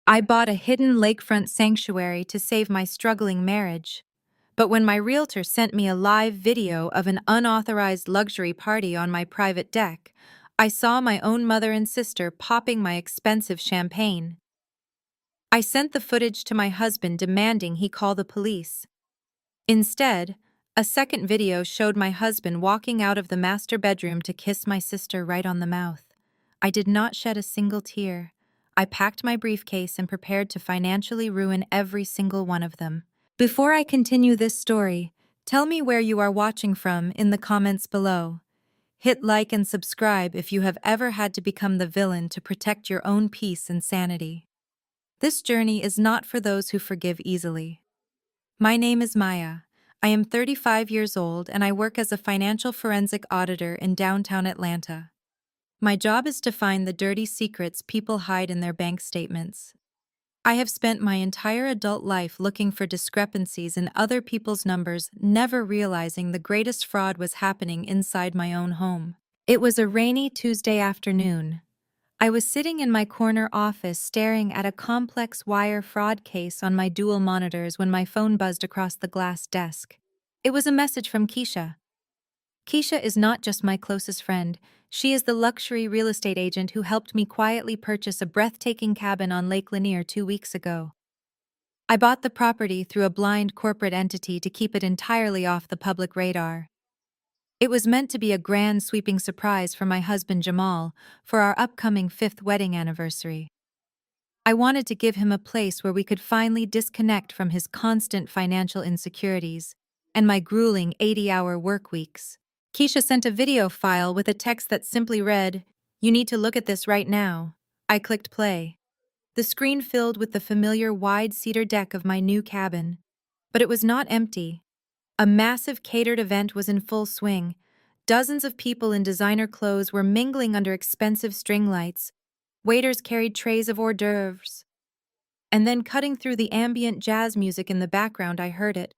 I bought a hidden lakefront sanctuary to save my struggling marriage. But when my realtor sent me a live video of an unauthorized luxury party on my private deck, I saw my own mother and sister popping my expensive champagne. I sent the footage to my husband demanding he call the police. Instead, a second video showed my husband walking out of the master bedroom to kiss my sister right on the mouth. I did not shed a single tear. I packed my briefcase and prepared to financially ruin every single one of them. Before I continue this story, tell me where you are watching from in the comments below. Hit like and subscribe if you have ever had to become the villain to protect your own peace and sanity. This journey is not for those who forgive easily. My name is Maya. I am 35 years old and I work as a financial forensic auditor in downtown Atlanta. My job is to find the dirty secrets people hide in their bank statements. I have spent my entire adult life looking for discrepancies in other people's numbers, never realizing the greatest fraud was happening inside my own home. It was a rainy Tuesday afternoon. I was sitting in my corner office staring at a complex wire fraud case on my dual monitors when my phone buzzed across the glass desk. It was a message from Keisha. Keisha is not just my closest friend, she is the luxury real estate agent who helped me quietly purchase a breathtaking cabin on Lake Lanier 2 weeks ago. I bought the property through a blind corporate entity to keep it entirely off the public radar. It was meant to be a grand sweeping surprise for my husband Jamal for our upcoming 5th wedding anniversary. I wanted to give him a place where we could finally disconnect from his constant financial insecurities and my grueling 80-hour work weeks. Keisha sent a video file with a text that simply read, "You need to look at this right now." I clicked play. The screen filled with the familiar wide cedar deck of my new cabin. But it was not empty. A massive catered event was in full swing. Dozens of people in designer clothes were mingling under expensive string lights. Waiters carried trays of hors d'oeuvres. And then cutting through the ambient jazz music in the background, I heard it.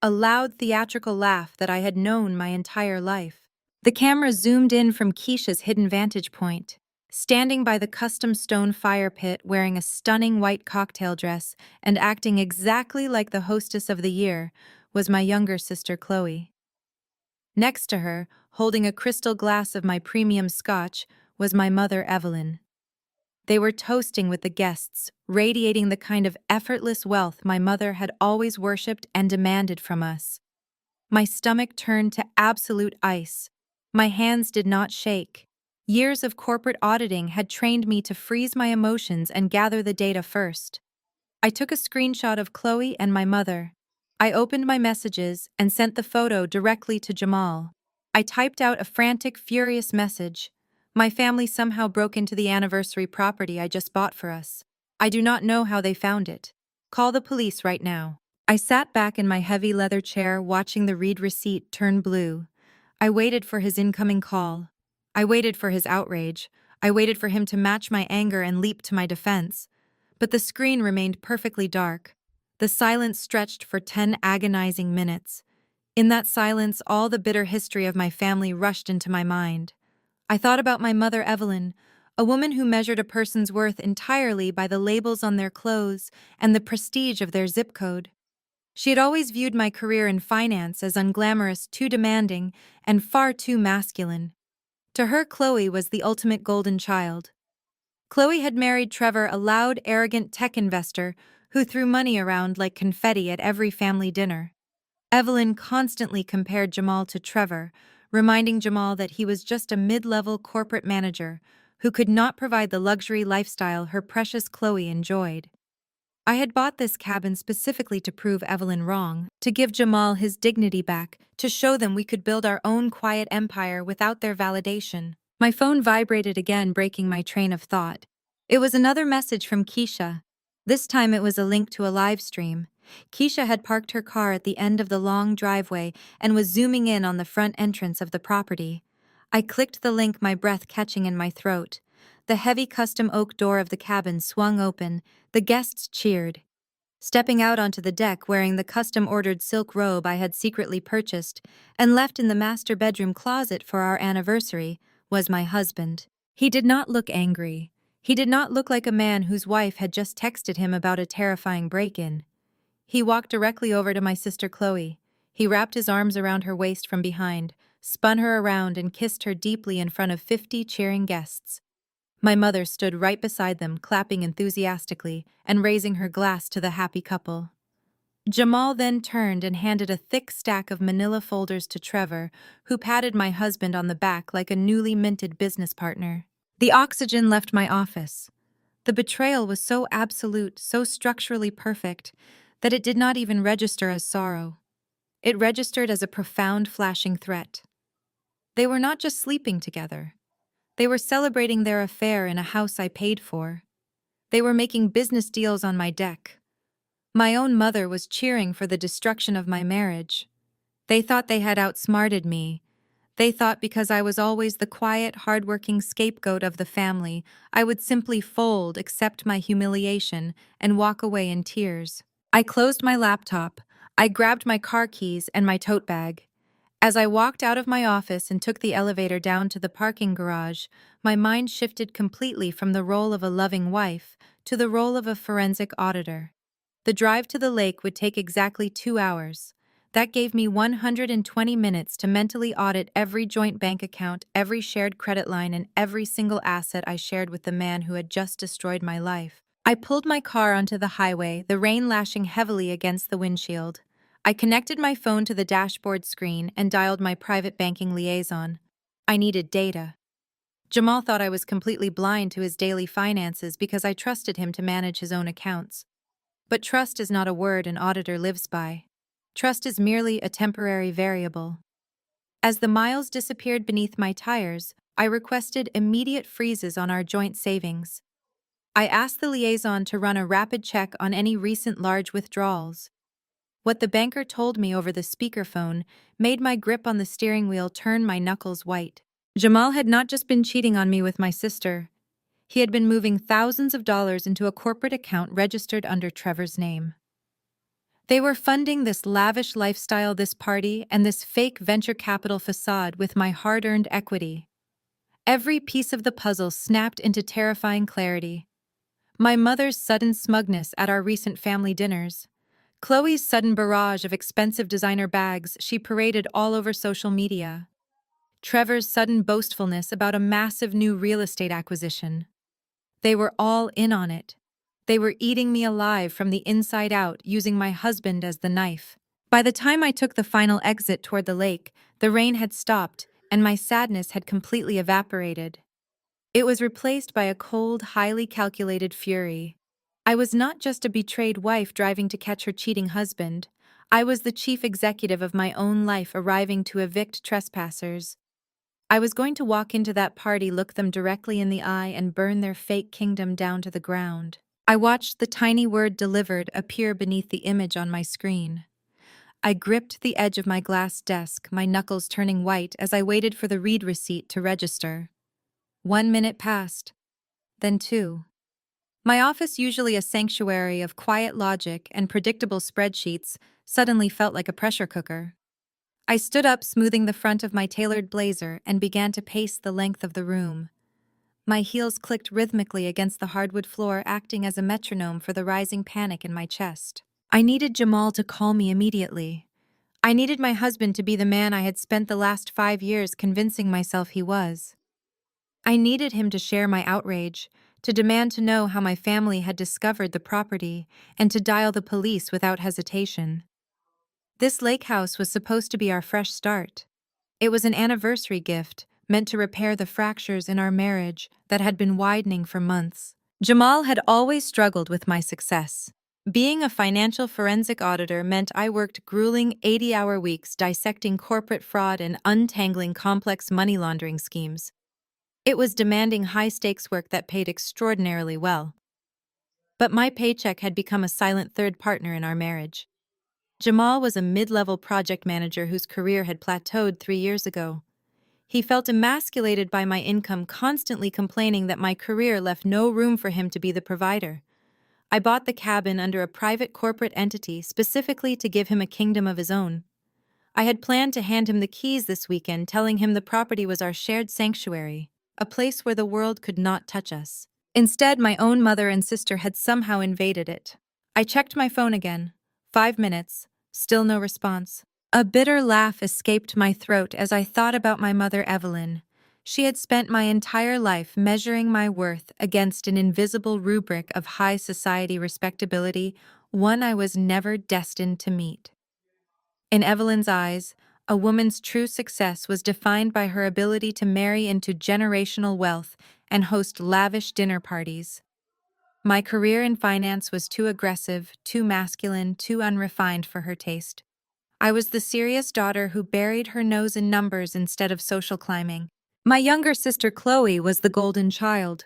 A loud theatrical laugh that I had known my entire life. The camera zoomed in from Keisha's hidden vantage point. Standing by the custom stone fire pit wearing a stunning white cocktail dress and acting exactly like the hostess of the year was my younger sister Chloe. Next to her, holding a crystal glass of my premium scotch, was my mother Evelyn. They were toasting with the guests, radiating the kind of effortless wealth my mother had always worshipped and demanded from us. My stomach turned to absolute ice. My hands did not shake. Years of corporate auditing had trained me to freeze my emotions and gather the data first. I took a screenshot of Chloe and my mother. I opened my messages and sent the photo directly to Jamal. I typed out a frantic, furious message. My family somehow broke into the anniversary property I just bought for us. I do not know how they found it. Call the police right now. I sat back in my heavy leather chair watching the read receipt turn blue. I waited for his incoming call. I waited for his outrage. I waited for him to match my anger and leap to my defense. But the screen remained perfectly dark. The silence stretched for 10 agonizing minutes. In that silence, all the bitter history of my family rushed into my mind. I thought about my mother Evelyn, a woman who measured a person's worth entirely by the labels on their clothes and the prestige of their zip code. She had always viewed my career in finance as unglamorous, too demanding, and far too masculine. To her, Chloe was the ultimate golden child. Chloe had married Trevor, a loud, arrogant tech investor who threw money around like confetti at every family dinner. Evelyn constantly compared Jamal to Trevor, reminding Jamal that he was just a mid-level corporate manager who could not provide the luxury lifestyle her precious Chloe enjoyed. I had bought this cabin specifically to prove Evelyn wrong, to give Jamal his dignity back, to show them we could build our own quiet empire without their validation. My phone vibrated again, breaking my train of thought. It was another message from Keisha. This time it was a link to a live stream. Keisha had parked her car at the end of the long driveway and was zooming in on the front entrance of the property. I clicked the link, my breath catching in my throat. The heavy custom oak door of the cabin swung open. The guests cheered. Stepping out onto the deck wearing the custom-ordered silk robe I had secretly purchased and left in the master bedroom closet for our anniversary was my husband. He did not look angry. He did not look like a man whose wife had just texted him about a terrifying break-in. He walked directly over to my sister Chloe. He wrapped his arms around her waist from behind, spun her around, and kissed her deeply in front of 50 cheering guests. My mother stood right beside them, clapping enthusiastically and raising her glass to the happy couple. Jamal then turned and handed a thick stack of manila folders to Trevor, who patted my husband on the back like a newly minted business partner. The oxygen left my office. The betrayal was so absolute, so structurally perfect, that it did not even register as sorrow. It registered as a profound flashing threat. They were not just sleeping together. They were celebrating their affair in a house I paid for. They were making business deals on my deck. My own mother was cheering for the destruction of my marriage. They thought they had outsmarted me. They thought because I was always the quiet, hardworking scapegoat of the family, I would simply fold, accept my humiliation, and walk away in tears. I closed my laptop. I grabbed my car keys and my tote bag. As I walked out of my office and took the elevator down to the parking garage, my mind shifted completely from the role of a loving wife to the role of a forensic auditor. The drive to the lake would take exactly 2 hours. That gave me 120 minutes to mentally audit every joint bank account, every shared credit line, and every single asset I shared with the man who had just destroyed my life. I pulled my car onto the highway, the rain lashing heavily against the windshield. I connected my phone to the dashboard screen and dialed my private banking liaison. I needed data. Jamal thought I was completely blind to his daily finances because I trusted him to manage his own accounts. But trust is not a word an auditor lives by. Trust is merely a temporary variable. As the miles disappeared beneath my tires, I requested immediate freezes on our joint savings. I asked the liaison to run a rapid check on any recent large withdrawals. What the banker told me over the speakerphone made my grip on the steering wheel turn my knuckles white. Jamal had not just been cheating on me with my sister. He had been moving thousands of dollars into a corporate account registered under Trevor's name. They were funding this lavish lifestyle, this party, and this fake venture capital facade with my hard-earned equity. Every piece of the puzzle snapped into terrifying clarity. My mother's sudden smugness at our recent family dinners, Chloe's sudden barrage of expensive designer bags she paraded all over social media, Trevor's sudden boastfulness about a massive new real estate acquisition. They were all in on it. They were eating me alive from the inside out, using my husband as the knife. By the time I took the final exit toward the lake, the rain had stopped, and my sadness had completely evaporated. It was replaced by a cold, highly calculated fury. I was not just a betrayed wife driving to catch her cheating husband. I was the chief executive of my own life arriving to evict trespassers. I was going to walk into that party, look them directly in the eye, and burn their fake kingdom down to the ground. I watched the tiny word "delivered" appear beneath the image on my screen. I gripped the edge of my glass desk, my knuckles turning white as I waited for the read receipt to register. 1 minute passed, then 2. My office, usually a sanctuary of quiet logic and predictable spreadsheets, suddenly felt like a pressure cooker. I stood up, smoothing the front of my tailored blazer, and began to pace the length of the room. My heels clicked rhythmically against the hardwood floor, acting as a metronome for the rising panic in my chest. I needed Jamal to call me immediately. I needed my husband to be the man I had spent the last 5 years convincing myself he was. I needed him to share my outrage, to demand to know how my family had discovered the property, and to dial the police without hesitation. This lake house was supposed to be our fresh start. It was an anniversary gift, meant to repair the fractures in our marriage that had been widening for months. Jamal had always struggled with my success. Being a financial forensic auditor meant I worked grueling 80-hour weeks dissecting corporate fraud and untangling complex money laundering schemes. It was demanding high-stakes work that paid extraordinarily well. But my paycheck had become a silent third partner in our marriage. Jamal was a mid-level project manager whose career had plateaued 3 years ago. He felt emasculated by my income, constantly complaining that my career left no room for him to be the provider. I bought the cabin under a private corporate entity specifically to give him a kingdom of his own. I had planned to hand him the keys this weekend, telling him the property was our shared sanctuary, a place where the world could not touch us. Instead, my own mother and sister had somehow invaded it. I checked my phone again. 5 minutes. Still no response. A bitter laugh escaped my throat as I thought about my mother, Evelyn. She had spent my entire life measuring my worth against an invisible rubric of high society respectability, one I was never destined to meet. In Evelyn's eyes, a woman's true success was defined by her ability to marry into generational wealth and host lavish dinner parties. My career in finance was too aggressive, too masculine, too unrefined for her taste. I was the serious daughter who buried her nose in numbers instead of social climbing. My younger sister Chloe was the golden child.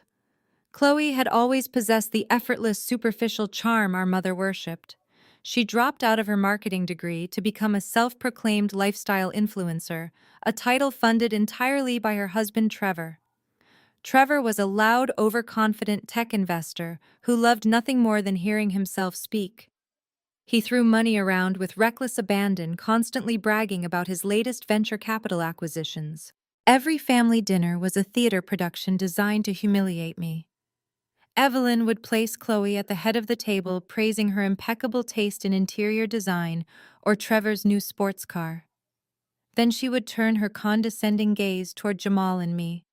Chloe had always possessed the effortless, superficial charm our mother worshipped. She dropped out of her marketing degree to become a self-proclaimed lifestyle influencer, a title funded entirely by her husband Trevor. Trevor was a loud, overconfident tech investor who loved nothing more than hearing himself speak. He threw money around with reckless abandon, constantly bragging about his latest venture capital acquisitions. Every family dinner was a theater production designed to humiliate me. Evelyn would place Chloe at the head of the table, praising her impeccable taste in interior design or Trevor's new sports car. Then she would turn her condescending gaze toward Jamal and me.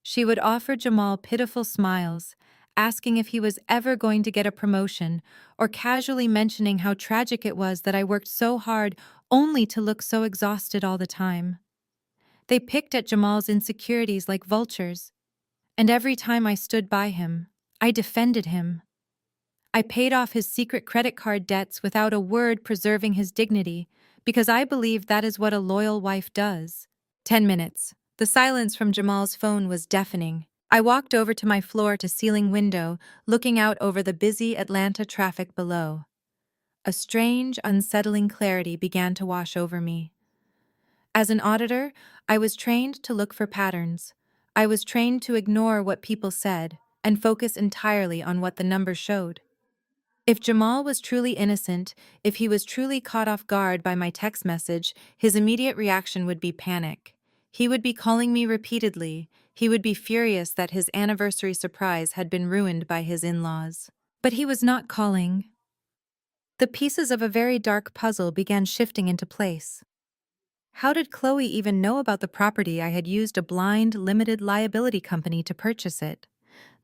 She would offer Jamal pitiful smiles, asking if he was ever going to get a promotion, or casually mentioning how tragic it was that I worked so hard only to look so exhausted all the time. They picked at Jamal's insecurities like vultures, and every time I stood by him, I defended him. I paid off his secret credit card debts without a word, preserving his dignity, because I believe that is what a loyal wife does. 10 minutes. The silence from Jamal's phone was deafening. I walked over to my floor-to-ceiling window, looking out over the busy Atlanta traffic below. A strange, unsettling clarity began to wash over me. As an auditor, I was trained to look for patterns. I was trained to ignore what people said and focus entirely on what the numbers showed. If Jamal was truly innocent, if he was truly caught off guard by my text message, his immediate reaction would be panic. He would be calling me repeatedly. He would be furious that his anniversary surprise had been ruined by his in-laws. But he was not calling. The pieces of a very dark puzzle began shifting into place. How did Chloe even know about the property? I had used a blind, limited liability company to purchase it.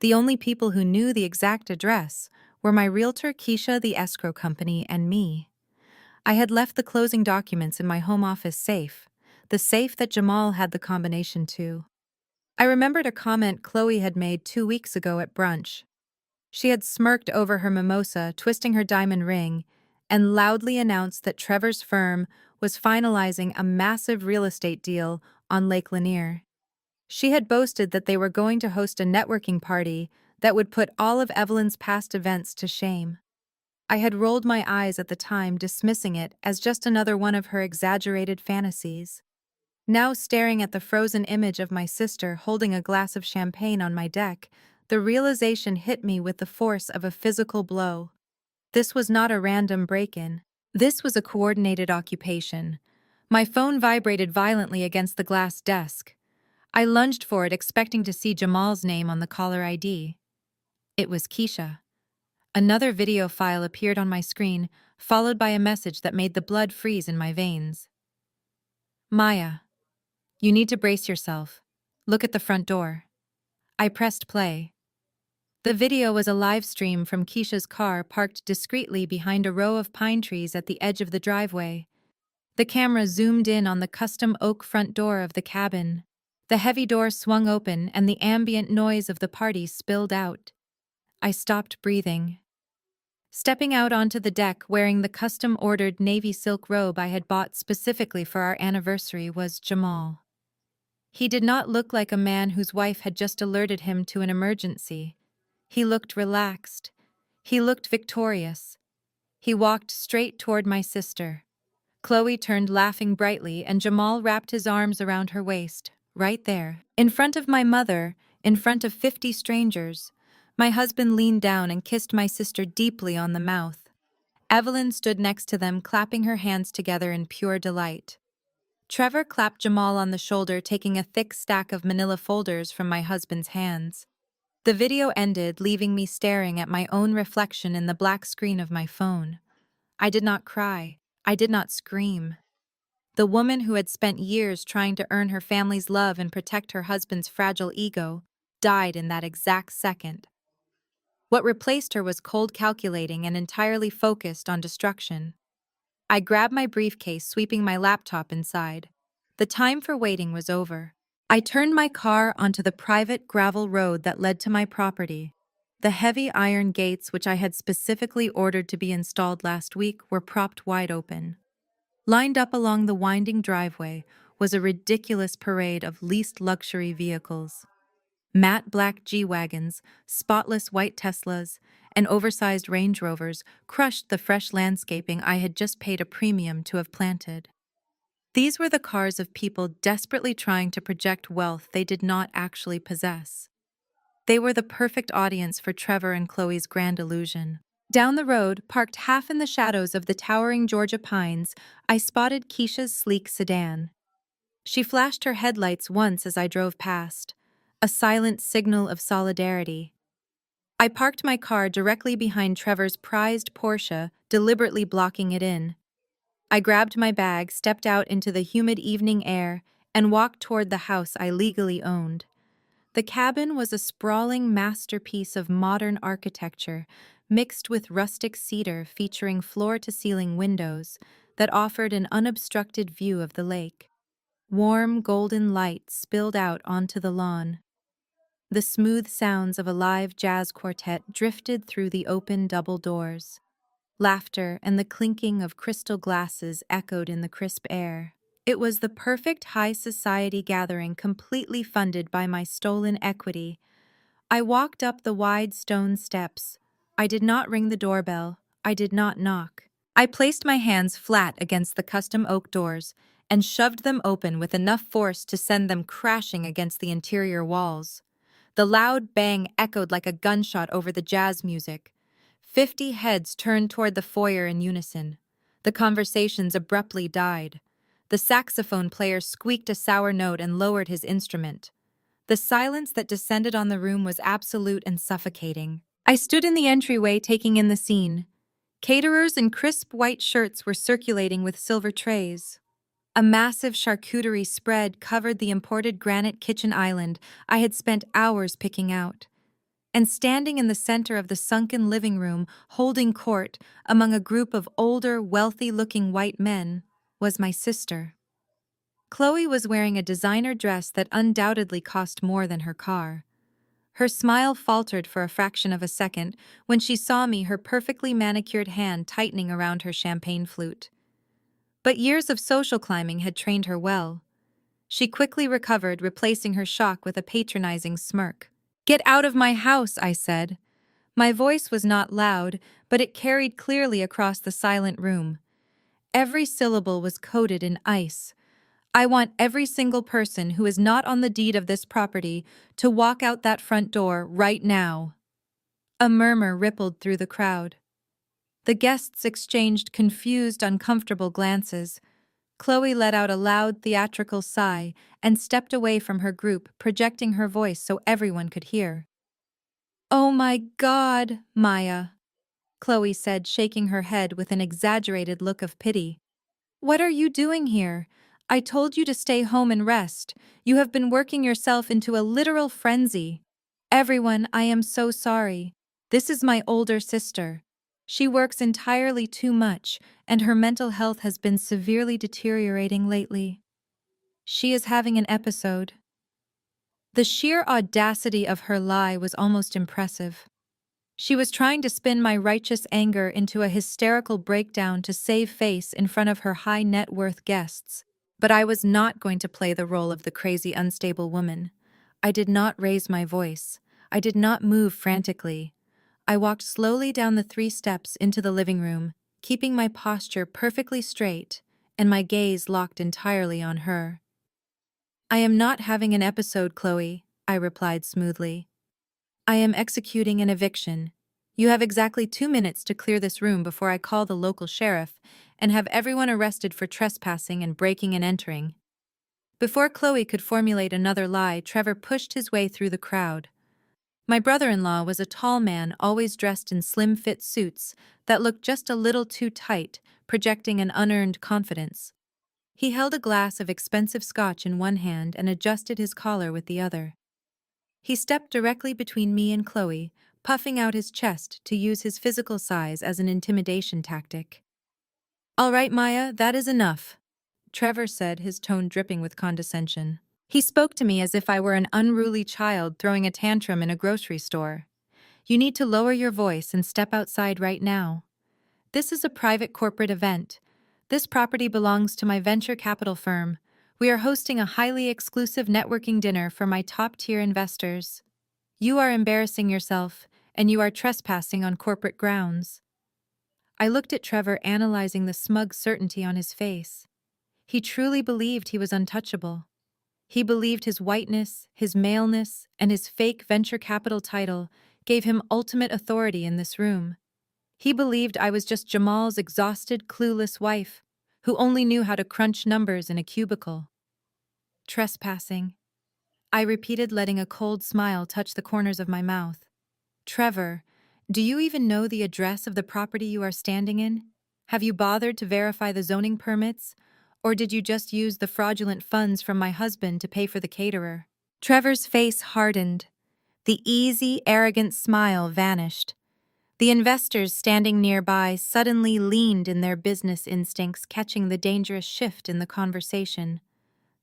The only people who knew the exact address were my realtor Keisha, the escrow company, and me. I had left the closing documents in my home office safe, the safe that Jamal had the combination to. I remembered a comment Chloe had made 2 weeks ago at brunch. She had smirked over her mimosa, twisting her diamond ring, and loudly announced that Trevor's firm was finalizing a massive real estate deal on Lake Lanier. She had boasted that they were going to host a networking party that would put all of Evelyn's past events to shame. I had rolled my eyes at the time, dismissing it as just another one of her exaggerated fantasies. Now, staring at the frozen image of my sister holding a glass of champagne on my deck, the realization hit me with the force of a physical blow. This was not a random break-in. This was a coordinated occupation. My phone vibrated violently against the glass desk. I lunged for it, expecting to see Jamal's name on the caller ID. It was Keisha. Another video file appeared on my screen, followed by a message that made the blood freeze in my veins. Maya, you need to brace yourself. Look at the front door. I pressed play. The video was a live stream from Keisha's car parked discreetly behind a row of pine trees at the edge of the driveway. The camera zoomed in on the custom oak front door of the cabin. The heavy door swung open and the ambient noise of the party spilled out. I stopped breathing. Stepping out onto the deck wearing the custom-ordered navy silk robe I had bought specifically for our anniversary was Jamal. He did not look like a man whose wife had just alerted him to an emergency. He looked relaxed. He looked victorious. He walked straight toward my sister. Chloe turned, laughing brightly, and Jamal wrapped his arms around her waist, right there. In front of my mother, in front of 50 strangers, my husband leaned down and kissed my sister deeply on the mouth. Evelyn stood next to them, clapping her hands together in pure delight. Trevor clapped Jamal on the shoulder, taking a thick stack of manila folders from my husband's hands. The video ended, leaving me staring at my own reflection in the black screen of my phone. I did not cry. I did not scream. The woman who had spent years trying to earn her family's love and protect her husband's fragile ego died in that exact second. What replaced her was cold calculating and entirely focused on destruction. I grabbed my briefcase, sweeping my laptop inside. The time for waiting was over. I turned my car onto the private gravel road that led to my property. The heavy iron gates, which I had specifically ordered to be installed last week, were propped wide open. Lined up along the winding driveway was a ridiculous parade of leased luxury vehicles. Matte black G-Wagons, spotless white Teslas, and oversized Range Rovers crushed the fresh landscaping I had just paid a premium to have planted. These were the cars of people desperately trying to project wealth they did not actually possess. They were the perfect audience for Trevor and Chloe's grand illusion. Down the road, parked half in the shadows of the towering Georgia pines, I spotted Keisha's sleek sedan. She flashed her headlights once as I drove past, a silent signal of solidarity. I parked my car directly behind Trevor's prized Porsche, deliberately blocking it in. I grabbed my bag, stepped out into the humid evening air, and walked toward the house I legally owned. The cabin was a sprawling masterpiece of modern architecture, mixed with rustic cedar featuring floor-to-ceiling windows that offered an unobstructed view of the lake. Warm, golden light spilled out onto the lawn. The smooth sounds of a live jazz quartet drifted through the open double doors. Laughter and the clinking of crystal glasses echoed in the crisp air. It was the perfect high society gathering completely funded by my stolen equity. I walked up the wide stone steps. I did not ring the doorbell. I did not knock. I placed my hands flat against the custom oak doors and shoved them open with enough force to send them crashing against the interior walls. The loud bang echoed like a gunshot over the jazz music. 50 heads turned toward the foyer in unison. The conversations abruptly died. The saxophone player squeaked a sour note and lowered his instrument. The silence that descended on the room was absolute and suffocating. I stood in the entryway taking in the scene. Caterers in crisp white shirts were circulating with silver trays. A massive charcuterie spread covered the imported granite kitchen island I had spent hours picking out. And standing in the center of the sunken living room, holding court among a group of older, wealthy-looking white men, was my sister. Chloe was wearing a designer dress that undoubtedly cost more than her car. Her smile faltered for a fraction of a second when she saw me, her perfectly manicured hand tightening around her champagne flute. But years of social climbing had trained her well. She quickly recovered, replacing her shock with a patronizing smirk. "Get out of my house," I said. My voice was not loud, but it carried clearly across the silent room. Every syllable was coated in ice. "I want every single person who is not on the deed of this property to walk out that front door right now." A murmur rippled through the crowd. The guests exchanged confused, uncomfortable glances. Chloe let out a loud, theatrical sigh and stepped away from her group, projecting her voice so everyone could hear. "Oh my God, Maya," Chloe said, shaking her head with an exaggerated look of pity. "What are you doing here? I told you to stay home and rest. You have been working yourself into a literal frenzy. Everyone, I am so sorry. This is my older sister. She works entirely too much, and her mental health has been severely deteriorating lately. She is having an episode." The sheer audacity of her lie was almost impressive. She was trying to spin my righteous anger into a hysterical breakdown to save face in front of her high-net-worth guests. But I was not going to play the role of the crazy, unstable woman. I did not raise my voice. I did not move frantically. I walked slowly down the 3 steps into the living room, keeping my posture perfectly straight and my gaze locked entirely on her. "I am not having an episode, Chloe," I replied smoothly. "I am executing an eviction. You have exactly 2 minutes to clear this room before I call the local sheriff and have everyone arrested for trespassing and breaking and entering." Before Chloe could formulate another lie, Trevor pushed his way through the crowd. My brother-in-law was a tall man, always dressed in slim-fit suits that looked just a little too tight, projecting an unearned confidence. He held a glass of expensive scotch in one hand and adjusted his collar with the other. He stepped directly between me and Chloe, puffing out his chest to use his physical size as an intimidation tactic. "All right, Maya, that is enough," Trevor said, his tone dripping with condescension. He spoke to me as if I were an unruly child throwing a tantrum in a grocery store. "You need to lower your voice and step outside right now. This is a private corporate event. This property belongs to my venture capital firm. We are hosting a highly exclusive networking dinner for my top-tier investors. You are embarrassing yourself, and you are trespassing on corporate grounds." I looked at Trevor, analyzing the smug certainty on his face. He truly believed he was untouchable. He believed his whiteness, his maleness, and his fake venture capital title gave him ultimate authority in this room. He believed I was just Jamal's exhausted, clueless wife, who only knew how to crunch numbers in a cubicle. "Trespassing," I repeated, letting a cold smile touch the corners of my mouth. "Trevor, do you even know the address of the property you are standing in? Have you bothered to verify the zoning permits? Or did you just use the fraudulent funds from my husband to pay for the caterer?" Trevor's face hardened. The easy, arrogant smile vanished. The investors standing nearby suddenly leaned in their business instincts, catching the dangerous shift in the conversation.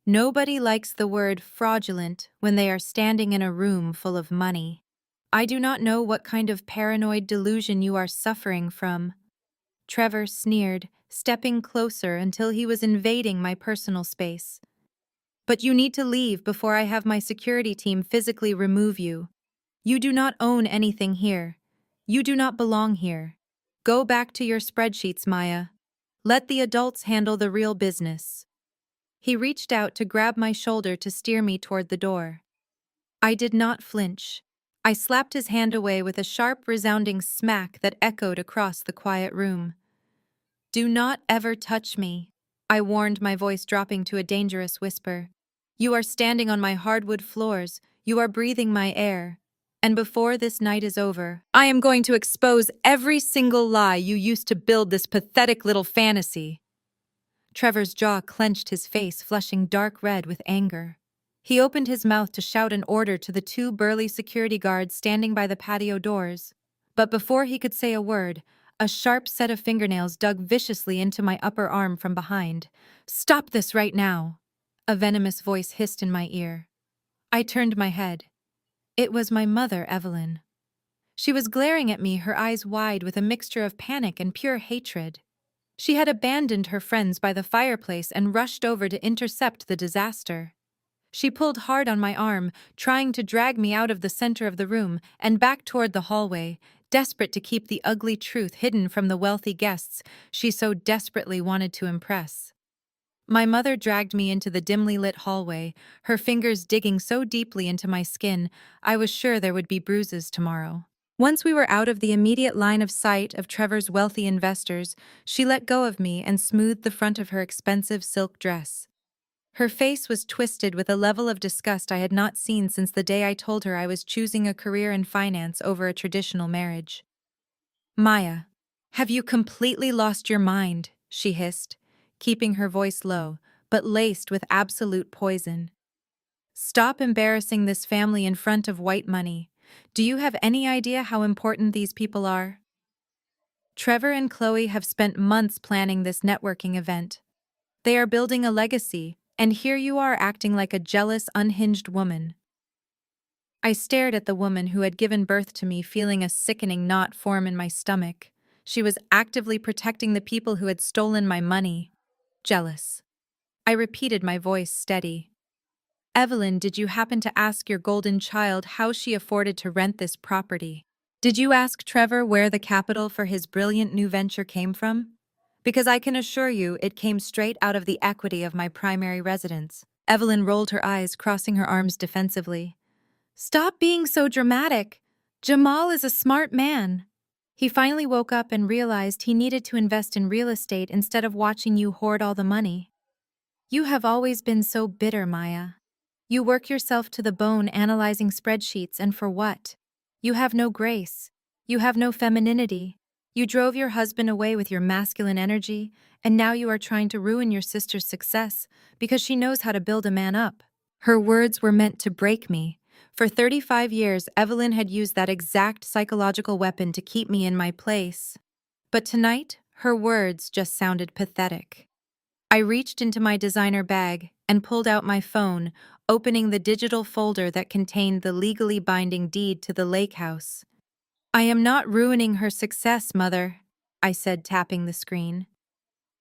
Nobody likes the word fraudulent when they are standing in a room full of money. "I do not know what kind of paranoid delusion you are suffering from," Trevor sneered, stepping closer until he was invading my personal space. "But you need to leave before I have my security team physically remove you. You do not own anything here. You do not belong here. Go back to your spreadsheets, Maya. Let the adults handle the real business." He reached out to grab my shoulder to steer me toward the door. I did not flinch. I slapped his hand away with a sharp, resounding smack that echoed across the quiet room. "Do not ever touch me," I warned, my voice dropping to a dangerous whisper. "You are standing on my hardwood floors, you are breathing my air. And before this night is over, I am going to expose every single lie you used to build this pathetic little fantasy." Trevor's jaw clenched, his face flushing dark red with anger. He opened his mouth to shout an order to the two burly security guards standing by the patio doors. But before he could say a word, a sharp set of fingernails dug viciously into my upper arm from behind. "Stop this right now," a venomous voice hissed in my ear. I turned my head. It was my mother, Evelyn. She was glaring at me, her eyes wide with a mixture of panic and pure hatred. She had abandoned her friends by the fireplace and rushed over to intercept the disaster. She pulled hard on my arm, trying to drag me out of the center of the room and back toward the hallway, desperate to keep the ugly truth hidden from the wealthy guests she so desperately wanted to impress. My mother dragged me into the dimly lit hallway, her fingers digging so deeply into my skin I was sure there would be bruises tomorrow. Once we were out of the immediate line of sight of Trevor's wealthy investors, she let go of me and smoothed the front of her expensive silk dress. Her face was twisted with a level of disgust I had not seen since the day I told her I was choosing a career in finance over a traditional marriage. "Maya, have you completely lost your mind?" she hissed, keeping her voice low, but laced with absolute poison. "Stop embarrassing this family in front of white money. Do you have any idea how important these people are? Trevor and Chloe have spent months planning this networking event. They are building a legacy, and here you are acting like a jealous, unhinged woman." I stared at the woman who had given birth to me, feeling a sickening knot form in my stomach. She was actively protecting the people who had stolen my money. Jealous. I repeated, my voice steady. "Evelyn, did you happen to ask your golden child how she afforded to rent this property? Did you ask Trevor where the capital for his brilliant new venture came from? Because I can assure you it came straight out of the equity of my primary residence." Evelyn rolled her eyes, crossing her arms defensively. "Stop being so dramatic. Jamal is a smart man. He finally woke up and realized he needed to invest in real estate instead of watching you hoard all the money. You have always been so bitter, Maya. You work yourself to the bone analyzing spreadsheets, and for what? You have no grace. You have no femininity. You drove your husband away with your masculine energy, and now you are trying to ruin your sister's success because she knows how to build a man up. Her words were meant to break me. For 35 years, Evelyn had used that exact psychological weapon to keep me in my place. But tonight, her words just sounded pathetic. I reached into my designer bag and pulled out my phone, opening the digital folder that contained the legally binding deed to the lake house. I am not ruining her success, Mother, I said, tapping the screen.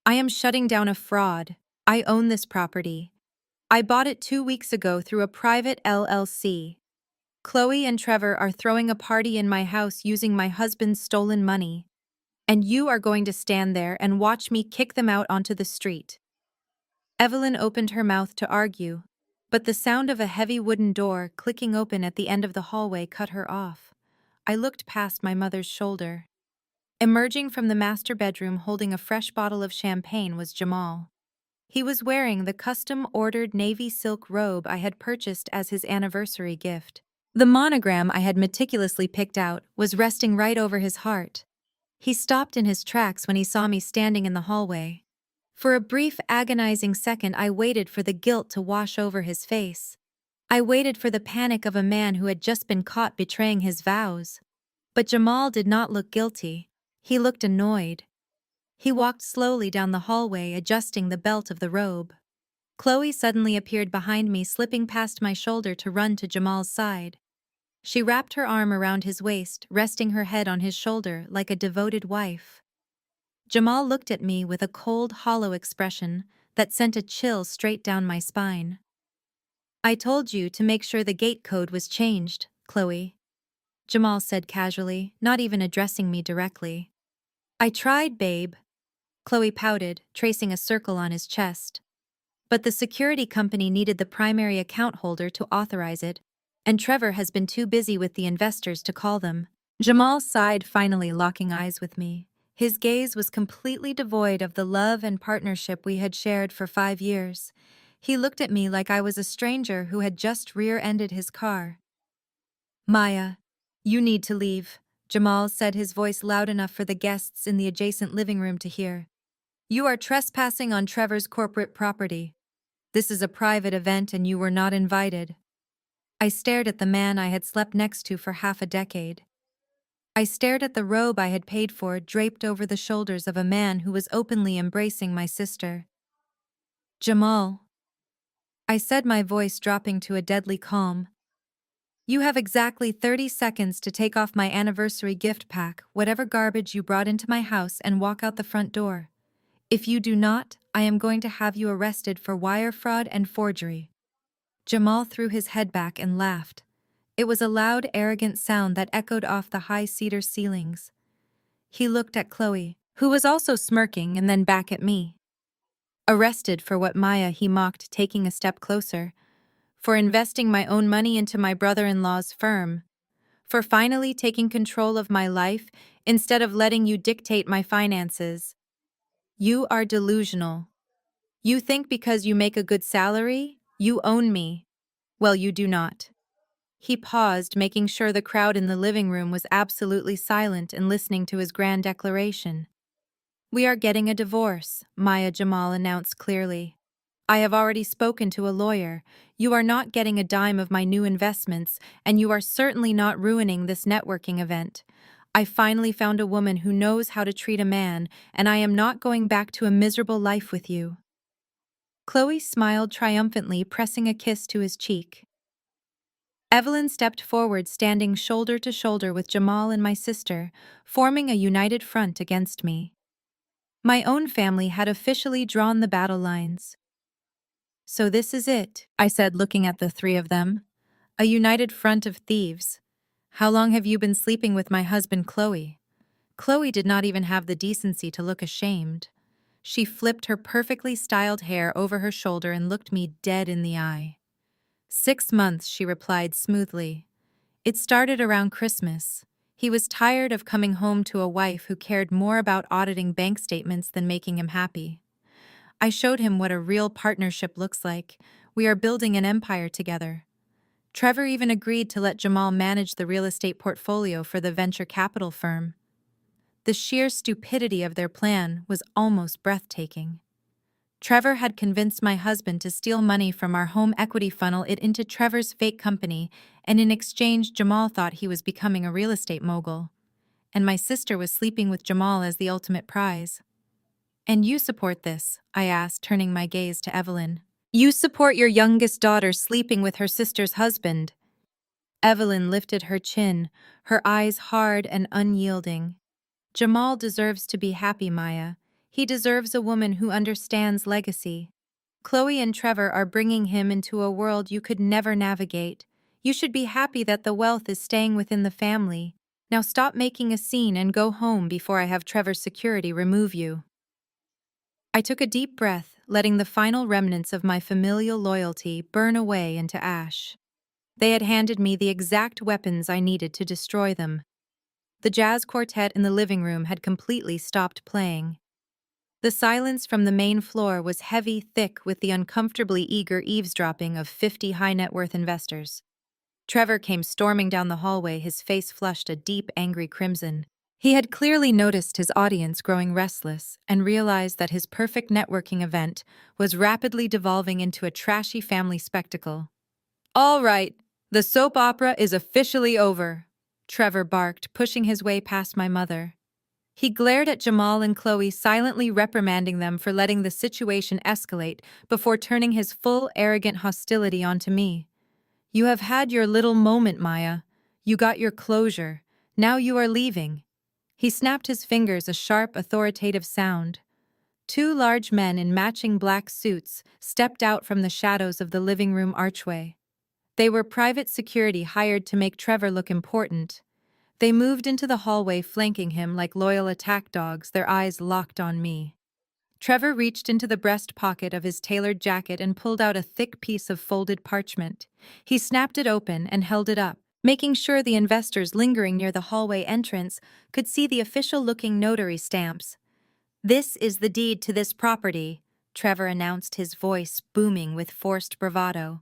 I am shutting down a fraud. I own this property. I bought it 2 weeks ago through a private LLC. Chloe and Trevor are throwing a party in my house using my husband's stolen money. And you are going to stand there and watch me kick them out onto the street. Evelyn opened her mouth to argue, but the sound of a heavy wooden door clicking open at the end of the hallway cut her off. I looked past my mother's shoulder. Emerging from the master bedroom holding a fresh bottle of champagne was Jamal. He was wearing the custom-ordered navy silk robe I had purchased as his anniversary gift. The monogram I had meticulously picked out was resting right over his heart. He stopped in his tracks when he saw me standing in the hallway. For a brief, agonizing second, I waited for the guilt to wash over his face. I waited for the panic of a man who had just been caught betraying his vows. But Jamal did not look guilty. He looked annoyed. He walked slowly down the hallway, adjusting the belt of the robe. Chloe suddenly appeared behind me, slipping past my shoulder to run to Jamal's side. She wrapped her arm around his waist, resting her head on his shoulder like a devoted wife. Jamal looked at me with a cold, hollow expression that sent a chill straight down my spine. I told you to make sure the gate code was changed, Chloe, Jamal said casually, not even addressing me directly. I tried, babe, Chloe pouted, tracing a circle on his chest. But the security company needed the primary account holder to authorize it, and Trevor has been too busy with the investors to call them. Jamal sighed, finally locking eyes with me. His gaze was completely devoid of the love and partnership we had shared for 5 years. He looked at me like I was a stranger who had just rear-ended his car. Maya, you need to leave, Jamal said, his voice loud enough for the guests in the adjacent living room to hear. You are trespassing on Trevor's corporate property. This is a private event and you were not invited. I stared at the man I had slept next to for half a decade. I stared at the robe I had paid for draped over the shoulders of a man who was openly embracing my sister. Jamal, I said, my voice dropping to a deadly calm. You have exactly 30 seconds to take off my anniversary gift pack, whatever garbage you brought into my house, and walk out the front door. If you do not, I am going to have you arrested for wire fraud and forgery. Jamal threw his head back and laughed. It was a loud, arrogant sound that echoed off the high cedar ceilings. He looked at Chloe, who was also smirking, and then back at me. Arrested for what, Maya? He mocked, taking a step closer. For investing my own money into my brother-in-law's firm. For finally taking control of my life instead of letting you dictate my finances. You are delusional. You think because you make a good salary, you own me. Well, you do not. He paused, making sure the crowd in the living room was absolutely silent and listening to his grand declaration. We are getting a divorce, Maya, Jamal announced clearly. I have already spoken to a lawyer. You are not getting a dime of my new investments, and you are certainly not ruining this networking event. I finally found a woman who knows how to treat a man, and I am not going back to a miserable life with you. Chloe smiled triumphantly, pressing a kiss to his cheek. Evelyn stepped forward, standing shoulder to shoulder with Jamal and my sister, forming a united front against me. My own family had officially drawn the battle lines. So this is it, I said, looking at the three of them. A united front of thieves. How long have you been sleeping with my husband, Chloe? Chloe did not even have the decency to look ashamed. She flipped her perfectly styled hair over her shoulder and looked me dead in the eye. 6 months, she replied smoothly. It started around Christmas. He was tired of coming home to a wife who cared more about auditing bank statements than making him happy. I showed him what a real partnership looks like. We are building an empire together. Trevor even agreed to let Jamal manage the real estate portfolio for the venture capital firm. The sheer stupidity of their plan was almost breathtaking. Trevor had convinced my husband to steal money from our home equity, funnel it into Trevor's fake company, and in exchange, Jamal thought he was becoming a real estate mogul. And my sister was sleeping with Jamal as the ultimate prize. "And you support this?" I asked, turning my gaze to Evelyn. "You support your youngest daughter sleeping with her sister's husband?" Evelyn lifted her chin, her eyes hard and unyielding. "Jamal deserves to be happy, Maya. He deserves a woman who understands legacy. Chloe and Trevor are bringing him into a world you could never navigate. You should be happy that the wealth is staying within the family. Now stop making a scene and go home before I have Trevor's security remove you." I took a deep breath, letting the final remnants of my familial loyalty burn away into ash. They had handed me the exact weapons I needed to destroy them. The jazz quartet in the living room had completely stopped playing. The silence from the main floor was heavy, thick with the uncomfortably eager eavesdropping of 50 high-net-worth investors. Trevor came storming down the hallway, his face flushed a deep, angry crimson. He had clearly noticed his audience growing restless and realized that his perfect networking event was rapidly devolving into a trashy family spectacle. "All right, the soap opera is officially over," Trevor barked, pushing his way past my mother. He glared at Jamal and Chloe, silently reprimanding them for letting the situation escalate before turning his full, arrogant hostility onto me. "You have had your little moment, Maya. You got your closure. Now you are leaving." He snapped his fingers, a sharp, authoritative sound. Two large men in matching black suits stepped out from the shadows of the living room archway. They were private security hired to make Trevor look important. They moved into the hallway, flanking him like loyal attack dogs, their eyes locked on me. Trevor reached into the breast pocket of his tailored jacket and pulled out a thick piece of folded parchment. He snapped it open and held it up, making sure the investors lingering near the hallway entrance could see the official-looking notary stamps. "This is the deed to this property," Trevor announced, his voice booming with forced bravado.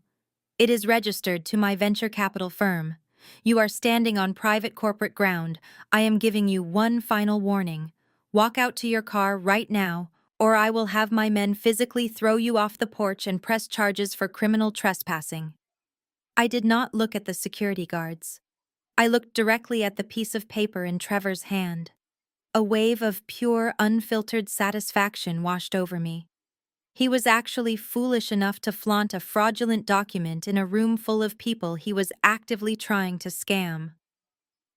"It is registered to my venture capital firm. You are standing on private corporate ground. I am giving you one final warning. Walk out to your car right now, or I will have my men physically throw you off the porch and press charges for criminal trespassing." I did not look at the security guards. I looked directly at the piece of paper in Trevor's hand. A wave of pure, unfiltered satisfaction washed over me. He was actually foolish enough to flaunt a fraudulent document in a room full of people he was actively trying to scam.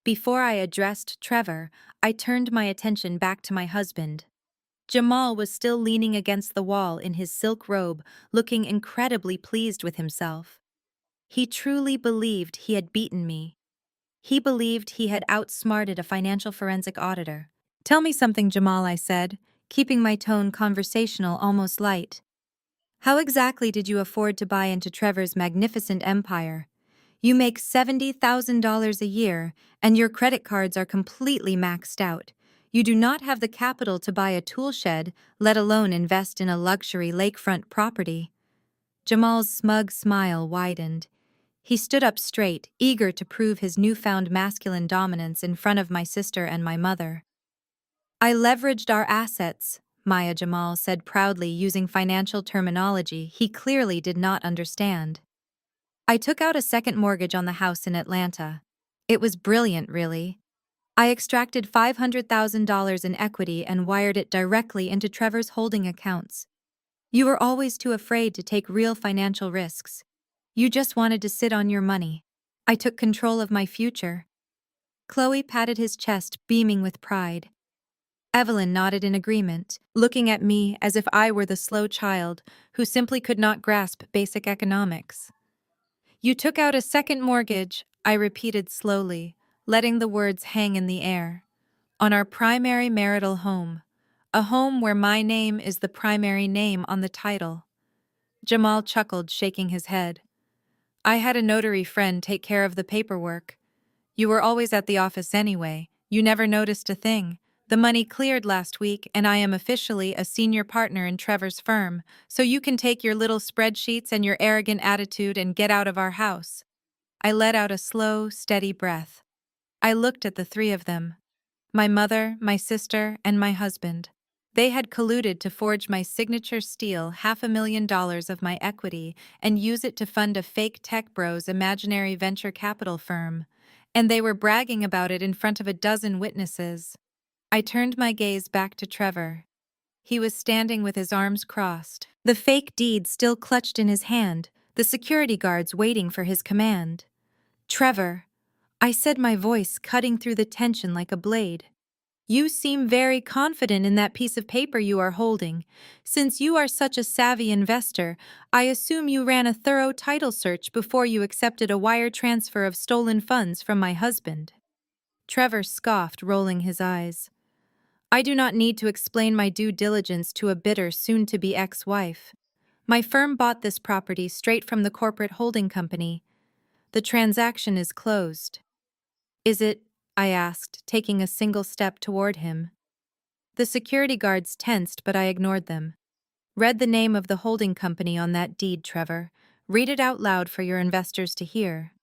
Before I addressed Trevor, I turned my attention back to my husband. Jamal was still leaning against the wall in his silk robe, looking incredibly pleased with himself. He truly believed he had beaten me. He believed he had outsmarted a financial forensic auditor. "Tell me something, Jamal," I said, keeping my tone conversational, almost light. "How exactly did you afford to buy into Trevor's magnificent empire? You make $70,000 a year, and your credit cards are completely maxed out. You do not have the capital to buy a tool shed, let alone invest in a luxury lakefront property." Jamal's smug smile widened. He stood up straight, eager to prove his newfound masculine dominance in front of my sister and my mother. "I leveraged our assets," Maya Jamal said proudly, using financial terminology he clearly did not understand. "I took out a second mortgage on the house in Atlanta. It was brilliant, really. I extracted $500,000 in equity and wired it directly into Trevor's holding accounts. You were always too afraid to take real financial risks. You just wanted to sit on your money. I took control of my future." Chloe patted his chest, beaming with pride. Evelyn nodded in agreement, looking at me as if I were the slow child who simply could not grasp basic economics. "You took out a second mortgage," I repeated slowly, letting the words hang in the air. "On our primary marital home, a home where my name is the primary name on the title." Jamal chuckled, shaking his head. "I had a notary friend take care of the paperwork. You were always at the office anyway. You never noticed a thing. The money cleared last week, and I am officially a senior partner in Trevor's firm, so you can take your little spreadsheets and your arrogant attitude and get out of our house." I let out a slow, steady breath. I looked at the three of them: my mother, my sister, and my husband. They had colluded to forge my signature, steal $500,000 of my equity, and use it to fund a fake tech bro's imaginary venture capital firm. And they were bragging about it in front of a dozen witnesses. I turned my gaze back to Trevor. He was standing with his arms crossed, the fake deed still clutched in his hand, the security guards waiting for his command. "Trevor," I said, my voice cutting through the tension like a blade. "You seem very confident in that piece of paper you are holding. Since you are such a savvy investor, I assume you ran a thorough title search before you accepted a wire transfer of stolen funds from my husband." Trevor scoffed, rolling his eyes. "I do not need to explain my due diligence to a bitter, soon-to-be ex-wife. My firm bought this property straight from the corporate holding company. The transaction is closed." "Is it?" I asked, taking a single step toward him. The security guards tensed, but I ignored them. "Read the name of the holding company on that deed, Trevor. Read it out loud for your investors to hear.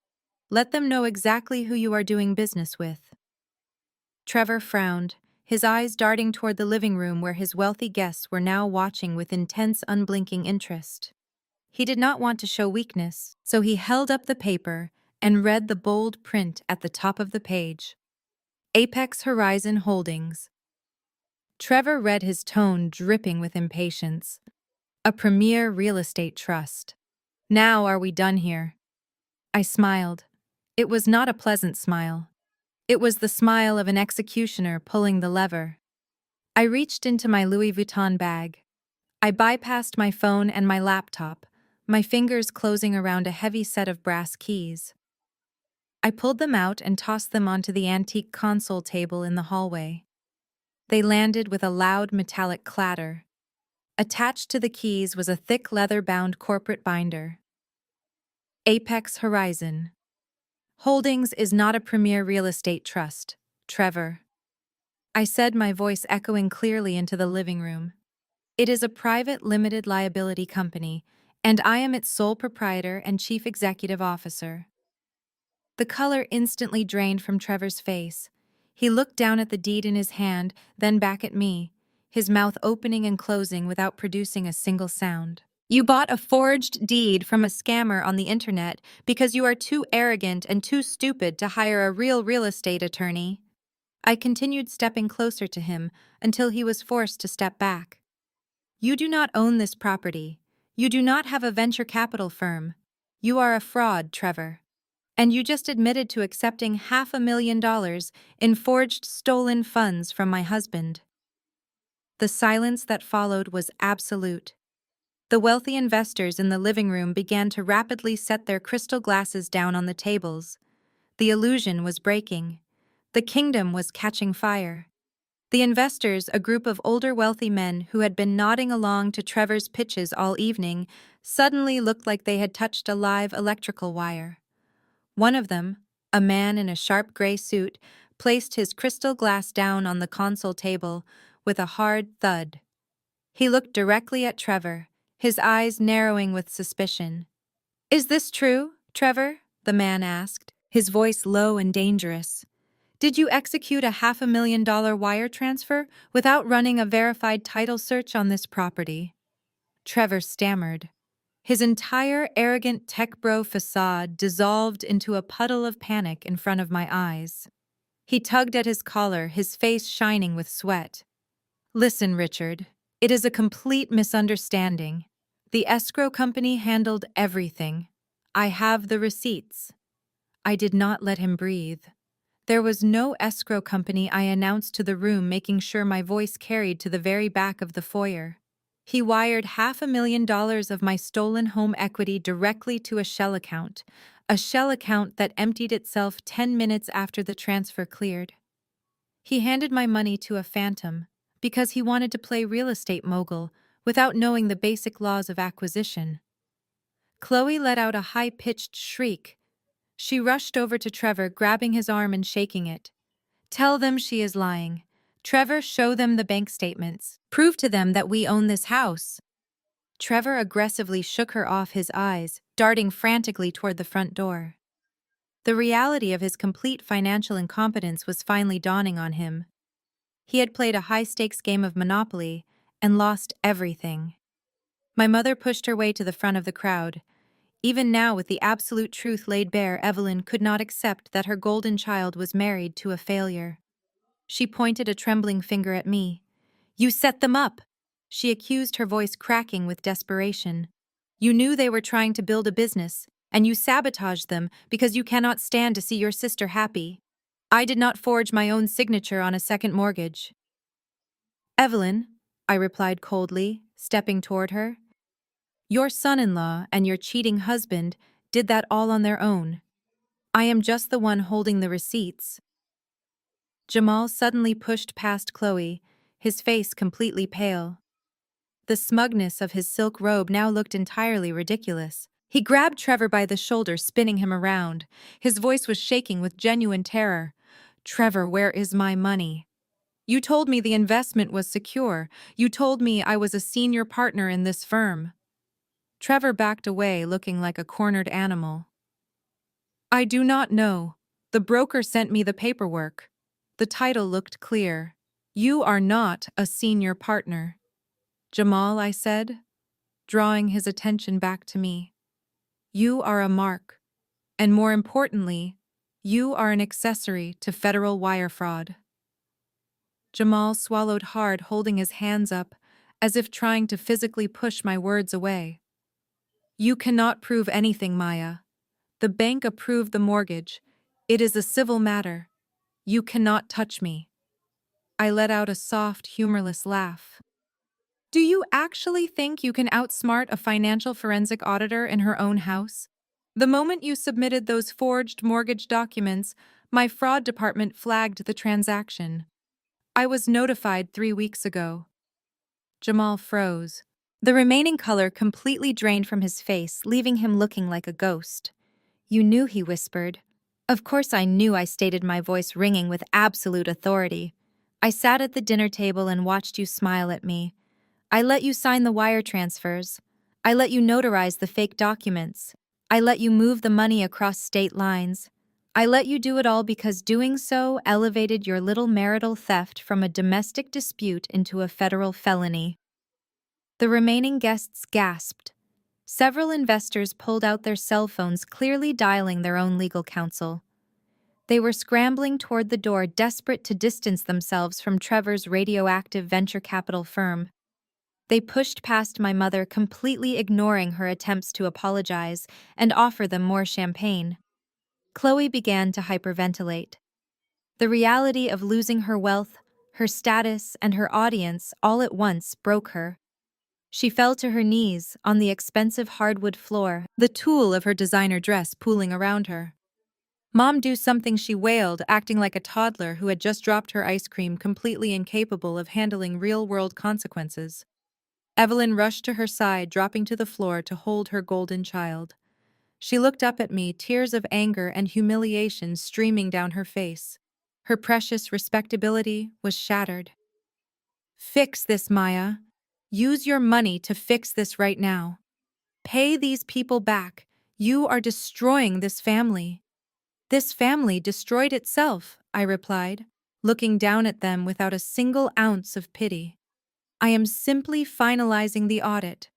Let them know exactly who you are doing business with." Trevor frowned, his eyes darting toward the living room where his wealthy guests were now watching with intense, unblinking interest. He did not want to show weakness, so he held up the paper and read the bold print at the top of the page: Apex Horizon Holdings. Trevor read, his tone dripping with impatience. "A premier real estate trust. Now are we done here?" I smiled. It was not a pleasant smile. It was the smile of an executioner pulling the lever. I reached into my Louis Vuitton bag. I bypassed my phone and my laptop, my fingers closing around a heavy set of brass keys. I pulled them out and tossed them onto the antique console table in the hallway. They landed with a loud metallic clatter. Attached to the keys was a thick leather-bound corporate binder. Apex Horizon Holdings is not a premier real estate trust, Trevor. I said, my voice echoing clearly into the living room. It is a private limited liability company, and I am its sole proprietor and chief executive officer. The color instantly drained from Trevor's face. He looked down at the deed in his hand, then back at me, his mouth opening and closing without producing a single sound. "You bought a forged deed from a scammer on the internet because you are too arrogant and too stupid to hire a real estate attorney." I continued, stepping closer to him until he was forced to step back. "You do not own this property. You do not have a venture capital firm. You are a fraud, Trevor. And you just admitted to accepting $500,000 in forged, stolen funds from my husband." The silence that followed was absolute. The wealthy investors in the living room began to rapidly set their crystal glasses down on the tables. The illusion was breaking. The kingdom was catching fire. The investors, a group of older wealthy men who had been nodding along to Trevor's pitches all evening, suddenly looked like they had touched a live electrical wire. One of them, a man in a sharp gray suit, placed his crystal glass down on the console table with a hard thud. He looked directly at Trevor, his eyes narrowing with suspicion. "Is this true, Trevor?" the man asked, his voice low and dangerous. "Did you execute a $500,000 wire transfer without running a verified title search on this property?" Trevor stammered. His entire arrogant tech bro facade dissolved into a puddle of panic in front of my eyes. He tugged at his collar, his face shining with sweat. "Listen, Richard, it is a complete misunderstanding. The escrow company handled everything. I have the receipts." I did not let him breathe. "There was no escrow company," I announced to the room, making sure my voice carried to the very back of the foyer. "He wired $500,000 of my stolen home equity directly to a shell account that emptied itself 10 minutes after the transfer cleared. He handed my money to a phantom because he wanted to play real estate mogul without knowing the basic laws of acquisition." Chloe let out a high-pitched shriek. She rushed over to Trevor, grabbing his arm and shaking it. "Tell them she is lying. Trevor, show them the bank statements. Prove to them that we own this house." Trevor aggressively shook her off, his eyes darting frantically toward the front door. The reality of his complete financial incompetence was finally dawning on him. He had played a high-stakes game of Monopoly and lost everything. My mother pushed her way to the front of the crowd. Even now, with the absolute truth laid bare, Evelyn could not accept that her golden child was married to a failure. She pointed a trembling finger at me. "You set them up!" She accused, her voice cracking with desperation. "You knew they were trying to build a business, and you sabotaged them because you cannot stand to see your sister happy. I did not forge my own signature on a second mortgage." "Evelyn," I replied coldly, stepping toward her, "your son-in-law and your cheating husband did that all on their own. I am just the one holding the receipts." Jamal suddenly pushed past Chloe, his face completely pale. The smugness of his silk robe now looked entirely ridiculous. He grabbed Trevor by the shoulder, spinning him around. His voice was shaking with genuine terror. "Trevor, where is my money? You told me the investment was secure. You told me I was a senior partner in this firm." Trevor backed away, looking like a cornered animal. "I do not know. The broker sent me the paperwork. The title looked clear. You are not a senior partner." "Jamal," I said, drawing his attention back to me, "you are a mark, and more importantly, you are an accessory to federal wire fraud." Jamal swallowed hard, holding his hands up, as if trying to physically push my words away. "You cannot prove anything, Maya. The bank approved the mortgage. It is a civil matter. You cannot touch me." I let out a soft, humorless laugh. "Do you actually think you can outsmart a financial forensic auditor in her own house? The moment you submitted those forged mortgage documents, my fraud department flagged the transaction. I was notified 3 weeks ago." Jamal froze. The remaining color completely drained from his face, leaving him looking like a ghost. "You knew," he whispered. Of course I knew, I stated, my voice ringing with absolute authority. "I sat at the dinner table and watched you smile at me. I let you sign the wire transfers. I let you notarize the fake documents. I let you move the money across state lines. I let you do it all because doing so elevated your little marital theft from a domestic dispute into a federal felony." The remaining guests gasped. Several investors pulled out their cell phones, clearly dialing their own legal counsel. They were scrambling toward the door, desperate to distance themselves from Trevor's radioactive venture capital firm. They pushed past my mother, completely ignoring her attempts to apologize and offer them more champagne. Chloe began to hyperventilate. The reality of losing her wealth, her status, and her audience all at once broke her. She fell to her knees on the expensive hardwood floor, the tulle of her designer dress pooling around her. "Mom, do something," she wailed, acting like a toddler who had just dropped her ice cream, completely incapable of handling real-world consequences. Evelyn rushed to her side, dropping to the floor to hold her golden child. She looked up at me, tears of anger and humiliation streaming down her face. Her precious respectability was shattered. "Fix this, Maya. Use your money to fix this right now. Pay these people back. You are destroying this family." "This family destroyed itself," I replied, looking down at them without a single ounce of pity. "I am simply finalizing the audit."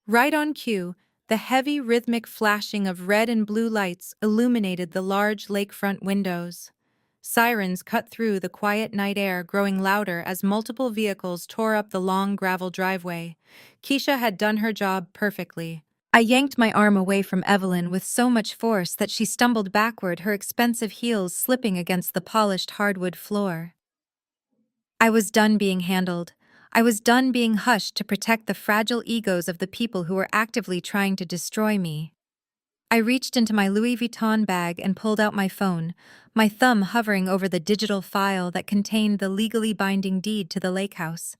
Right on cue, the heavy rhythmic flashing of red and blue lights illuminated the large lakefront windows. Sirens cut through the quiet night air, growing louder as multiple vehicles tore up the long gravel driveway. Keisha had done her job perfectly. I yanked my arm away from Evelyn with so much force that she stumbled backward, her expensive heels slipping against the polished hardwood floor. I was done being handled. I was done being hushed to protect the fragile egos of the people who were actively trying to destroy me. I reached into my Louis Vuitton bag and pulled out my phone, my thumb hovering over the digital file that contained the legally binding deed to the lake house.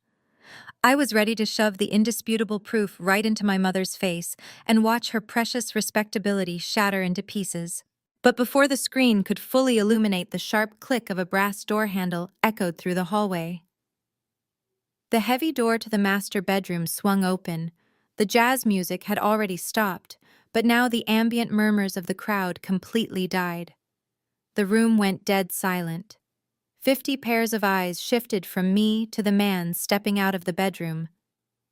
I was ready to shove the indisputable proof right into my mother's face and watch her precious respectability shatter into pieces. But before the screen could fully illuminate, the sharp click of a brass door handle echoed through the hallway. The heavy door to the master bedroom swung open. The jazz music had already stopped, But now the ambient murmurs of the crowd completely died. The room went dead silent. 50 pairs of eyes shifted from me to the man stepping out of the bedroom.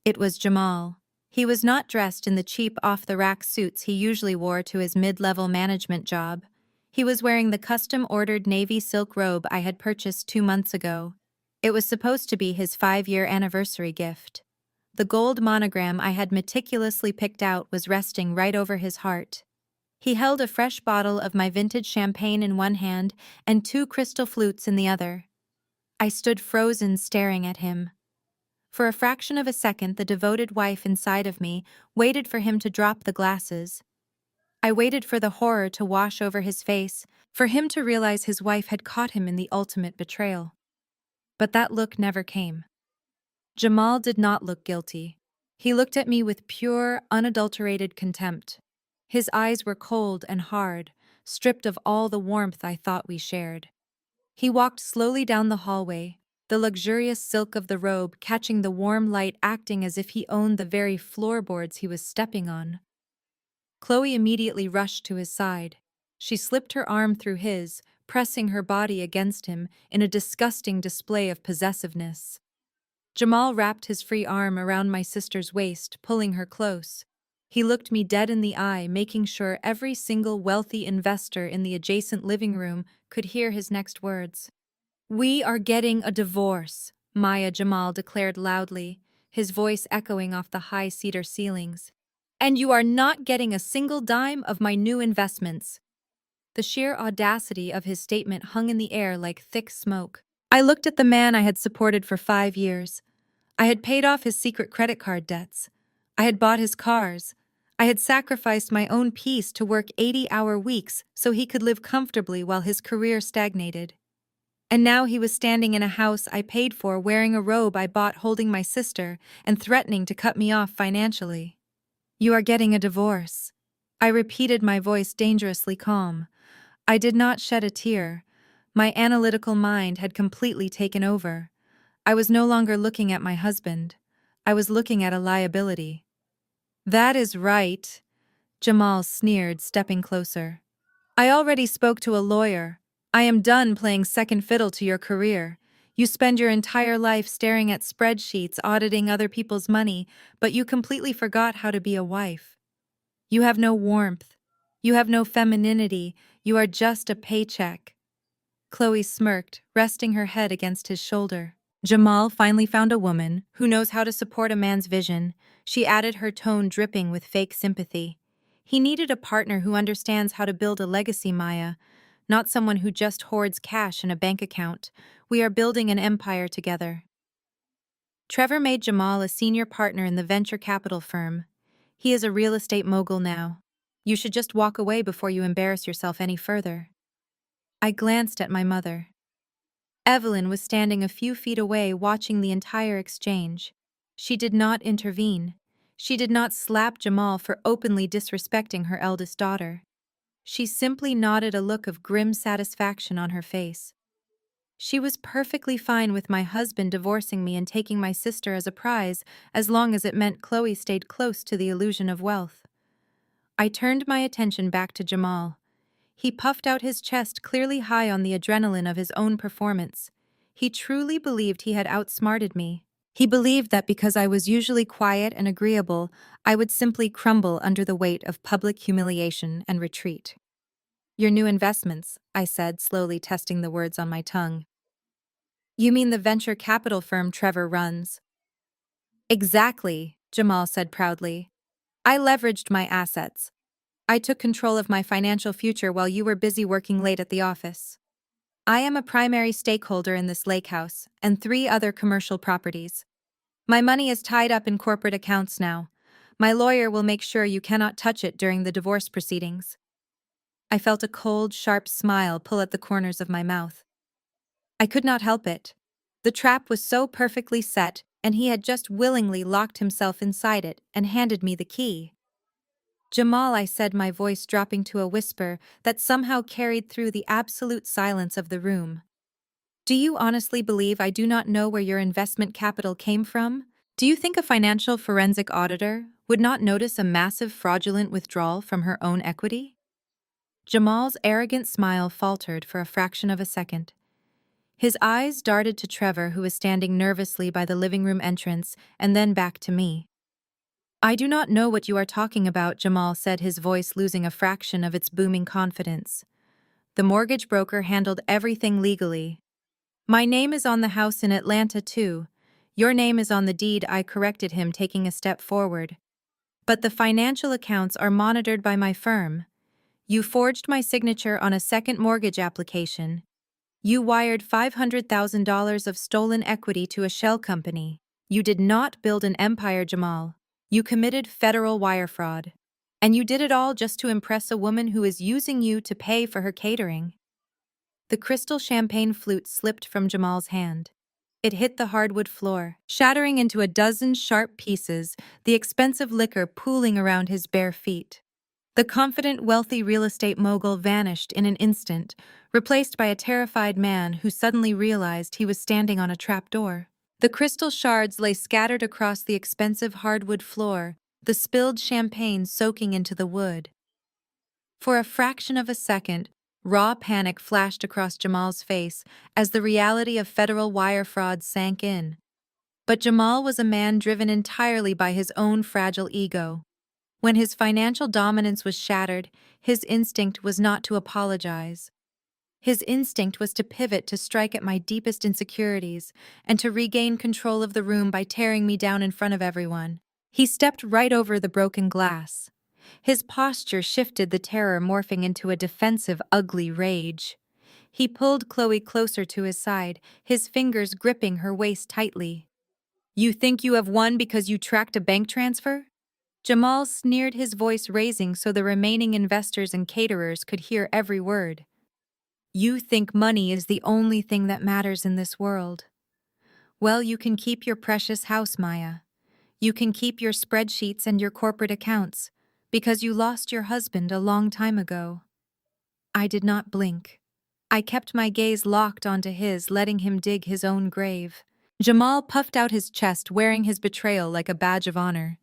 It was Jamal. He was not dressed in the cheap off-the-rack suits he usually wore to his mid-level management job. He was wearing the custom-ordered navy silk robe I had purchased 2 months ago. It was supposed to be his 5-year anniversary gift. The gold monogram I had meticulously picked out was resting right over his heart. He held a fresh bottle of my vintage champagne in one hand and 2 crystal flutes in the other. I stood frozen, staring at him. For a fraction of a second, the devoted wife inside of me waited for him to drop the glasses. I waited for the horror to wash over his face, for him to realize his wife had caught him in the ultimate betrayal. But that look never came. Jamal did not look guilty. He looked at me with pure, unadulterated contempt. His eyes were cold and hard, stripped of all the warmth I thought we shared. He walked slowly down the hallway, the luxurious silk of the robe catching the warm light, acting as if he owned the very floorboards he was stepping on. Chloe immediately rushed to his side. She slipped her arm through his, pressing her body against him in a disgusting display of possessiveness. Jamal wrapped his free arm around my sister's waist, pulling her close. He looked me dead in the eye, making sure every single wealthy investor in the adjacent living room could hear his next words. "We are getting a divorce," Maya Jamal declared loudly, his voice echoing off the high cedar ceilings. "And you are not getting a single dime of my new investments." The sheer audacity of his statement hung in the air like thick smoke. I looked at the man I had supported for 5 years. I had paid off his secret credit card debts. I had bought his cars. I had sacrificed my own peace to work 80-hour weeks so he could live comfortably while his career stagnated. And now he was standing in a house I paid for, wearing a robe I bought, holding my sister, and threatening to cut me off financially. "You are getting a divorce," I repeated, my voice dangerously calm. I did not shed a tear. My analytical mind had completely taken over. I was no longer looking at my husband. I was looking at a liability. "That is right," Jamal sneered, stepping closer. "I already spoke to a lawyer. I am done playing second fiddle to your career. You spend your entire life staring at spreadsheets, auditing other people's money, but you completely forgot how to be a wife. You have no warmth. You have no femininity. You are just a paycheck." Chloe smirked, resting her head against his shoulder. "Jamal finally found a woman who knows how to support a man's vision," she added, her tone dripping with fake sympathy. "He needed a partner who understands how to build a legacy, Maya, not someone who just hoards cash in a bank account. We are building an empire together." Trevor made Jamal a senior partner in the venture capital firm. He is a real estate mogul now. You should just walk away before you embarrass yourself any further. I glanced at my mother. Evelyn was standing a few feet away, watching the entire exchange. She did not intervene. She did not slap Jamal for openly disrespecting her eldest daughter. She simply nodded, a look of grim satisfaction on her face. She was perfectly fine with my husband divorcing me and taking my sister as a prize, as long as it meant Chloe stayed close to the illusion of wealth. I turned my attention back to Jamal. He puffed out his chest, clearly high on the adrenaline of his own performance. He truly believed he had outsmarted me. He believed that because I was usually quiet and agreeable, I would simply crumble under the weight of public humiliation and retreat. "Your new investments," I said, slowly testing the words on my tongue. "You mean the venture capital firm Trevor runs?" "Exactly," Jamal said proudly. "I leveraged my assets. I took control of my financial future while you were busy working late at the office. I am a primary stakeholder in this lake house and 3 other commercial properties. My money is tied up in corporate accounts now. My lawyer will make sure you cannot touch it during the divorce proceedings." I felt a cold, sharp smile pull at the corners of my mouth. I could not help it. The trap was so perfectly set, and he had just willingly locked himself inside it and handed me the key. "Jamal," I said, my voice dropping to a whisper that somehow carried through the absolute silence of the room. "Do you honestly believe I do not know where your investment capital came from? Do you think a financial forensic auditor would not notice a massive fraudulent withdrawal from her own equity? Jamal's arrogant smile faltered for a fraction of a second. His eyes darted to Trevor, who was standing nervously by the living room entrance, and then back to me. "I do not know what you are talking about," Jamal said, his voice losing a fraction of its booming confidence. "The mortgage broker handled everything legally. My name is on the house in Atlanta, too. Your name is on the deed," I corrected him, taking a step forward. "But the financial accounts are monitored by my firm. You forged my signature on a second mortgage application. You wired $500,000 of stolen equity to a shell company. You did not build an empire, Jamal. You committed federal wire fraud. And you did it all just to impress a woman who is using you to pay for her catering." The crystal champagne flute slipped from Jamal's hand. It hit the hardwood floor, shattering into a dozen sharp pieces, the expensive liquor pooling around his bare feet. The confident, wealthy real estate mogul vanished in an instant, replaced by a terrified man who suddenly realized he was standing on a trapdoor. The crystal shards lay scattered across the expensive hardwood floor, the spilled champagne soaking into the wood. For a fraction of a second, raw panic flashed across Jamal's face as the reality of federal wire fraud sank in. But Jamal was a man driven entirely by his own fragile ego. When his financial dominance was shattered, his instinct was not to apologize. His instinct was to pivot, to strike at my deepest insecurities, and to regain control of the room by tearing me down in front of everyone. He stepped right over the broken glass. His posture shifted, the terror morphing into a defensive, ugly rage. He pulled Chloe closer to his side, his fingers gripping her waist tightly. "You think you have won because you tracked a bank transfer?" Jamal sneered, his voice raising so the remaining investors and caterers could hear every word. "You think money is the only thing that matters in this world. Well, you can keep your precious house, Maya. You can keep your spreadsheets and your corporate accounts, because you lost your husband a long time ago." I did not blink. I kept my gaze locked onto his, letting him dig his own grave. Jamal puffed out his chest, wearing his betrayal like a badge of honor.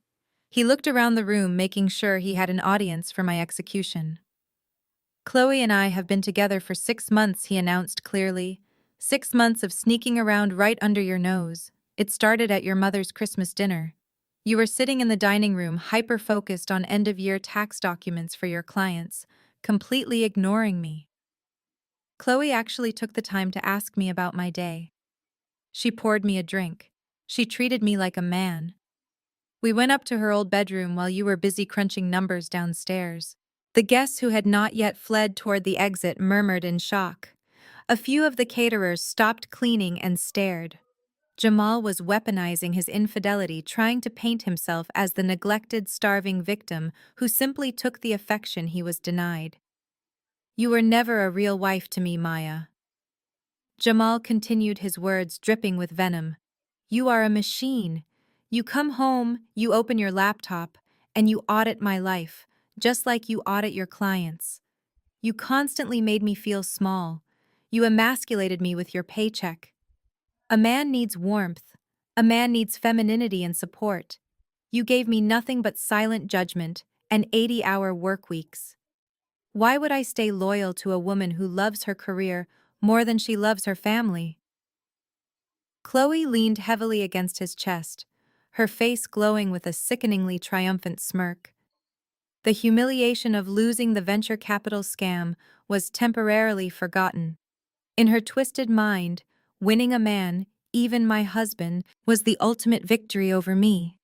He looked around the room, making sure he had an audience for my execution. "Chloe and I have been together for 6 months," he announced clearly. 6 months of sneaking around right under your nose. It started at your mother's Christmas dinner. You were sitting in the dining room, hyper-focused on end-of-year tax documents for your clients, completely ignoring me. Chloe actually took the time to ask me about my day. She poured me a drink. She treated me like a man. We went up to her old bedroom while you were busy crunching numbers downstairs. The guests who had not yet fled toward the exit murmured in shock. A few of the caterers stopped cleaning and stared. Jamal was weaponizing his infidelity, trying to paint himself as the neglected, starving victim who simply took the affection he was denied. "You were never a real wife to me, Maya." Jamal continued, his words dripping with venom. "You are a machine. You come home, you open your laptop, and you audit my life, just like you audit your clients. You constantly made me feel small. You emasculated me with your paycheck. A man needs warmth. A man needs femininity and support. You gave me nothing but silent judgment and 80-hour work weeks. Why would I stay loyal to a woman who loves her career more than she loves her family?" Chloe leaned heavily against his chest, her face glowing with a sickeningly triumphant smirk. The humiliation of losing the venture capital scam was temporarily forgotten. In her twisted mind, winning a man, even my husband, was the ultimate victory over me.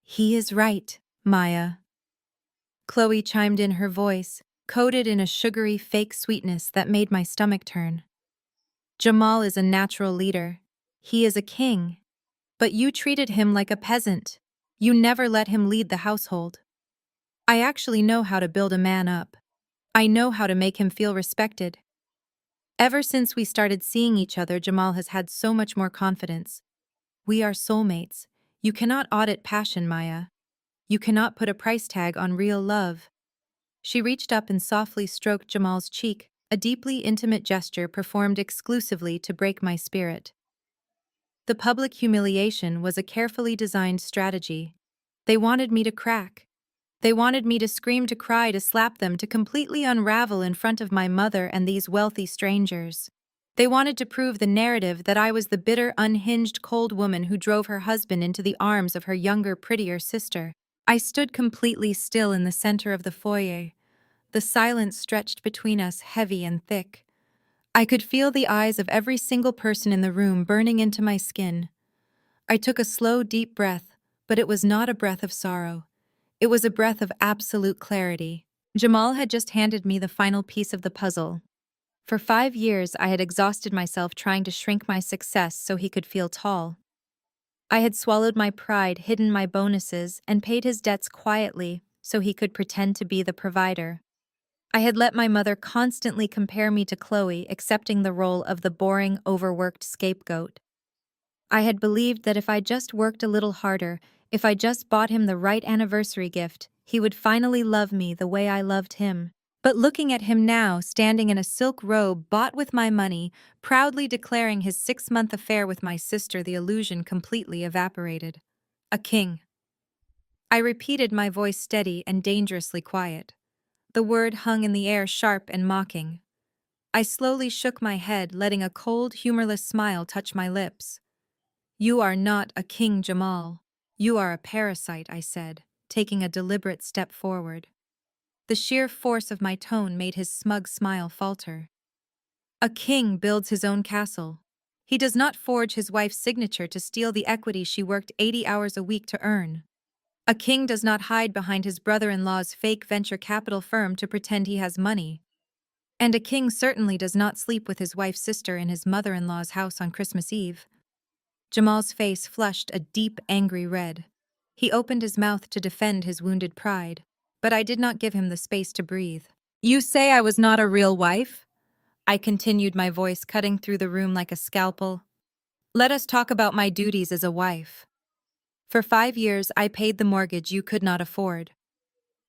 "He is right, Maya." Chloe chimed in, her voice coated in a sugary fake sweetness that made my stomach turn. "Jamal is a natural leader. He is a king. But you treated him like a peasant. You never let him lead the household. I actually know how to build a man up. I know how to make him feel respected." Ever since we started seeing each other, Jamal has had so much more confidence. "We are soulmates. You cannot audit passion, Maya. You cannot put a price tag on real love." She reached up and softly stroked Jamal's cheek, a deeply intimate gesture performed exclusively to break my spirit. The public humiliation was a carefully designed strategy. They wanted me to crack. They wanted me to scream, to cry, to slap them, to completely unravel in front of my mother and these wealthy strangers. They wanted to prove the narrative that I was the bitter, unhinged, cold woman who drove her husband into the arms of her younger, prettier sister. I stood completely still in the center of the foyer. The silence stretched between us, heavy and thick. I could feel the eyes of every single person in the room burning into my skin. I took a slow, deep breath, but it was not a breath of sorrow. It was a breath of absolute clarity. Jamal had just handed me the final piece of the puzzle. For 5 years, I had exhausted myself trying to shrink my success so he could feel tall. I had swallowed my pride, hidden my bonuses, and paid his debts quietly so he could pretend to be the provider. I had let my mother constantly compare me to Chloe, accepting the role of the boring, overworked scapegoat. I had believed that if I just worked a little harder, if I just bought him the right anniversary gift, he would finally love me the way I loved him. But looking at him now, standing in a silk robe bought with my money, proudly declaring his 6-month affair with my sister, the illusion completely evaporated. A king. I repeated, my voice steady and dangerously quiet. The word hung in the air, sharp and mocking. I slowly shook my head, letting a cold, humorless smile touch my lips. "You are not a king, Jamal. You are a parasite," I said, taking a deliberate step forward. The sheer force of my tone made his smug smile falter. "A king builds his own castle. He does not forge his wife's signature to steal the equity she worked 80 hours a week to earn. A king does not hide behind his brother-in-law's fake venture capital firm to pretend he has money. And a king certainly does not sleep with his wife's sister in his mother-in-law's house on Christmas Eve." Jamal's face flushed a deep, angry red. He opened his mouth to defend his wounded pride, but I did not give him the space to breathe. "You say I was not a real wife?" I continued, my voice cutting through the room like a scalpel. "Let us talk about my duties as a wife. For 5 years, I paid the mortgage you could not afford.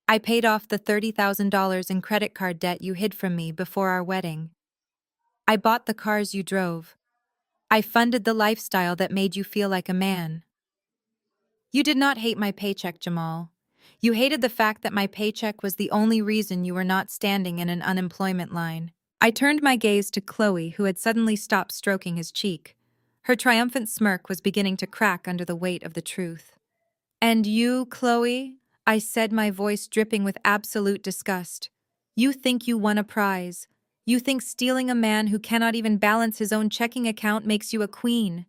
I paid off the $30,000 in credit card debt you hid from me before our wedding. I bought the cars you drove. I funded the lifestyle that made you feel like a man. You did not hate my paycheck, Jamal. You hated the fact that my paycheck was the only reason you were not standing in an unemployment line." I turned my gaze to Chloe, who had suddenly stopped stroking his cheek. Her triumphant smirk was beginning to crack under the weight of the truth. "And you, Chloe?" I said, my voice dripping with absolute disgust. "You think you won a prize. You think stealing a man who cannot even balance his own checking account makes you a queen.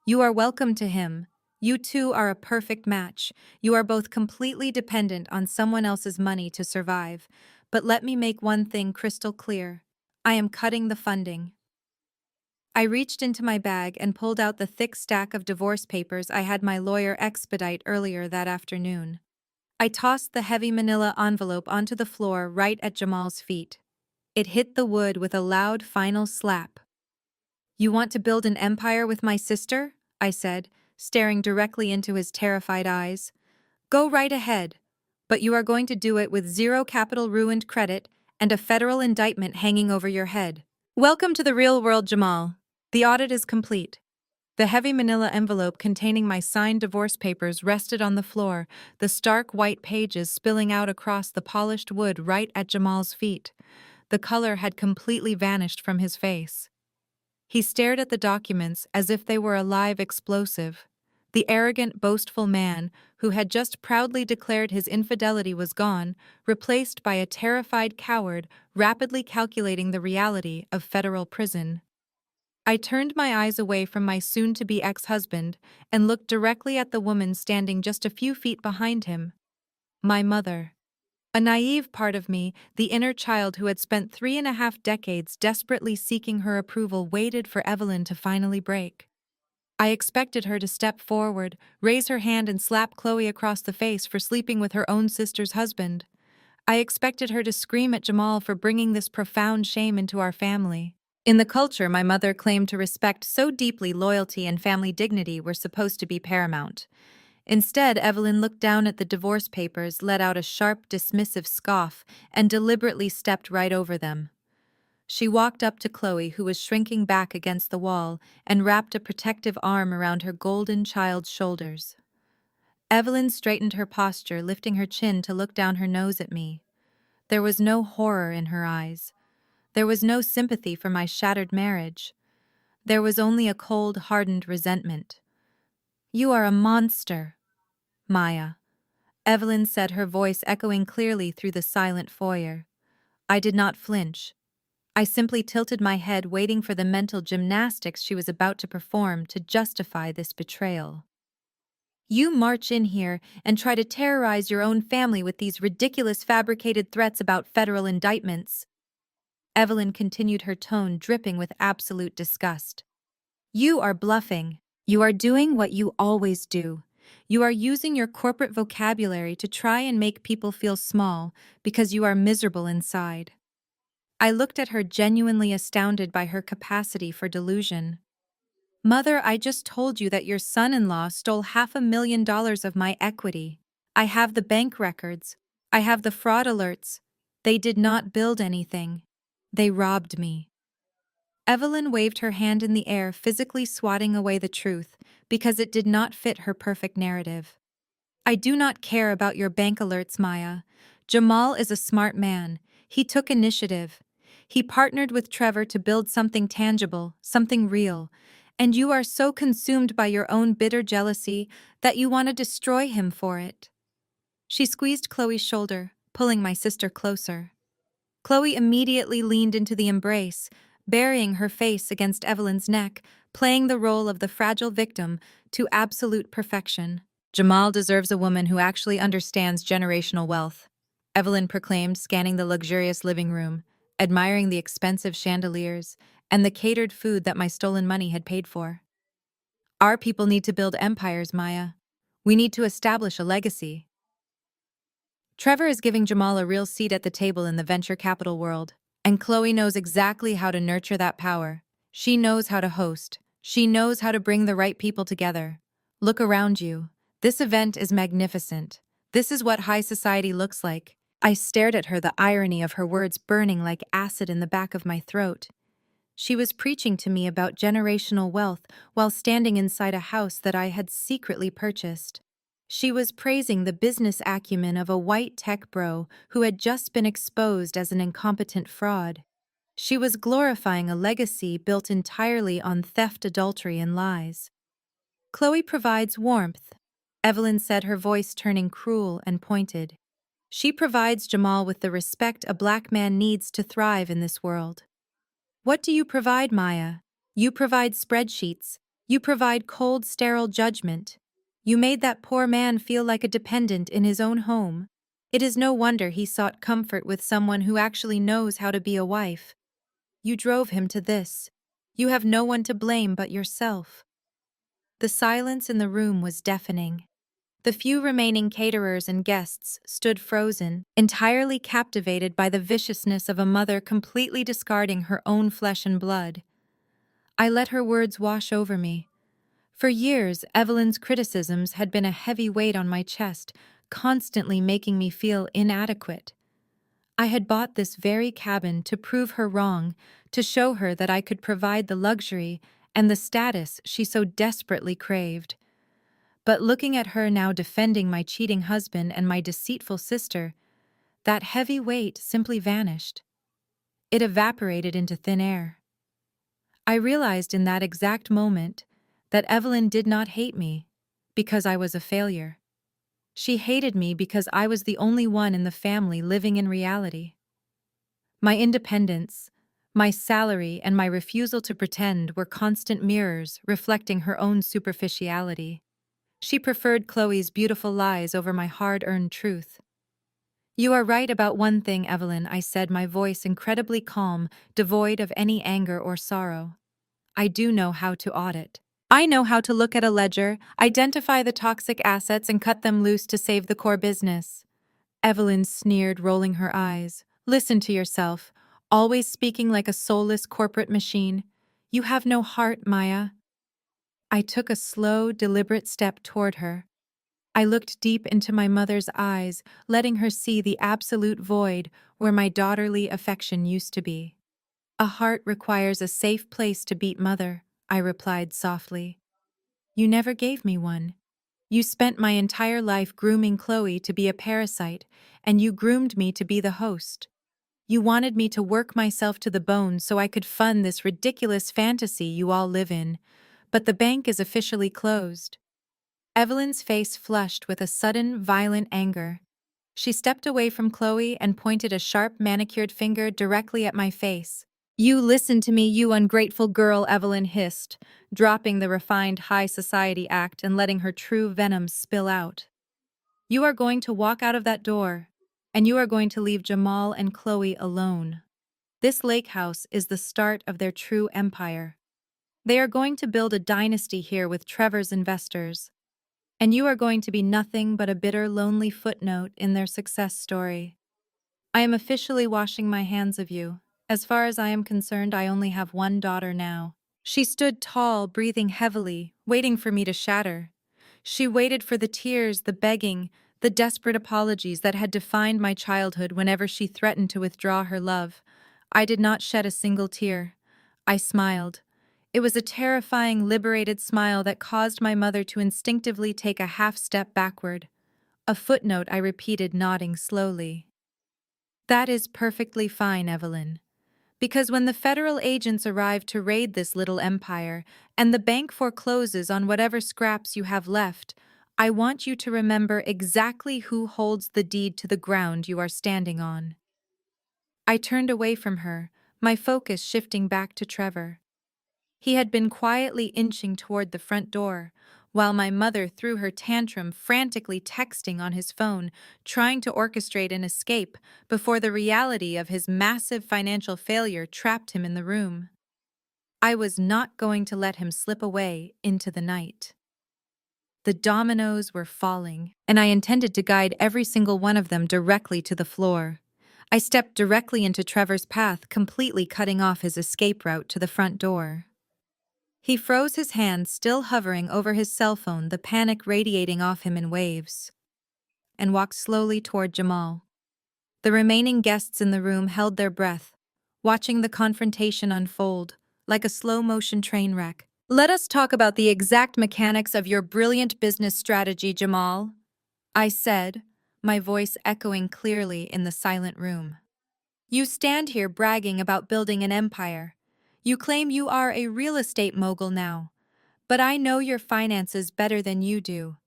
You are welcome to him. You two are a perfect match. You are both completely dependent on someone else's money to survive. But let me make one thing crystal clear. I am cutting the funding." I reached into my bag and pulled out the thick stack of divorce papers I had my lawyer expedite earlier that afternoon. I tossed the heavy manila envelope onto the floor right at Jamal's feet. It hit the wood with a loud final slap. "You want to build an empire with my sister?" I said, staring directly into his terrified eyes. "Go right ahead, but you are going to do it with zero capital, ruined credit, and a federal indictment hanging over your head." Welcome to the real world, Jamal. The audit is complete. The heavy manila envelope containing my signed divorce papers rested on the floor, the stark white pages spilling out across the polished wood right at Jamal's feet. The color had completely vanished from his face. He stared at the documents as if they were a live explosive. The arrogant, boastful man, who had just proudly declared his infidelity, was gone, replaced by a terrified coward rapidly calculating the reality of federal prison. I turned my eyes away from my soon-to-be ex-husband and looked directly at the woman standing just a few feet behind him. My mother. A naive part of me, the inner child who had spent 3.5 decades desperately seeking her approval, waited for Evelyn to finally break. I expected her to step forward, raise her hand and slap Chloe across the face for sleeping with her own sister's husband. I expected her to scream at Jamal for bringing this profound shame into our family. In the culture my mother claimed to respect so deeply, loyalty and family dignity were supposed to be paramount. Instead, Evelyn looked down at the divorce papers, let out a sharp, dismissive scoff, and deliberately stepped right over them. She walked up to Chloe, who was shrinking back against the wall, and wrapped a protective arm around her golden child's shoulders. Evelyn straightened her posture, lifting her chin to look down her nose at me. There was no horror in her eyes. There was no sympathy for my shattered marriage. There was only a cold, hardened resentment. "You are a monster, Maya," Evelyn said, her voice echoing clearly through the silent foyer. I did not flinch. I simply tilted my head, waiting for the mental gymnastics she was about to perform to justify this betrayal. "You march in here and try to terrorize your own family with these ridiculous fabricated threats about federal indictments." Evelyn continued, her tone dripping with absolute disgust. "You are bluffing. You are doing what you always do. You are using your corporate vocabulary to try and make people feel small because you are miserable inside." I looked at her, genuinely astounded by her capacity for delusion. "Mother, I just told you that your son-in-law stole $500,000 of my equity. I have the bank records. I have the fraud alerts. They did not build anything. They robbed me." Evelyn waved her hand in the air, physically swatting away the truth, because it did not fit her perfect narrative. "I do not care about your bank alerts, Maya. Jamal is a smart man. He took initiative. He partnered with Trevor to build something tangible, something real. And you are so consumed by your own bitter jealousy that you want to destroy him for it." She squeezed Chloe's shoulder, pulling my sister closer. Chloe immediately leaned into the embrace, burying her face against Evelyn's neck, playing the role of the fragile victim to absolute perfection. "Jamal deserves a woman who actually understands generational wealth," Evelyn proclaimed, scanning the luxurious living room, admiring the expensive chandeliers and the catered food that my stolen money had paid for. "Our people need to build empires, Maya. We need to establish a legacy. Trevor is giving Jamal a real seat at the table in the venture capital world, and Chloe knows exactly how to nurture that power. She knows how to host. She knows how to bring the right people together. Look around you. This event is magnificent. This is what high society looks like." I stared at her, the irony of her words burning like acid in the back of my throat. She was preaching to me about generational wealth while standing inside a house that I had secretly purchased. She was praising the business acumen of a white tech bro who had just been exposed as an incompetent fraud. She was glorifying a legacy built entirely on theft, adultery, and lies. "Chloe provides warmth," Evelyn said, her voice turning cruel and pointed. "She provides Jamal with the respect a black man needs to thrive in this world." "What do you provide, Maya? You provide spreadsheets. You provide cold, sterile judgment. You made that poor man feel like a dependent in his own home. It is no wonder he sought comfort with someone who actually knows how to be a wife. You drove him to this. You have no one to blame but yourself." The silence in the room was deafening. The few remaining caterers and guests stood frozen, entirely captivated by the viciousness of a mother completely discarding her own flesh and blood. I let her words wash over me. For years, Evelyn's criticisms had been a heavy weight on my chest, constantly making me feel inadequate. I had bought this very cabin to prove her wrong, to show her that I could provide the luxury and the status she so desperately craved. But looking at her now defending my cheating husband and my deceitful sister, that heavy weight simply vanished. It evaporated into thin air. I realized in that exact moment that Evelyn did not hate me because I was a failure. She hated me because I was the only one in the family living in reality. My independence, my salary, and my refusal to pretend were constant mirrors reflecting her own superficiality. She preferred Chloe's beautiful lies over my hard-earned truth. "You are right about one thing, Evelyn," I said, my voice incredibly calm, devoid of any anger or sorrow. "I do know how to audit. I know how to look at a ledger, identify the toxic assets, and cut them loose to save the core business." Evelyn sneered, rolling her eyes. "Listen to yourself, always speaking like a soulless corporate machine. You have no heart, Maya." I took a slow, deliberate step toward her. I looked deep into my mother's eyes, letting her see the absolute void where my daughterly affection used to be. "A heart requires a safe place to beat, Mother," I replied softly. "You never gave me one. You spent my entire life grooming Chloe to be a parasite, and you groomed me to be the host. You wanted me to work myself to the bone so I could fund this ridiculous fantasy you all live in, but the bank is officially closed. Evelyn's face flushed with a sudden, violent anger. She stepped away from Chloe and pointed a sharp, manicured finger directly at my face. You listen to me, you ungrateful girl, Evelyn hissed, dropping the refined high society act and letting her true venom spill out. You are going to walk out of that door, and you are going to leave Jamal and Chloe alone. This lake house is the start of their true empire. They are going to build a dynasty here with Trevor's investors, and you are going to be nothing but a bitter, lonely footnote in their success story. I am officially washing my hands of you. As far as I am concerned, I only have one daughter now. She stood tall, breathing heavily, waiting for me to shatter. She waited for the tears, the begging, the desperate apologies that had defined my childhood whenever she threatened to withdraw her love. I did not shed a single tear. I smiled. It was a terrifying, liberated smile that caused my mother to instinctively take a half step backward. A footnote, I repeated, nodding slowly. That is perfectly fine, Evelyn. Because when the federal agents arrive to raid this little empire, and the bank forecloses on whatever scraps you have left, I want you to remember exactly who holds the deed to the ground you are standing on. I turned away from her, my focus shifting back to Trevor. He had been quietly inching toward the front door, while my mother threw her tantrum, frantically texting on his phone, trying to orchestrate an escape before the reality of his massive financial failure trapped him in the room. I was not going to let him slip away into the night. The dominoes were falling, and I intended to guide every single one of them directly to the floor. I stepped directly into Trevor's path, completely cutting off his escape route to the front door. He froze, his hand still hovering over his cell phone, the panic radiating off him in waves, and walked slowly toward Jamal. The remaining guests in the room held their breath, watching the confrontation unfold, like a slow-motion train wreck. Let us talk about the exact mechanics of your brilliant business strategy, Jamal, I said, my voice echoing clearly in the silent room. You stand here bragging about building an empire. You claim you are a real estate mogul now. But I know your finances better than you do.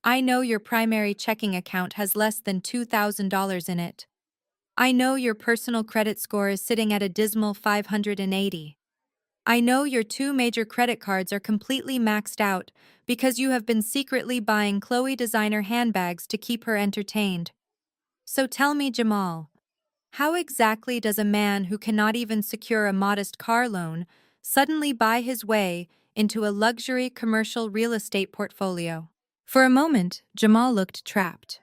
I know your primary checking account has less than $2,000 in it. I know your personal credit score is sitting at a dismal 580. I know your two major credit cards are completely maxed out because you have been secretly buying Chloe designer handbags to keep her entertained. So tell me, Jamal, how exactly does a man who cannot even secure a modest car loan suddenly buy his way into a luxury commercial real estate portfolio? For a moment, Jamal looked trapped.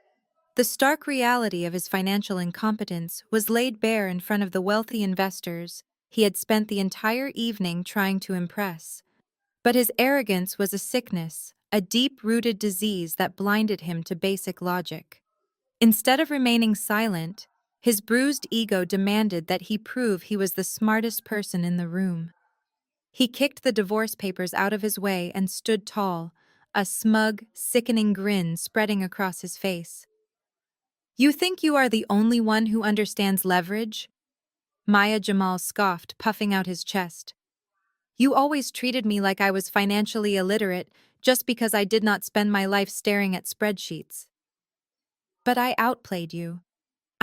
The stark reality of his financial incompetence was laid bare in front of the wealthy investors he had spent the entire evening trying to impress. But his arrogance was a sickness, a deep-rooted disease that blinded him to basic logic. Instead of remaining silent, his bruised ego demanded that he prove he was the smartest person in the room. He kicked the divorce papers out of his way and stood tall, a smug, sickening grin spreading across his face. You think you are the only one who understands leverage? Maya Jamal scoffed, puffing out his chest. You always treated me like I was financially illiterate just because I did not spend my life staring at spreadsheets. But I outplayed you.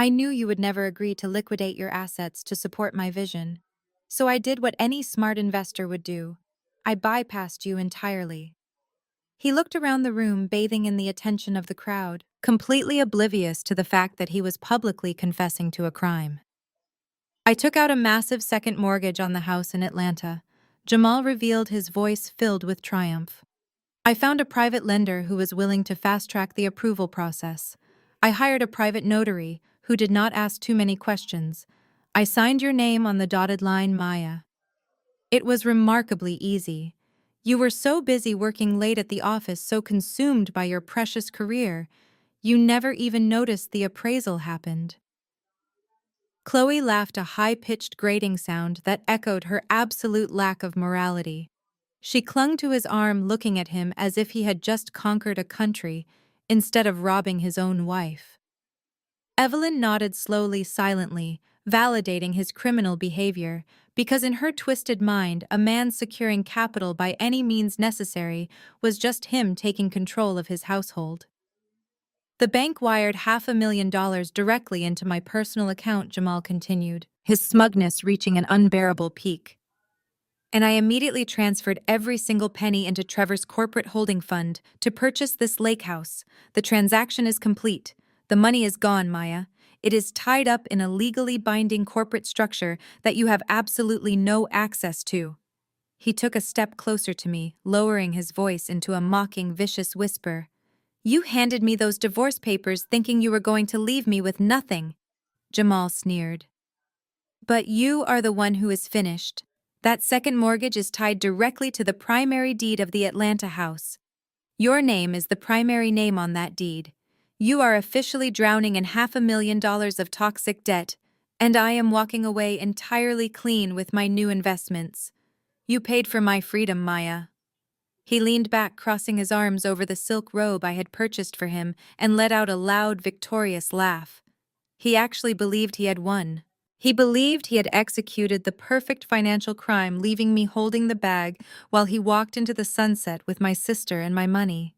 I knew you would never agree to liquidate your assets to support my vision. So I did what any smart investor would do. I bypassed you entirely. He looked around the room, bathing in the attention of the crowd, completely oblivious to the fact that he was publicly confessing to a crime. I took out a massive second mortgage on the house in Atlanta. Jamal revealed, his voice filled with triumph. I found a private lender who was willing to fast-track the approval process. I hired a private notary who did not ask too many questions. I signed your name on the dotted line, Maya. It was remarkably easy. You were so busy working late at the office, so consumed by your precious career, you never even noticed the appraisal happened. Chloe laughed, a high-pitched grating sound that echoed her absolute lack of morality. She clung to his arm, looking at him as if he had just conquered a country instead of robbing his own wife. Evelyn nodded slowly, silently, validating his criminal behavior, because in her twisted mind, a man securing capital by any means necessary was just him taking control of his household. The bank wired $500,000 directly into my personal account, Jamal continued, his smugness reaching an unbearable peak. And I immediately transferred every single penny into Trevor's corporate holding fund to purchase this lake house. The transaction is complete. The money is gone, Maya. It is tied up in a legally binding corporate structure that you have absolutely no access to. He took a step closer to me, lowering his voice into a mocking, vicious whisper. You handed me those divorce papers thinking you were going to leave me with nothing. Jamal sneered. But you are the one who is finished. That second mortgage is tied directly to the primary deed of the Atlanta house. Your name is the primary name on that deed. You are officially drowning in $500,000 of toxic debt, and I am walking away entirely clean with my new investments. You paid for my freedom, Maya. He leaned back, crossing his arms over the silk robe I had purchased for him, and let out a loud, victorious laugh. He actually believed he had won. He believed he had executed the perfect financial crime, leaving me holding the bag while he walked into the sunset with my sister and my money.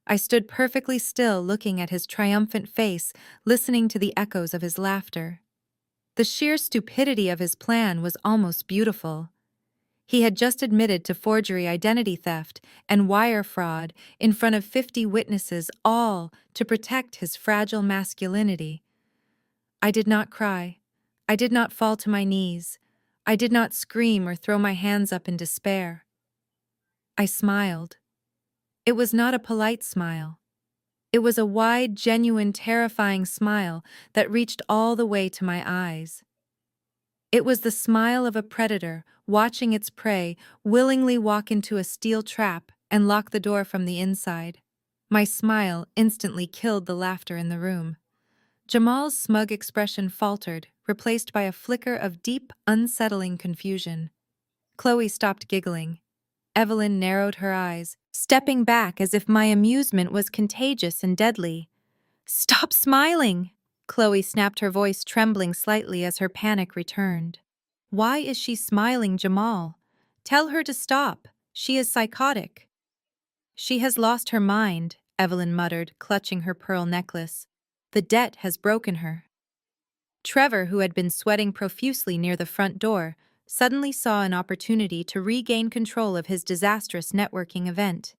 I stood perfectly still, looking at his triumphant face, listening to the echoes of his laughter. The sheer stupidity of his plan was almost beautiful. He had just admitted to forgery, identity theft, and wire fraud in front of 50 witnesses, all to protect his fragile masculinity. I did not cry. I did not fall to my knees. I did not scream or throw my hands up in despair. I smiled. It was not a polite smile. It was a wide, genuine, terrifying smile that reached all the way to my eyes. It was the smile of a predator watching its prey willingly walk into a steel trap and lock the door from the inside. My smile instantly killed the laughter in the room. Jamal's smug expression faltered, replaced by a flicker of deep, unsettling confusion. Chloe stopped giggling. Evelyn narrowed her eyes, stepping back as if my amusement was contagious and deadly. Stop smiling! Chloe snapped, her voice trembling slightly as her panic returned. Why is she smiling, Jamal? Tell her to stop. She is psychotic. She has lost her mind, Evelyn muttered, clutching her pearl necklace. The debt has broken her. Trevor, who had been sweating profusely near the front door, suddenly saw an opportunity to regain control of his disastrous networking event.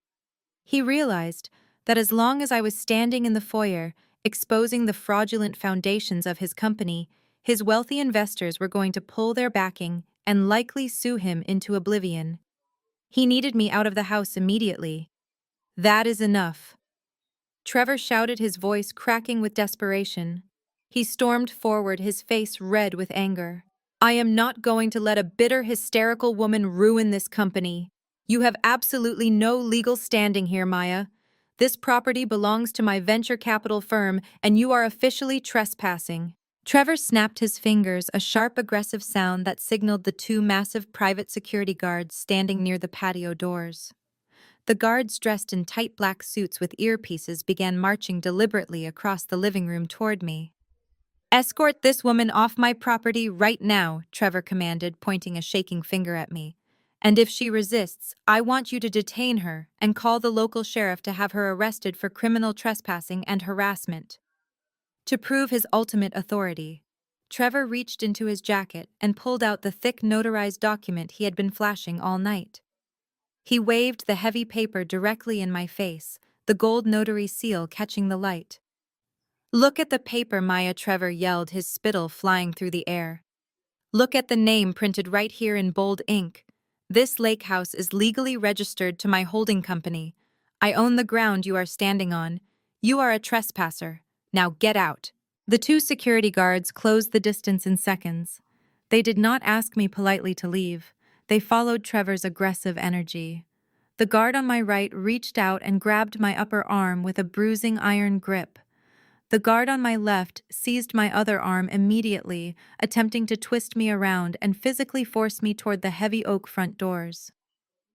He realized that as long as I was standing in the foyer, exposing the fraudulent foundations of his company, his wealthy investors were going to pull their backing and likely sue him into oblivion. He needed me out of the house immediately. That is enough. Trevor shouted, his voice cracking with desperation. He stormed forward, his face red with anger. I am not going to let a bitter, hysterical woman ruin this company. You have absolutely no legal standing here, Maya. This property belongs to my venture capital firm, and you are officially trespassing. Trevor snapped his fingers, a sharp, aggressive sound that signaled the two massive private security guards standing near the patio doors. The guards, dressed in tight black suits with earpieces, began marching deliberately across the living room toward me. Escort this woman off my property right now, Trevor commanded, pointing a shaking finger at me. And if she resists, I want you to detain her and call the local sheriff to have her arrested for criminal trespassing and harassment. To prove his ultimate authority, Trevor reached into his jacket and pulled out the thick notarized document he had been flashing all night. He waved the heavy paper directly in my face, the gold notary seal catching the light. Look at the paper, Maya, Trevor yelled, his spittle flying through the air. Look at the name printed right here in bold ink. This lake house is legally registered to my holding company. I own the ground you are standing on. You are a trespasser. Now get out. The two security guards closed the distance in seconds. They did not ask me politely to leave. They followed Trevor's aggressive energy. The guard on my right reached out and grabbed my upper arm with a bruising iron grip. The guard on my left seized my other arm immediately, attempting to twist me around and physically force me toward the heavy oak front doors.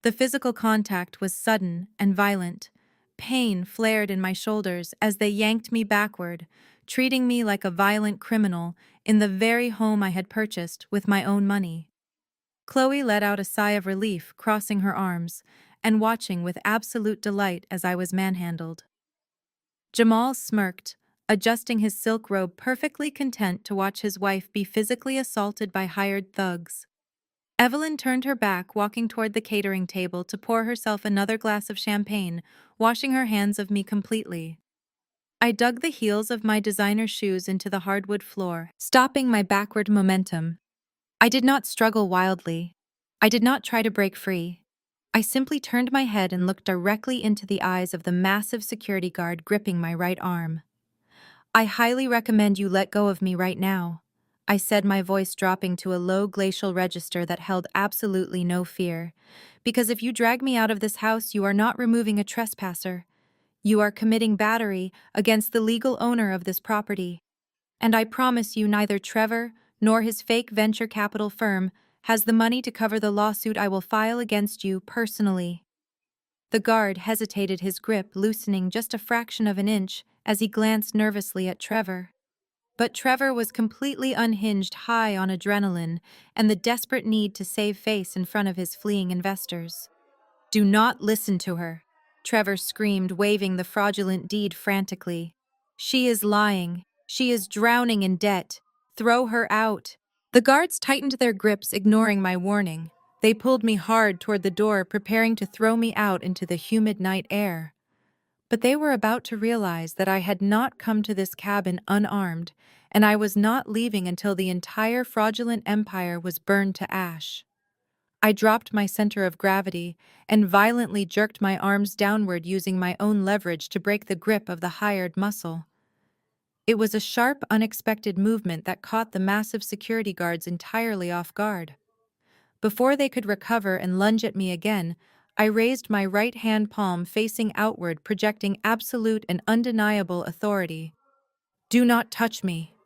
The physical contact was sudden and violent. Pain flared in my shoulders as they yanked me backward, treating me like a violent criminal in the very home I had purchased with my own money. Chloe let out a sigh of relief, crossing her arms, and watching with absolute delight as I was manhandled. Jamal smirked, adjusting his silk robe, perfectly content to watch his wife be physically assaulted by hired thugs. Evelyn turned her back, walking toward the catering table to pour herself another glass of champagne, washing her hands of me completely. I dug the heels of my designer shoes into the hardwood floor, stopping my backward momentum. I did not struggle wildly. I did not try to break free. I simply turned my head and looked directly into the eyes of the massive security guard gripping my right arm. "I highly recommend you let go of me right now," I said, my voice dropping to a low glacial register that held absolutely no fear. "Because if you drag me out of this house, you are not removing a trespasser. You are committing battery against the legal owner of this property. And I promise you neither Trevor nor his fake venture capital firm has the money to cover the lawsuit I will file against you personally." The guard hesitated, his grip loosening just a fraction of an inch as he glanced nervously at Trevor. But Trevor was completely unhinged, high on adrenaline and the desperate need to save face in front of his fleeing investors. "Do not listen to her," Trevor screamed, waving the fraudulent deed frantically. "She is lying. She is drowning in debt. Throw her out." The guards tightened their grips, ignoring my warning. They pulled me hard toward the door, preparing to throw me out into the humid night air. But they were about to realize that I had not come to this cabin unarmed, and I was not leaving until the entire fraudulent empire was burned to ash. I dropped my center of gravity and violently jerked my arms downward, using my own leverage to break the grip of the hired muscle. It was a sharp, unexpected movement that caught the massive security guards entirely off guard. Before they could recover and lunge at me again, I raised my right hand palm facing outward, projecting absolute and undeniable authority. "Do not touch me,"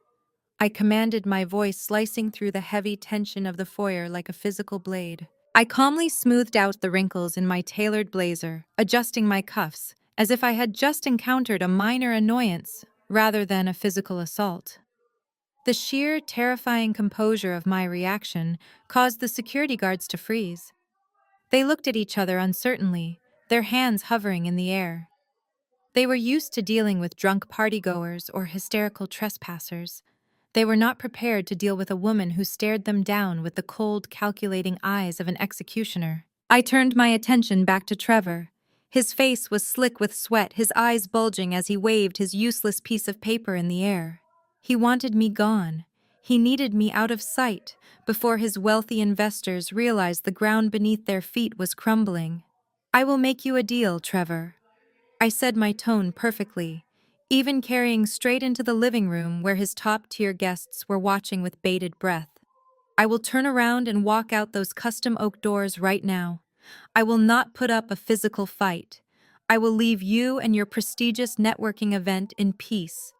I commanded, my voice slicing through the heavy tension of the foyer like a physical blade. I calmly smoothed out the wrinkles in my tailored blazer, adjusting my cuffs, as if I had just encountered a minor annoyance rather than a physical assault. The sheer, terrifying composure of my reaction caused the security guards to freeze. They looked at each other uncertainly, their hands hovering in the air. They were used to dealing with drunk partygoers or hysterical trespassers. They were not prepared to deal with a woman who stared them down with the cold, calculating eyes of an executioner. I turned my attention back to Trevor. His face was slick with sweat, his eyes bulging as he waved his useless piece of paper in the air. He wanted me gone. He needed me out of sight before his wealthy investors realized the ground beneath their feet was crumbling. "I will make you a deal, Trevor," I said, my tone perfectly, even carrying straight into the living room where his top-tier guests were watching with bated breath. "I will turn around and walk out those custom oak doors right now. I will not put up a physical fight. I will leave you and your prestigious networking event in peace."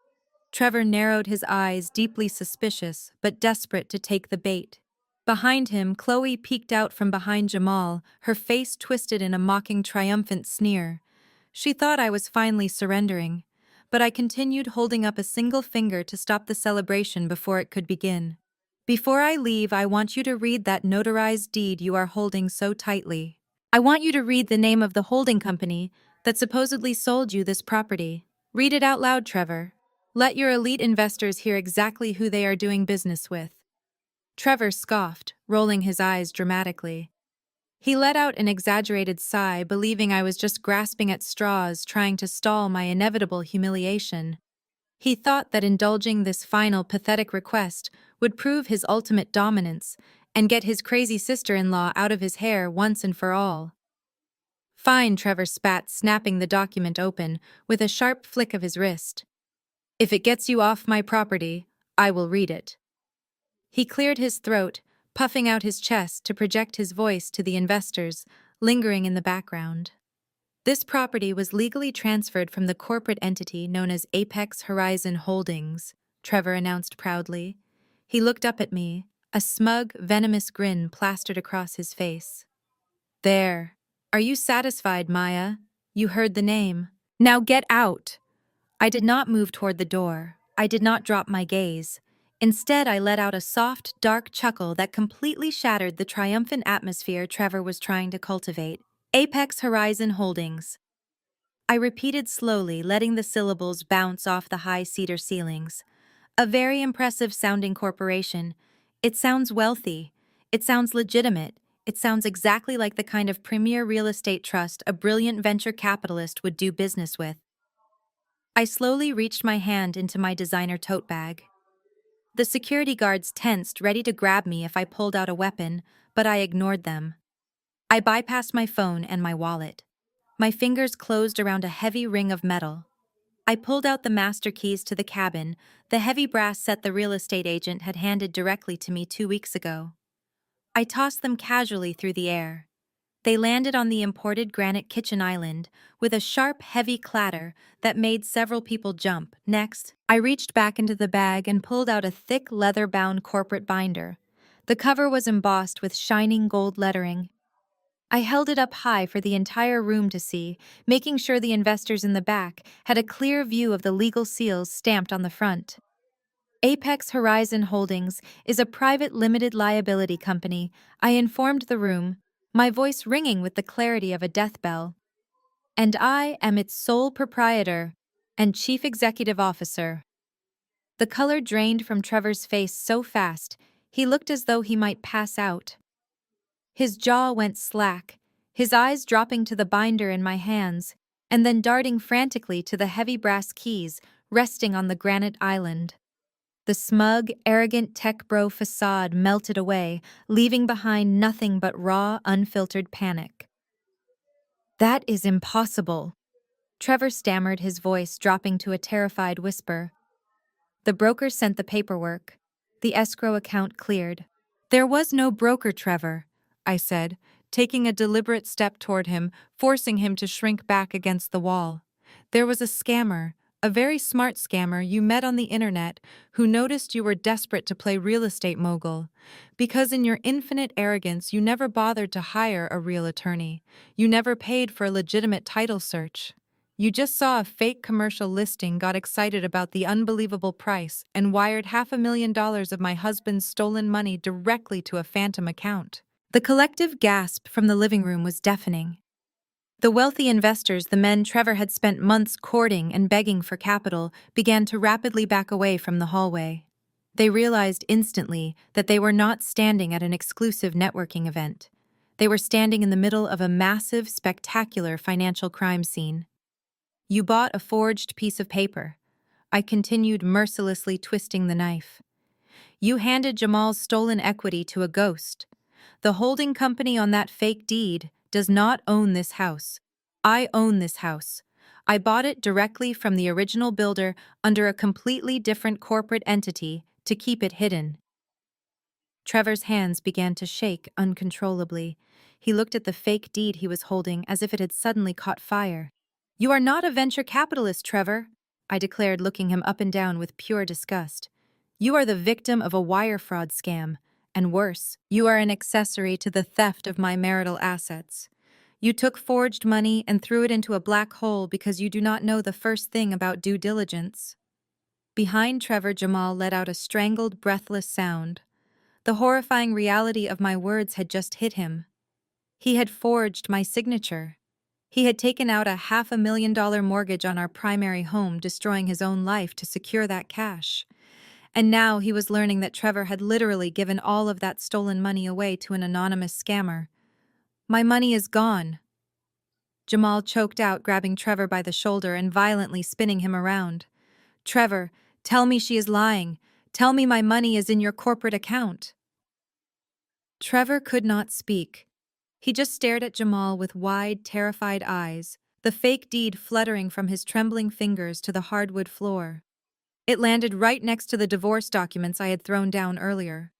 Trevor narrowed his eyes, deeply suspicious, but desperate to take the bait. Behind him, Chloe peeked out from behind Jamal, her face twisted in a mocking, triumphant sneer. She thought I was finally surrendering, but I continued, holding up a single finger to stop the celebration before it could begin. "Before I leave, I want you to read that notarized deed you are holding so tightly. I want you to read the name of the holding company that supposedly sold you this property. Read it out loud, Trevor. Let your elite investors hear exactly who they are doing business with." Trevor scoffed, rolling his eyes dramatically. He let out an exaggerated sigh, believing I was just grasping at straws, trying to stall my inevitable humiliation. He thought that indulging this final pathetic request would prove his ultimate dominance and get his crazy sister-in-law out of his hair once and for all. "Fine," Trevor spat, snapping the document open with a sharp flick of his wrist. "If it gets you off my property, I will read it." He cleared his throat, puffing out his chest to project his voice to the investors, lingering in the background. "This property was legally transferred from the corporate entity known as Apex Horizon Holdings," Trevor announced proudly. He looked up at me, a smug, venomous grin plastered across his face. "There," Are you satisfied, Maya? You heard the name. Now get out! I did not move toward the door. I did not drop my gaze. Instead, I let out a soft, dark chuckle that completely shattered the triumphant atmosphere Trevor was trying to cultivate. Apex Horizon Holdings. I repeated slowly, letting the syllables bounce off the high cedar ceilings. A very impressive sounding corporation. It sounds wealthy. It sounds legitimate. It sounds exactly like the kind of premier real estate trust a brilliant venture capitalist would do business with. I slowly reached my hand into my designer tote bag. The security guards tensed, ready to grab me if I pulled out a weapon, but I ignored them. I bypassed my phone and my wallet. My fingers closed around a heavy ring of metal. I pulled out the master keys to the cabin, the heavy brass set the real estate agent had handed directly to me 2 weeks ago. I tossed them casually through the air. They landed on the imported granite kitchen island with a sharp, heavy clatter that made several people jump. Next, I reached back into the bag and pulled out a thick, leather-bound corporate binder. The cover was embossed with shining gold lettering. I held it up high for the entire room to see, making sure the investors in the back had a clear view of the legal seals stamped on the front. Apex Horizon Holdings is a private limited liability company, I informed the room, my voice ringing with the clarity of a death bell. And I am its sole proprietor and chief executive officer. The color drained from Trevor's face so fast, he looked as though he might pass out. His jaw went slack, his eyes dropping to the binder in my hands, and then darting frantically to the heavy brass keys resting on the granite island. The smug, arrogant tech bro facade melted away, leaving behind nothing but raw, unfiltered panic. That is impossible, Trevor stammered, his voice dropping to a terrified whisper. The broker sent the paperwork. The escrow account cleared. There was no broker, Trevor, I said, taking a deliberate step toward him, forcing him to shrink back against the wall. There was a scammer, a very smart scammer you met on the internet who noticed you were desperate to play real estate mogul. Because in your infinite arrogance, you never bothered to hire a real attorney. You never paid for a legitimate title search. You just saw a fake commercial listing, got excited about the unbelievable price, and wired $500,000 of my husband's stolen money directly to a phantom account. The collective gasp from the living room was deafening. The wealthy investors, the men Trevor had spent months courting and begging for capital, began to rapidly back away from the hallway. They realized instantly that they were not standing at an exclusive networking event. They were standing in the middle of a massive, spectacular financial crime scene. You bought a forged piece of paper. I continued, mercilessly twisting the knife. You handed Jamal's stolen equity to a ghost. The holding company on that fake deed does not own this house. I own this house. I bought it directly from the original builder under a completely different corporate entity to keep it hidden. Trevor's hands began to shake uncontrollably. He looked at the fake deed he was holding as if it had suddenly caught fire. You are not a venture capitalist, Trevor, I declared, looking him up and down with pure disgust. You are the victim of a wire fraud scam, and worse, you are an accessory to the theft of my marital assets. You took forged money and threw it into a black hole because you do not know the first thing about due diligence. Behind Trevor, Jamal let out a strangled, breathless sound. The horrifying reality of my words had just hit him. He had forged my signature. He had taken out a $500,000 mortgage on our primary home, destroying his own life to secure that cash. And now he was learning that Trevor had literally given all of that stolen money away to an anonymous scammer. My money is gone. Jamal choked out, grabbing Trevor by the shoulder and violently spinning him around. Trevor, tell me she is lying. Tell me my money is in your corporate account. Trevor could not speak. He just stared at Jamal with wide, terrified eyes, the fake deed fluttering from his trembling fingers to the hardwood floor. It landed right next to the divorce documents I had thrown down earlier.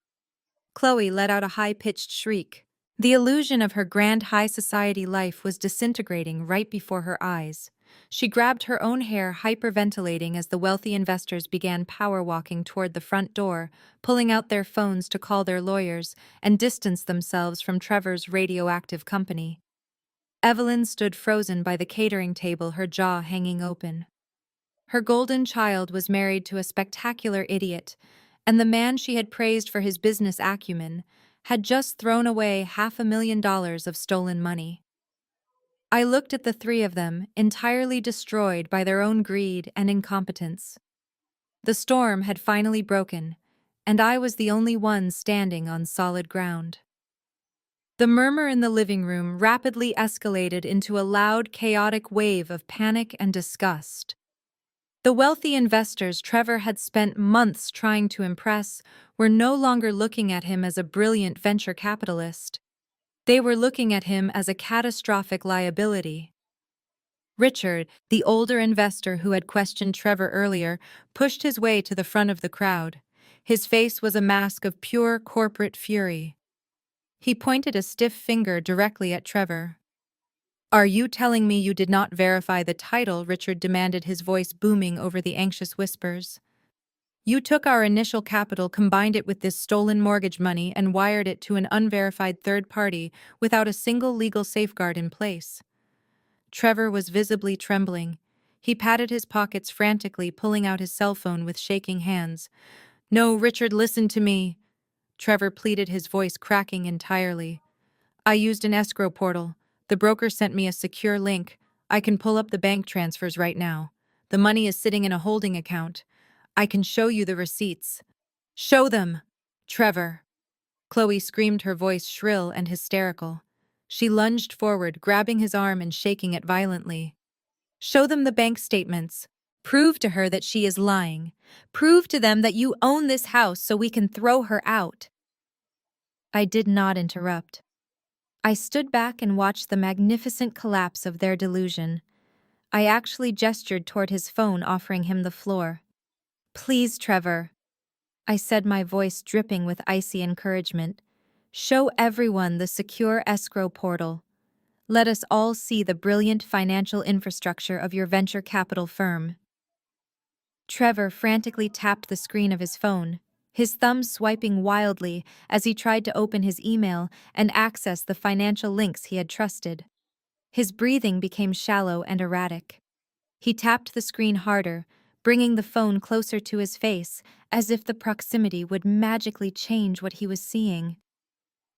Chloe let out a high-pitched shriek. The illusion of her grand high society life was disintegrating right before her eyes. She grabbed her own hair, hyperventilating as the wealthy investors began power-walking toward the front door, pulling out their phones to call their lawyers and distance themselves from Trevor's radioactive company. Evelyn stood frozen by the catering table, her jaw hanging open. Her golden child was married to a spectacular idiot, and the man she had praised for his business acumen had just thrown away $500,000 of stolen money. I looked at the three of them, entirely destroyed by their own greed and incompetence. The storm had finally broken, and I was the only one standing on solid ground. The murmur in the living room rapidly escalated into a loud, chaotic wave of panic and disgust. The wealthy investors Trevor had spent months trying to impress were no longer looking at him as a brilliant venture capitalist. They were looking at him as a catastrophic liability. Richard, the older investor who had questioned Trevor earlier, pushed his way to the front of the crowd. His face was a mask of pure corporate fury. He pointed a stiff finger directly at Trevor. "Are you telling me you did not verify the title?" Richard demanded, his voice booming over the anxious whispers. "You took our initial capital, combined it with this stolen mortgage money, and wired it to an unverified third party without a single legal safeguard in place." Trevor was visibly trembling. He patted his pockets frantically, pulling out his cell phone with shaking hands. "No, Richard, listen to me," Trevor pleaded, his voice cracking entirely. "I used an escrow portal. The broker sent me a secure link. I can pull up the bank transfers right now. The money is sitting in a holding account. I can show you the receipts." "Show them!" "Trevor!" Chloe screamed, her voice shrill and hysterical. She lunged forward, grabbing his arm and shaking it violently. "Show them the bank statements. Prove to her that she is lying. Prove to them that you own this house so we can throw her out." I did not interrupt. I stood back and watched the magnificent collapse of their delusion. I actually gestured toward his phone, offering him the floor. "Please, Trevor," I said, my voice dripping with icy encouragement. "Show everyone the secure escrow portal. Let us all see the brilliant financial infrastructure of your venture capital firm." Trevor frantically tapped the screen of his phone, his thumbs swiping wildly as he tried to open his email and access the financial links he had trusted. His breathing became shallow and erratic. He tapped the screen harder, bringing the phone closer to his face, as if the proximity would magically change what he was seeing.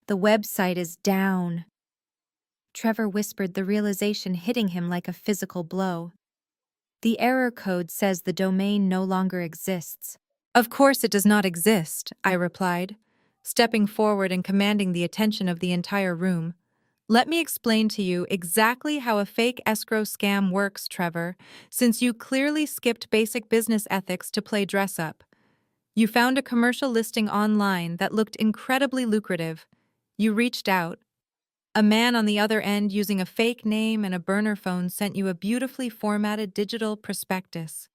"The website is down," Trevor whispered, the realization hitting him like a physical blow. "The error code says the domain no longer exists." "Of course it does not exist," I replied, stepping forward and commanding the attention of the entire room. "Let me explain to you exactly how a fake escrow scam works, Trevor, since you clearly skipped basic business ethics to play dress-up. You found a commercial listing online that looked incredibly lucrative. You reached out. A man on the other end, using a fake name and a burner phone, sent you a beautifully formatted digital prospectus.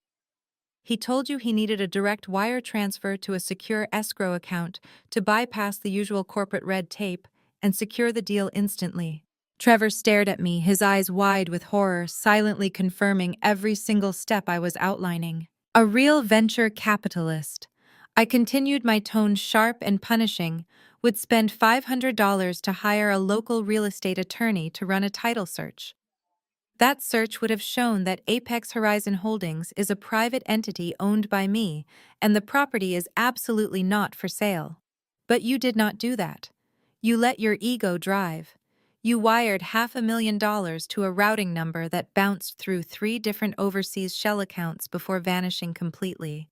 He told you he needed a direct wire transfer to a secure escrow account to bypass the usual corporate red tape and secure the deal instantly." Trevor stared at me, his eyes wide with horror, silently confirming every single step I was outlining. "A real venture capitalist," I continued, my tone sharp and punishing, "would spend $500 to hire a local real estate attorney to run a title search. That search would have shown that Apex Horizon Holdings is a private entity owned by me, and the property is absolutely not for sale. But you did not do that. You let your ego drive. You wired $500,000 to a routing number that bounced through 3 different overseas shell accounts before vanishing completely.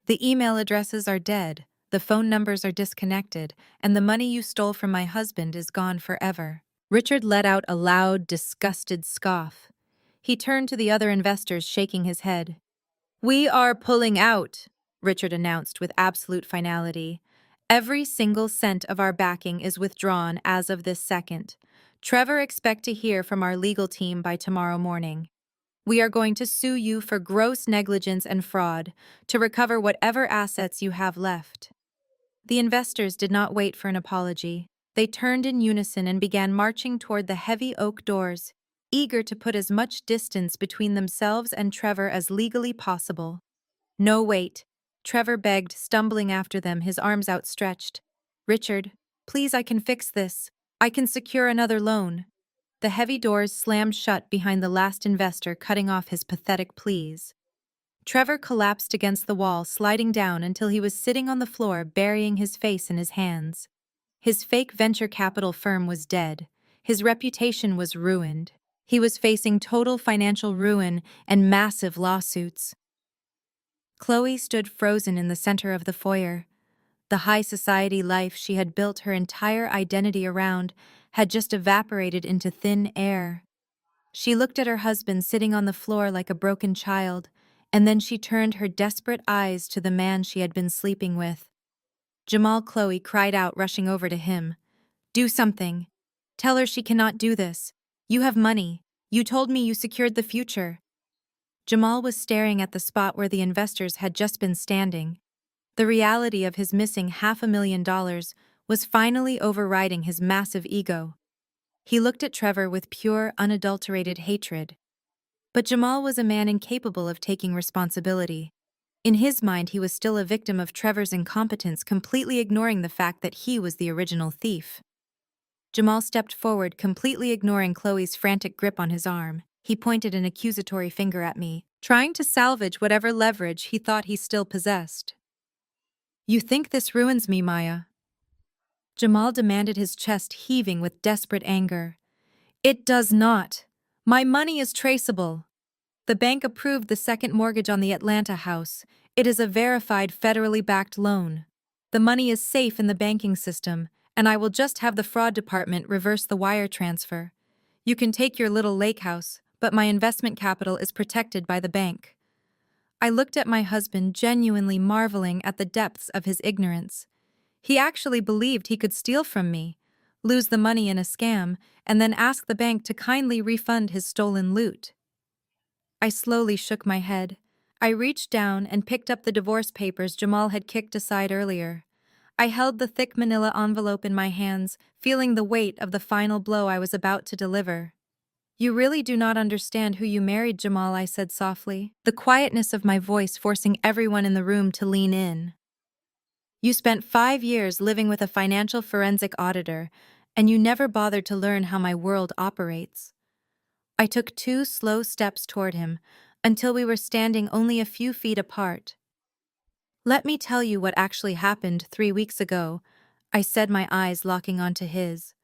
The email addresses are dead, the phone numbers are disconnected, and the money you stole from my husband is gone forever." Richard let out a loud, disgusted scoff. He turned to the other investors, shaking his head. "We are pulling out," Richard announced with absolute finality. "Every single cent of our backing is withdrawn as of this second. Trevor, expect to hear from our legal team by tomorrow morning. We are going to sue you for gross negligence and fraud to recover whatever assets you have left." The investors did not wait for an apology. They turned in unison and began marching toward the heavy oak doors, eager to put as much distance between themselves and Trevor as legally possible. "No, wait," Trevor begged, stumbling after them, his arms outstretched. "Richard, please, I can fix this. I can secure another loan." The heavy doors slammed shut behind the last investor, cutting off his pathetic pleas. Trevor collapsed against the wall, sliding down until he was sitting on the floor, burying his face in his hands. His fake venture capital firm was dead. His reputation was ruined. He was facing total financial ruin and massive lawsuits. Chloe stood frozen in the center of the foyer. The high society life she had built her entire identity around had just evaporated into thin air. She looked at her husband sitting on the floor like a broken child, and then she turned her desperate eyes to the man she had been sleeping with. Jamal, Chloe cried out, rushing over to him. "Do something. Tell her she cannot do this. You have money. You told me you secured the future." Jamal was staring at the spot where the investors had just been standing. The reality of his missing $500,000 was finally overriding his massive ego. He looked at Trevor with pure, unadulterated hatred. But Jamal was a man incapable of taking responsibility. In his mind, he was still a victim of Trevor's incompetence, completely ignoring the fact that he was the original thief. Jamal stepped forward, completely ignoring Chloe's frantic grip on his arm. He pointed an accusatory finger at me, trying to salvage whatever leverage he thought he still possessed. "You think this ruins me, Maya?" Jamal demanded, his chest heaving with desperate anger. "It does not. My money is traceable. The bank approved the second mortgage on the Atlanta house. It is a verified federally backed loan. The money is safe in the banking system, and I will just have the fraud department reverse the wire transfer. You can take your little lake house, but my investment capital is protected by the bank." I looked at my husband, genuinely marveling at the depths of his ignorance. He actually believed he could steal from me, lose the money in a scam, and then ask the bank to kindly refund his stolen loot. I slowly shook my head. I reached down and picked up the divorce papers Jamal had kicked aside earlier. I held the thick manila envelope in my hands, feeling the weight of the final blow I was about to deliver. "You really do not understand who you married, Jamal," I said softly, the quietness of my voice forcing everyone in the room to lean in. "You spent 5 years living with a financial forensic auditor, and you never bothered to learn how my world operates." I took 2 slow steps toward him, until we were standing only a few feet apart. "Let me tell you what actually happened 3 weeks ago," I said, my eyes locking onto his.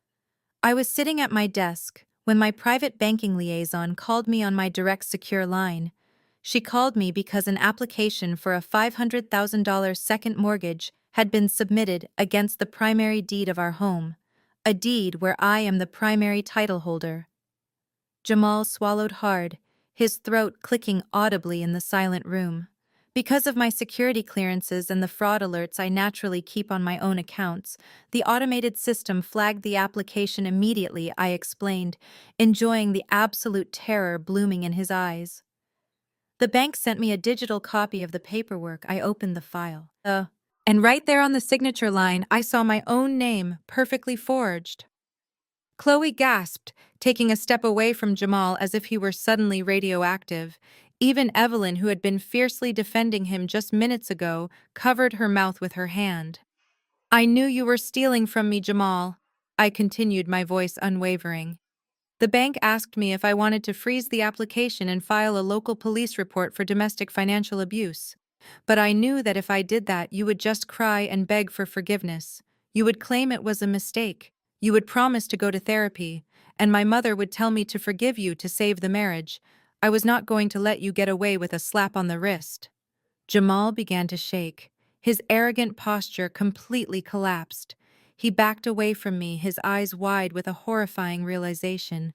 "I was sitting at my desk when my private banking liaison called me on my direct secure line. She called me because an application for a $500,000 second mortgage had been submitted against the primary deed of our home, a deed where I am the primary title holder." Jamal swallowed hard, his throat clicking audibly in the silent room. Because of my security clearances and the fraud alerts I naturally keep on my own accounts, the automated system flagged the application immediately, I explained, enjoying the absolute terror blooming in his eyes. "The bank sent me a digital copy of the paperwork." I opened the file. And right there on the signature line, I saw my own name, perfectly forged. Chloe gasped, taking a step away from Jamal as if he were suddenly radioactive. Even Evelyn, who had been fiercely defending him just minutes ago, covered her mouth with her hand. "I knew you were stealing from me, Jamal," I continued, my voice unwavering. "The bank asked me if I wanted to freeze the application and file a local police report for domestic financial abuse. But I knew that if I did that, you would just cry and beg for forgiveness. You would claim it was a mistake. You would promise to go to therapy, and my mother would tell me to forgive you to save the marriage. I was not going to let you get away with a slap on the wrist." Jamal began to shake. His arrogant posture completely collapsed. He backed away from me, his eyes wide with a horrifying realization.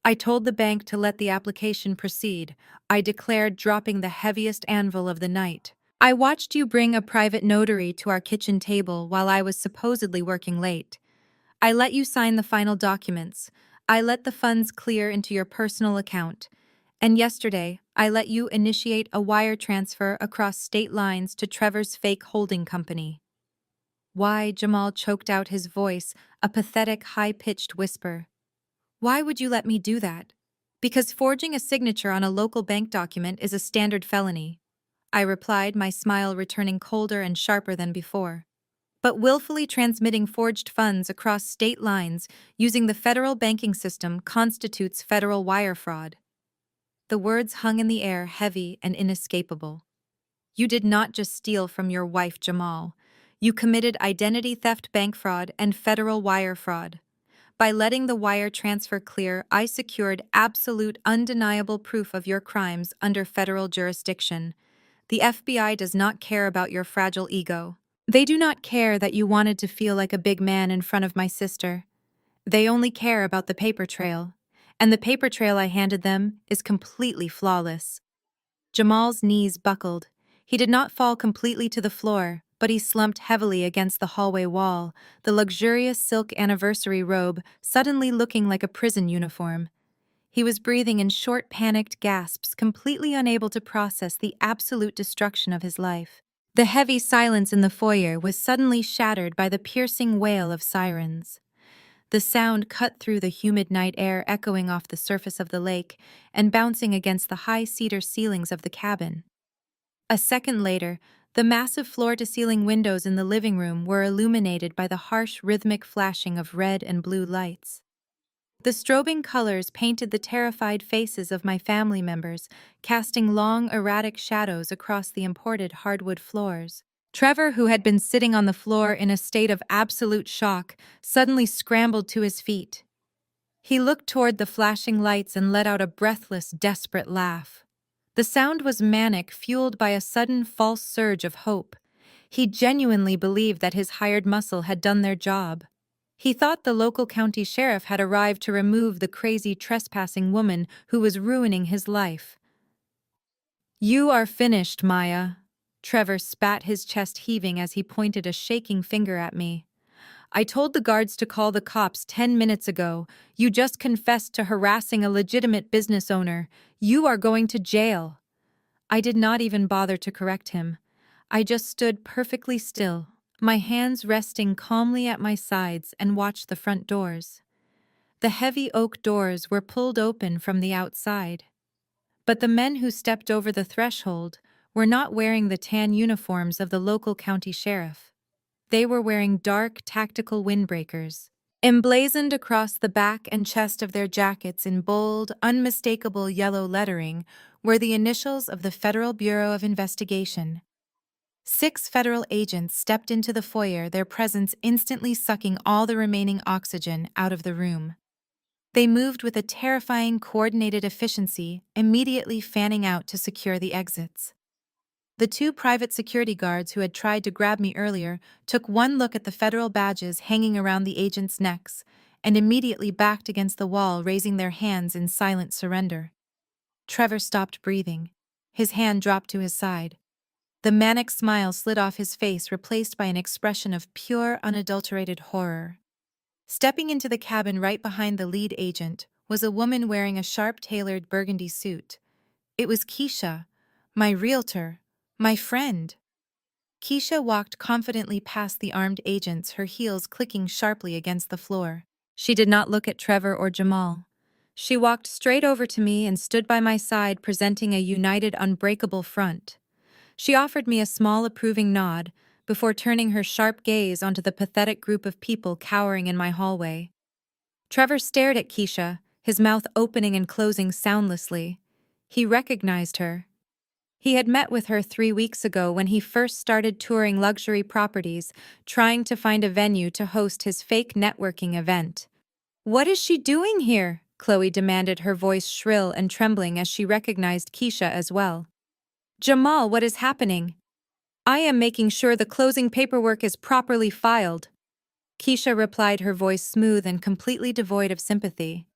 "I told the bank to let the application proceed," I declared, dropping the heaviest anvil of the night. "I watched you bring a private notary to our kitchen table while I was supposedly working late. I let you sign the final documents. I let the funds clear into your personal account. And yesterday, I let you initiate a wire transfer across state lines to Trevor's fake holding company." "Why?" Jamal choked out, his voice a pathetic, high-pitched whisper. "Why would you let me do that?" "Because forging a signature on a local bank document is a standard felony," I replied, my smile returning colder and sharper than before. But willfully transmitting forged funds across state lines using the federal banking system constitutes federal wire fraud. The words hung in the air, heavy and inescapable. You did not just steal from your wife, Jamal. You committed identity theft, bank fraud, and federal wire fraud. By letting the wire transfer clear, I secured absolute, undeniable proof of your crimes under federal jurisdiction. The FBI does not care about your fragile ego. They do not care that you wanted to feel like a big man in front of my sister. They only care about the paper trail. And the paper trail I handed them is completely flawless. Jamal's knees buckled. He did not fall completely to the floor, but he slumped heavily against the hallway wall, the luxurious silk anniversary robe suddenly looking like a prison uniform. He was breathing in short, panicked gasps, completely unable to process the absolute destruction of his life. The heavy silence in the foyer was suddenly shattered by the piercing wail of sirens. The sound cut through the humid night air, echoing off the surface of the lake and bouncing against the high cedar ceilings of the cabin. A second later, the massive floor-to-ceiling windows in the living room were illuminated by the harsh, rhythmic flashing of red and blue lights. The strobing colors painted the terrified faces of my family members, casting long, erratic shadows across the imported hardwood floors. Trevor, who had been sitting on the floor in a state of absolute shock, suddenly scrambled to his feet. He looked toward the flashing lights and let out a breathless, desperate laugh. The sound was manic, fueled by a sudden false surge of hope. He genuinely believed that his hired muscle had done their job. He thought the local county sheriff had arrived to remove the crazy trespassing woman who was ruining his life. "You are finished, Maya." Trevor spat, his chest heaving as he pointed a shaking finger at me. "I told the guards to call the cops 10 minutes ago. You just confessed to harassing a legitimate business owner. You are going to jail." I did not even bother to correct him. I just stood perfectly still, my hands resting calmly at my sides, and watched the front doors. The heavy oak doors were pulled open from the outside. But the men who stepped over the threshold were not wearing the tan uniforms of the local county sheriff. They were wearing dark, tactical windbreakers. Emblazoned across the back and chest of their jackets in bold, unmistakable yellow lettering were the initials of the Federal Bureau of Investigation. 6 federal agents stepped into the foyer, their presence instantly sucking all the remaining oxygen out of the room. They moved with a terrifying, coordinated efficiency, immediately fanning out to secure the exits. The 2 private security guards who had tried to grab me earlier took one look at the federal badges hanging around the agents' necks and immediately backed against the wall, raising their hands in silent surrender. Trevor stopped breathing. His hand dropped to his side. The manic smile slid off his face, replaced by an expression of pure, unadulterated horror. Stepping into the cabin right behind the lead agent was a woman wearing a sharp-tailored burgundy suit. It was Keisha, my realtor, my friend. Keisha walked confidently past the armed agents, her heels clicking sharply against the floor. She did not look at Trevor or Jamal. She walked straight over to me and stood by my side, presenting a united, unbreakable front. She offered me a small, approving nod before turning her sharp gaze onto the pathetic group of people cowering in my hallway. Trevor stared at Keisha, his mouth opening and closing soundlessly. He recognized her. He had met with her 3 weeks ago when he first started touring luxury properties, trying to find a venue to host his fake networking event. "What is she doing here?" Chloe demanded, her voice shrill and trembling as she recognized Keisha as well. "Jamal, what is happening?" "I am making sure the closing paperwork is properly filed," Keisha replied, her voice smooth and completely devoid of sympathy.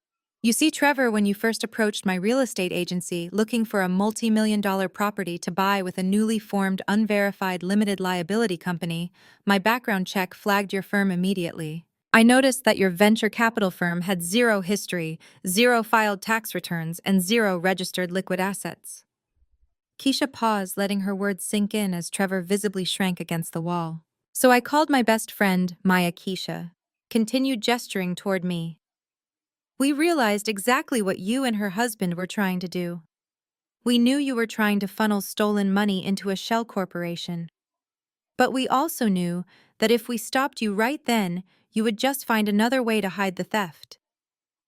"You see, Trevor, when you first approached my real estate agency looking for a multi-million-dollar property to buy with a newly formed, unverified limited liability company, my background check flagged your firm immediately. I noticed that your venture capital firm had 0 history, 0 filed tax returns, and 0 registered liquid assets." Keisha paused, letting her words sink in as Trevor visibly shrank against the wall. "So I called my best friend, Maya." Keisha continued, gesturing toward me. "We realized exactly what you and her husband were trying to do. We knew you were trying to funnel stolen money into a shell corporation. But we also knew that if we stopped you right then, you would just find another way to hide the theft.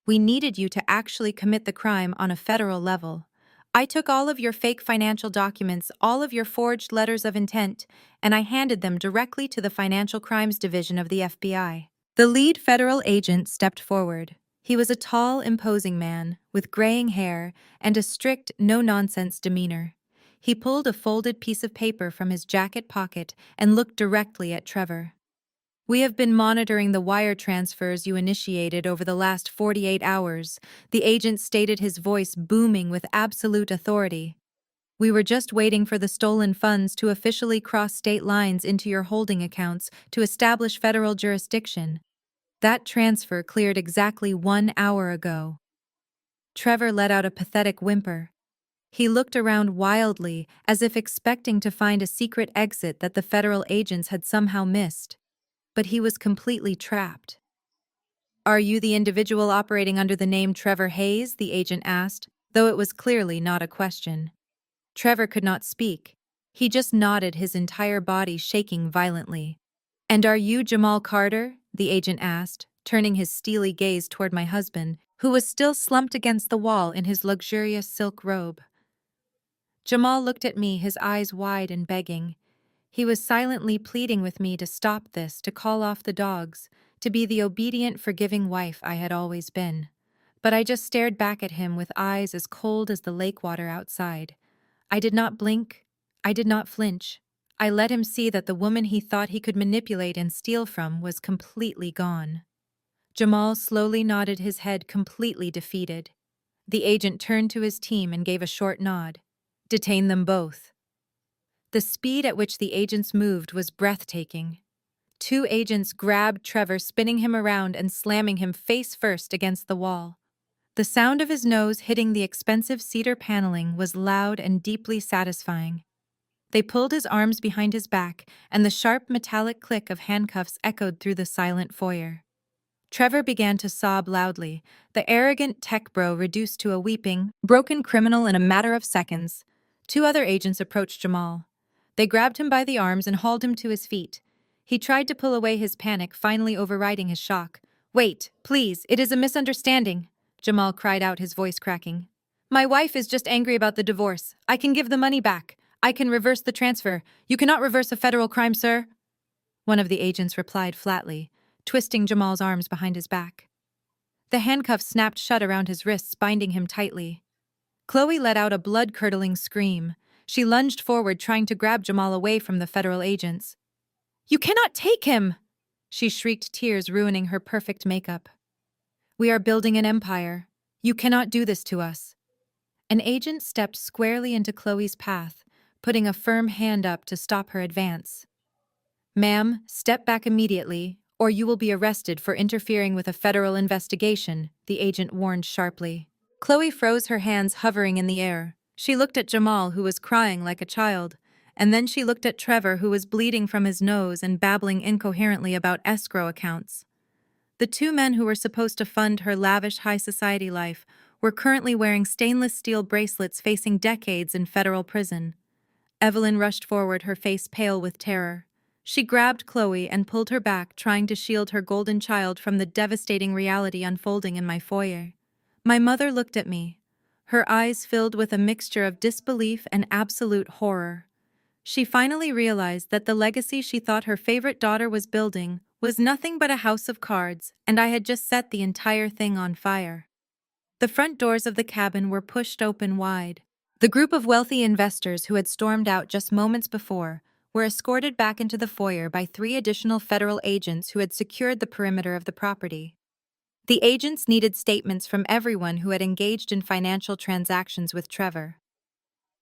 We needed you to actually commit the crime on a federal level. I took all of your fake financial documents, all of your forged letters of intent, and I handed them directly to the Financial Crimes Division of the FBI. The lead federal agent stepped forward. He was a tall, imposing man with graying hair and a strict, no-nonsense demeanor. He pulled a folded piece of paper from his jacket pocket and looked directly at Trevor. "We have been monitoring the wire transfers you initiated over the last 48 hours," the agent stated, his voice booming with absolute authority. "We were just waiting for the stolen funds to officially cross state lines into your holding accounts to establish federal jurisdiction. That transfer cleared exactly 1 hour ago." Trevor let out a pathetic whimper. He looked around wildly, as if expecting to find a secret exit that the federal agents had somehow missed. But he was completely trapped. "Are you the individual operating under the name Trevor Hayes?" the agent asked, though it was clearly not a question. Trevor could not speak. He just nodded, his entire body shaking violently. "And are you Jamal Carter?" the agent asked, turning his steely gaze toward my husband, who was still slumped against the wall in his luxurious silk robe. Jamal looked at me, his eyes wide and begging. He was silently pleading with me to stop this, to call off the dogs, to be the obedient, forgiving wife I had always been. But I just stared back at him with eyes as cold as the lake water outside. I did not blink. I did not flinch. I let him see that the woman he thought he could manipulate and steal from was completely gone. Jamal slowly nodded his head, completely defeated. The agent turned to his team and gave a short nod. "Detain them both." The speed at which the agents moved was breathtaking. 2 agents grabbed Trevor, spinning him around and slamming him face first against the wall. The sound of his nose hitting the expensive cedar paneling was loud and deeply satisfying. They pulled his arms behind his back, and the sharp metallic click of handcuffs echoed through the silent foyer. Trevor began to sob loudly, the arrogant tech bro reduced to a weeping, broken criminal in a matter of seconds. 2 other agents approached Jamal. They grabbed him by the arms and hauled him to his feet. He tried to pull away his panic, finally overriding his shock. "Wait, please, it is a misunderstanding," Jamal cried out, his voice cracking. "My wife is just angry about the divorce. I can give the money back. I can reverse the transfer. You cannot reverse a federal crime, sir," one of the agents replied flatly, twisting Jamal's arms behind his back. The handcuffs snapped shut around his wrists, binding him tightly. Chloe let out a blood-curdling scream. She lunged forward, trying to grab Jamal away from the federal agents. "You cannot take him!" she shrieked, tears ruining her perfect makeup. "We are building an empire. You cannot do this to us." An agent stepped squarely into Chloe's path, putting a firm hand up to stop her advance. "Ma'am, step back immediately, or you will be arrested for interfering with a federal investigation," the agent warned sharply. Chloe froze, her hands hovering in the air. She looked at Jamal, who was crying like a child, and then she looked at Trevor, who was bleeding from his nose and babbling incoherently about escrow accounts. The 2 men who were supposed to fund her lavish high society life were currently wearing stainless steel bracelets, facing decades in federal prison. Evelyn rushed forward, her face pale with terror. She grabbed Chloe and pulled her back, trying to shield her golden child from the devastating reality unfolding in my foyer. My mother looked at me, her eyes filled with a mixture of disbelief and absolute horror. She finally realized that the legacy she thought her favorite daughter was building was nothing but a house of cards, and I had just set the entire thing on fire. The front doors of the cabin were pushed open wide. The group of wealthy investors who had stormed out just moments before were escorted back into the foyer by 3 additional federal agents who had secured the perimeter of the property. The agents needed statements from everyone who had engaged in financial transactions with Trevor.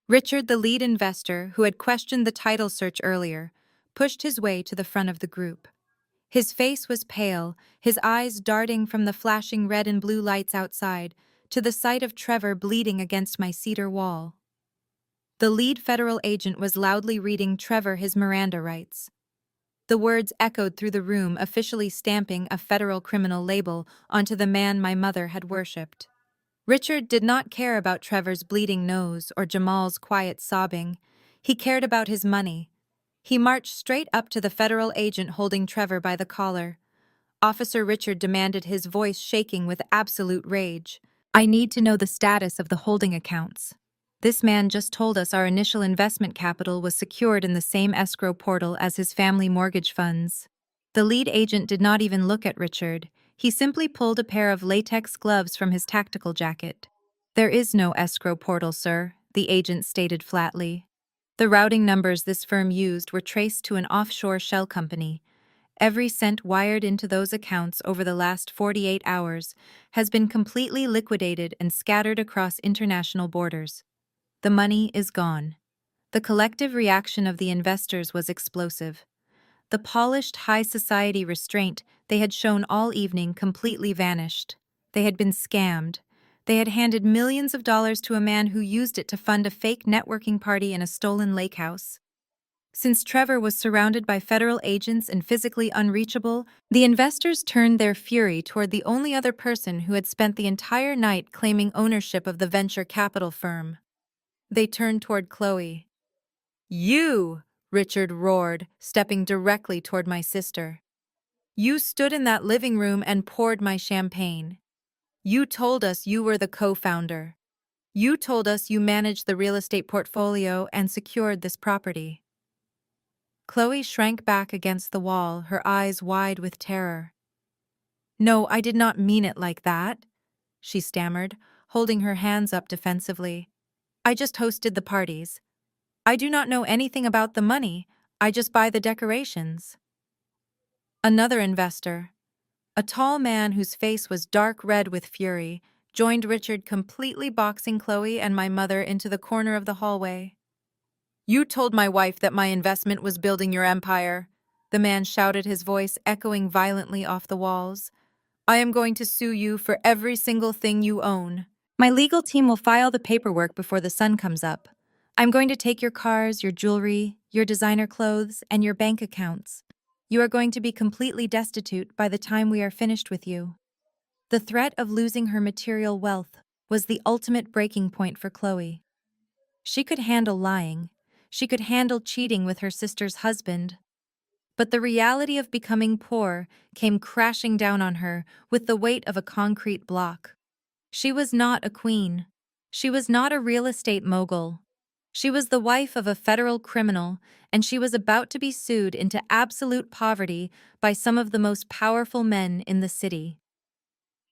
Richard, the lead investor, who had questioned the title search earlier, pushed his way to the front of the group. His face was pale, his eyes darting from the flashing red and blue lights outside to the sight of Trevor bleeding against my cedar wall. The lead federal agent was loudly reading Trevor his Miranda rights. The words echoed through the room, officially stamping a federal criminal label onto the man my mother had worshipped. Richard did not care about Trevor's bleeding nose or Jamal's quiet sobbing. He cared about his money. He marched straight up to the federal agent holding Trevor by the collar. Officer Richard demanded, his voice shaking with absolute rage. "I need to know the status of the holding accounts. This man just told us our initial investment capital was secured in the same escrow portal as his family mortgage funds." The lead agent did not even look at Richard. He simply pulled a pair of latex gloves from his tactical jacket. "There is no escrow portal, sir," the agent stated flatly. "The routing numbers this firm used were traced to an offshore shell company. Every cent wired into those accounts over the last 48 hours has been completely liquidated and scattered across international borders. The money is gone." The collective reaction of the investors was explosive. The polished high society restraint they had shown all evening completely vanished. They had been scammed. They had handed millions of dollars to a man who used it to fund a fake networking party in a stolen lake house. Since Trevor was surrounded by federal agents and physically unreachable, the investors turned their fury toward the only other person who had spent the entire night claiming ownership of the venture capital firm. They turned toward Chloe. "You!" Richard roared, stepping directly toward my sister. "You stood in that living room and poured my champagne. You told us you were the co-founder. You told us you managed the real estate portfolio and secured this property." Chloe shrank back against the wall, her eyes wide with terror. "No, I did not mean it like that," she stammered, holding her hands up defensively. "I just hosted the parties. I do not know anything about the money. I just buy the decorations." Another investor, a tall man whose face was dark red with fury, joined Richard, completely boxing Chloe and my mother into the corner of the hallway. "You told my wife that my investment was building your empire," the man shouted, his voice echoing violently off the walls. "I am going to sue you for every single thing you own. My legal team will file the paperwork before the sun comes up. I'm going to take your cars, your jewelry, your designer clothes, and your bank accounts. You are going to be completely destitute by the time we are finished with you." The threat of losing her material wealth was the ultimate breaking point for Chloe. She could handle lying. She could handle cheating with her sister's husband. But the reality of becoming poor came crashing down on her with the weight of a concrete block. She was not a queen. She was not a real estate mogul. She was the wife of a federal criminal, and she was about to be sued into absolute poverty by some of the most powerful men in the city.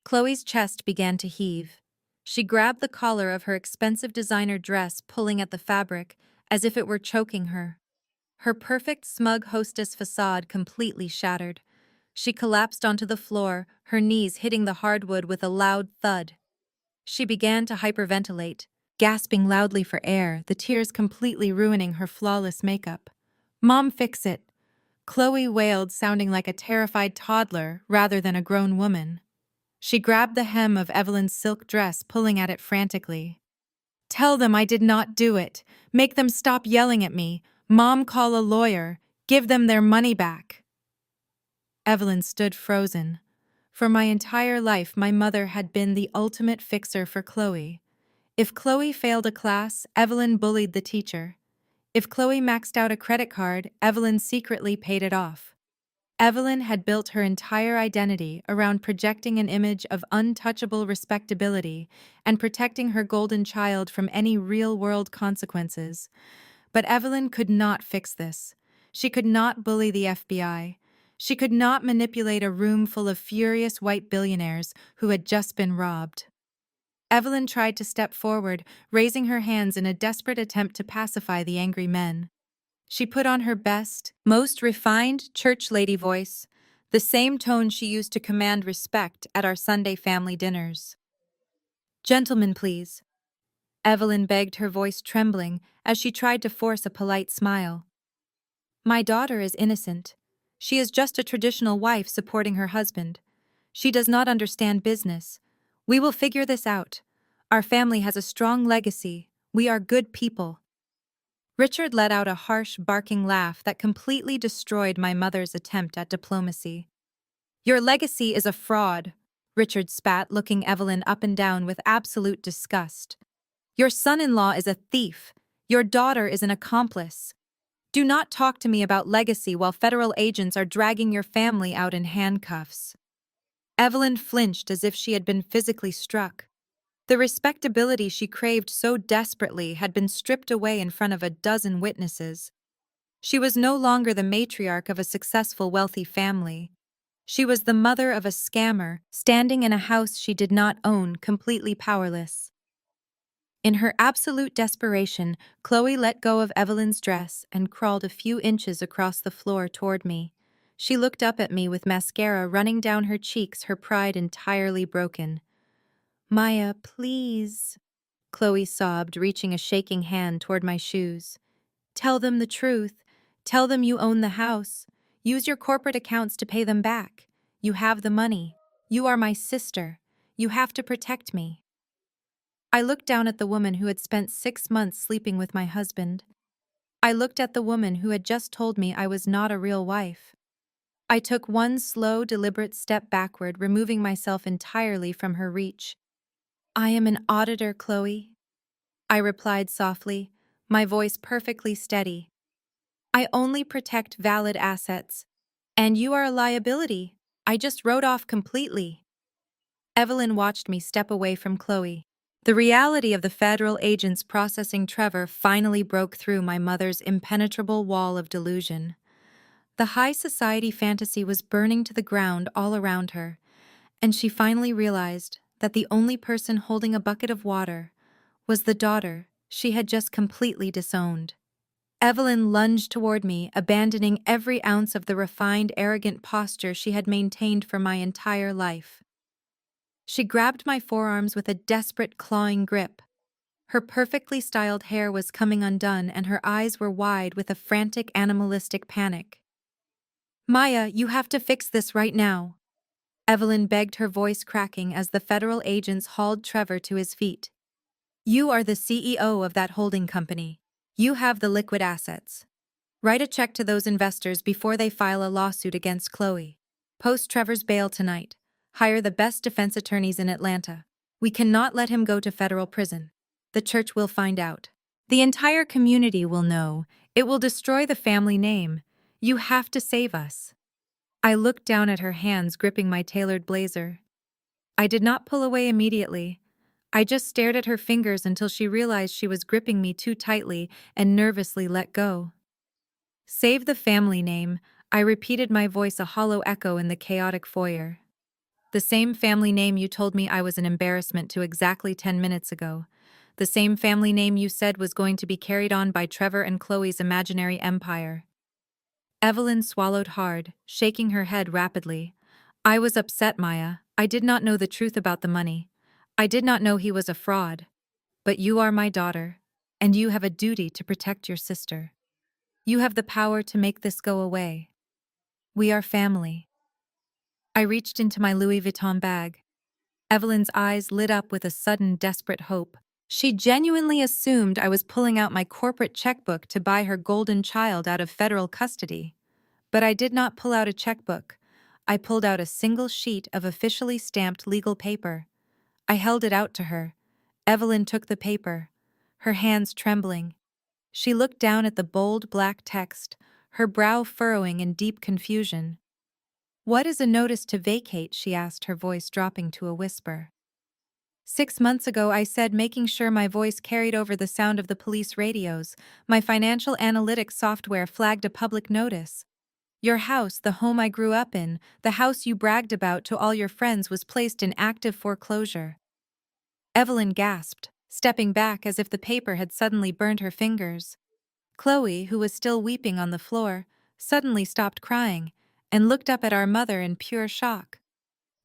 Chloe's chest began to heave. She grabbed the collar of her expensive designer dress, pulling at the fabric as if it were choking her. Her perfect, smug hostess facade completely shattered. She collapsed onto the floor, her knees hitting the hardwood with a loud thud. She began to hyperventilate, gasping loudly for air, the tears completely ruining her flawless makeup. "Mom, fix it," Chloe wailed, sounding like a terrified toddler rather than a grown woman. She grabbed the hem of Evelyn's silk dress, pulling at it frantically. "Tell them I did not do it. Make them stop yelling at me. Mom, call a lawyer. Give them their money back." Evelyn stood frozen. For my entire life, my mother had been the ultimate fixer for Chloe. If Chloe failed a class, Evelyn bullied the teacher. If Chloe maxed out a credit card, Evelyn secretly paid it off. Evelyn had built her entire identity around projecting an image of untouchable respectability and protecting her golden child from any real-world consequences. But Evelyn could not fix this. She could not bully the FBI. She could not manipulate a room full of furious white billionaires who had just been robbed. Evelyn tried to step forward, raising her hands in a desperate attempt to pacify the angry men. She put on her best, most refined church lady voice, the same tone she used to command respect at our Sunday family dinners. "Gentlemen, please," Evelyn begged, her voice trembling as she tried to force a polite smile. "My daughter is innocent. She is just a traditional wife supporting her husband. She does not understand business. We will figure this out. Our family has a strong legacy. We are good people." Richard let out a harsh, barking laugh that completely destroyed my mother's attempt at diplomacy. "Your legacy is a fraud," Richard spat, looking Evelyn up and down with absolute disgust. "Your son-in-law is a thief. Your daughter is an accomplice." Do not talk to me about legacy while federal agents are dragging your family out in handcuffs. Evelyn flinched as if she had been physically struck. The respectability she craved so desperately had been stripped away in front of a dozen witnesses. She was no longer the matriarch of a successful, wealthy family. She was the mother of a scammer, standing in a house she did not own, completely powerless. In her absolute desperation, Chloe let go of Evelyn's dress and crawled a few inches across the floor toward me. She looked up at me with mascara running down her cheeks, her pride entirely broken. "Maya, please," Chloe sobbed, reaching a shaking hand toward my shoes. "Tell them the truth. Tell them you own the house. Use your corporate accounts to pay them back. You have the money. You are my sister. You have to protect me." I looked down at the woman who had spent 6 months sleeping with my husband. I looked at the woman who had just told me I was not a real wife. I took one slow, deliberate step backward, removing myself entirely from her reach. "I am an auditor, Chloe," I replied softly, my voice perfectly steady. "I only protect valid assets. And you are a liability. I just wrote off completely." Evelyn watched me step away from Chloe. The reality of the federal agents processing Trevor finally broke through my mother's impenetrable wall of delusion. The high society fantasy was burning to the ground all around her, and she finally realized that the only person holding a bucket of water was the daughter she had just completely disowned. Evelyn lunged toward me, abandoning every ounce of the refined, arrogant posture she had maintained for my entire life. She grabbed my forearms with a desperate, clawing grip. Her perfectly styled hair was coming undone, and her eyes were wide with a frantic, animalistic panic. "Maya, you have to fix this right now," Evelyn begged, her voice cracking as the federal agents hauled Trevor to his feet. "You are the CEO of that holding company. You have the liquid assets. Write a check to those investors before they file a lawsuit against Chloe. Post Trevor's bail tonight. Hire the best defense attorneys in Atlanta. We cannot let him go to federal prison. The church will find out. The entire community will know. It will destroy the family name. You have to save us." I looked down at her hands gripping my tailored blazer. I did not pull away immediately. I just stared at her fingers until she realized she was gripping me too tightly and nervously let go. "Save the family name," I repeated, my voice a hollow echo in the chaotic foyer. "The same family name you told me I was an embarrassment to exactly 10 minutes ago. The same family name you said was going to be carried on by Trevor and Chloe's imaginary empire." Evelyn swallowed hard, shaking her head rapidly. "I was upset, Maya. I did not know the truth about the money. I did not know he was a fraud. But you are my daughter, and you have a duty to protect your sister. You have the power to make this go away. We are family." I reached into my Louis Vuitton bag. Evelyn's eyes lit up with a sudden, desperate hope. She genuinely assumed I was pulling out my corporate checkbook to buy her golden child out of federal custody. But I did not pull out a checkbook. I pulled out a single sheet of officially stamped legal paper. I held it out to her. Evelyn took the paper, her hands trembling. She looked down at the bold black text, her brow furrowing in deep confusion. "What is a notice to vacate?" she asked, her voice dropping to a whisper. 6 months ago, I said, making sure my voice carried over the sound of the police radios, my financial analytics software flagged a public notice. "Your house, the home I grew up in, the house you bragged about to all your friends, was placed in active foreclosure." Evelyn gasped, stepping back as if the paper had suddenly burned her fingers. Chloe, who was still weeping on the floor, suddenly stopped crying and looked up at our mother in pure shock.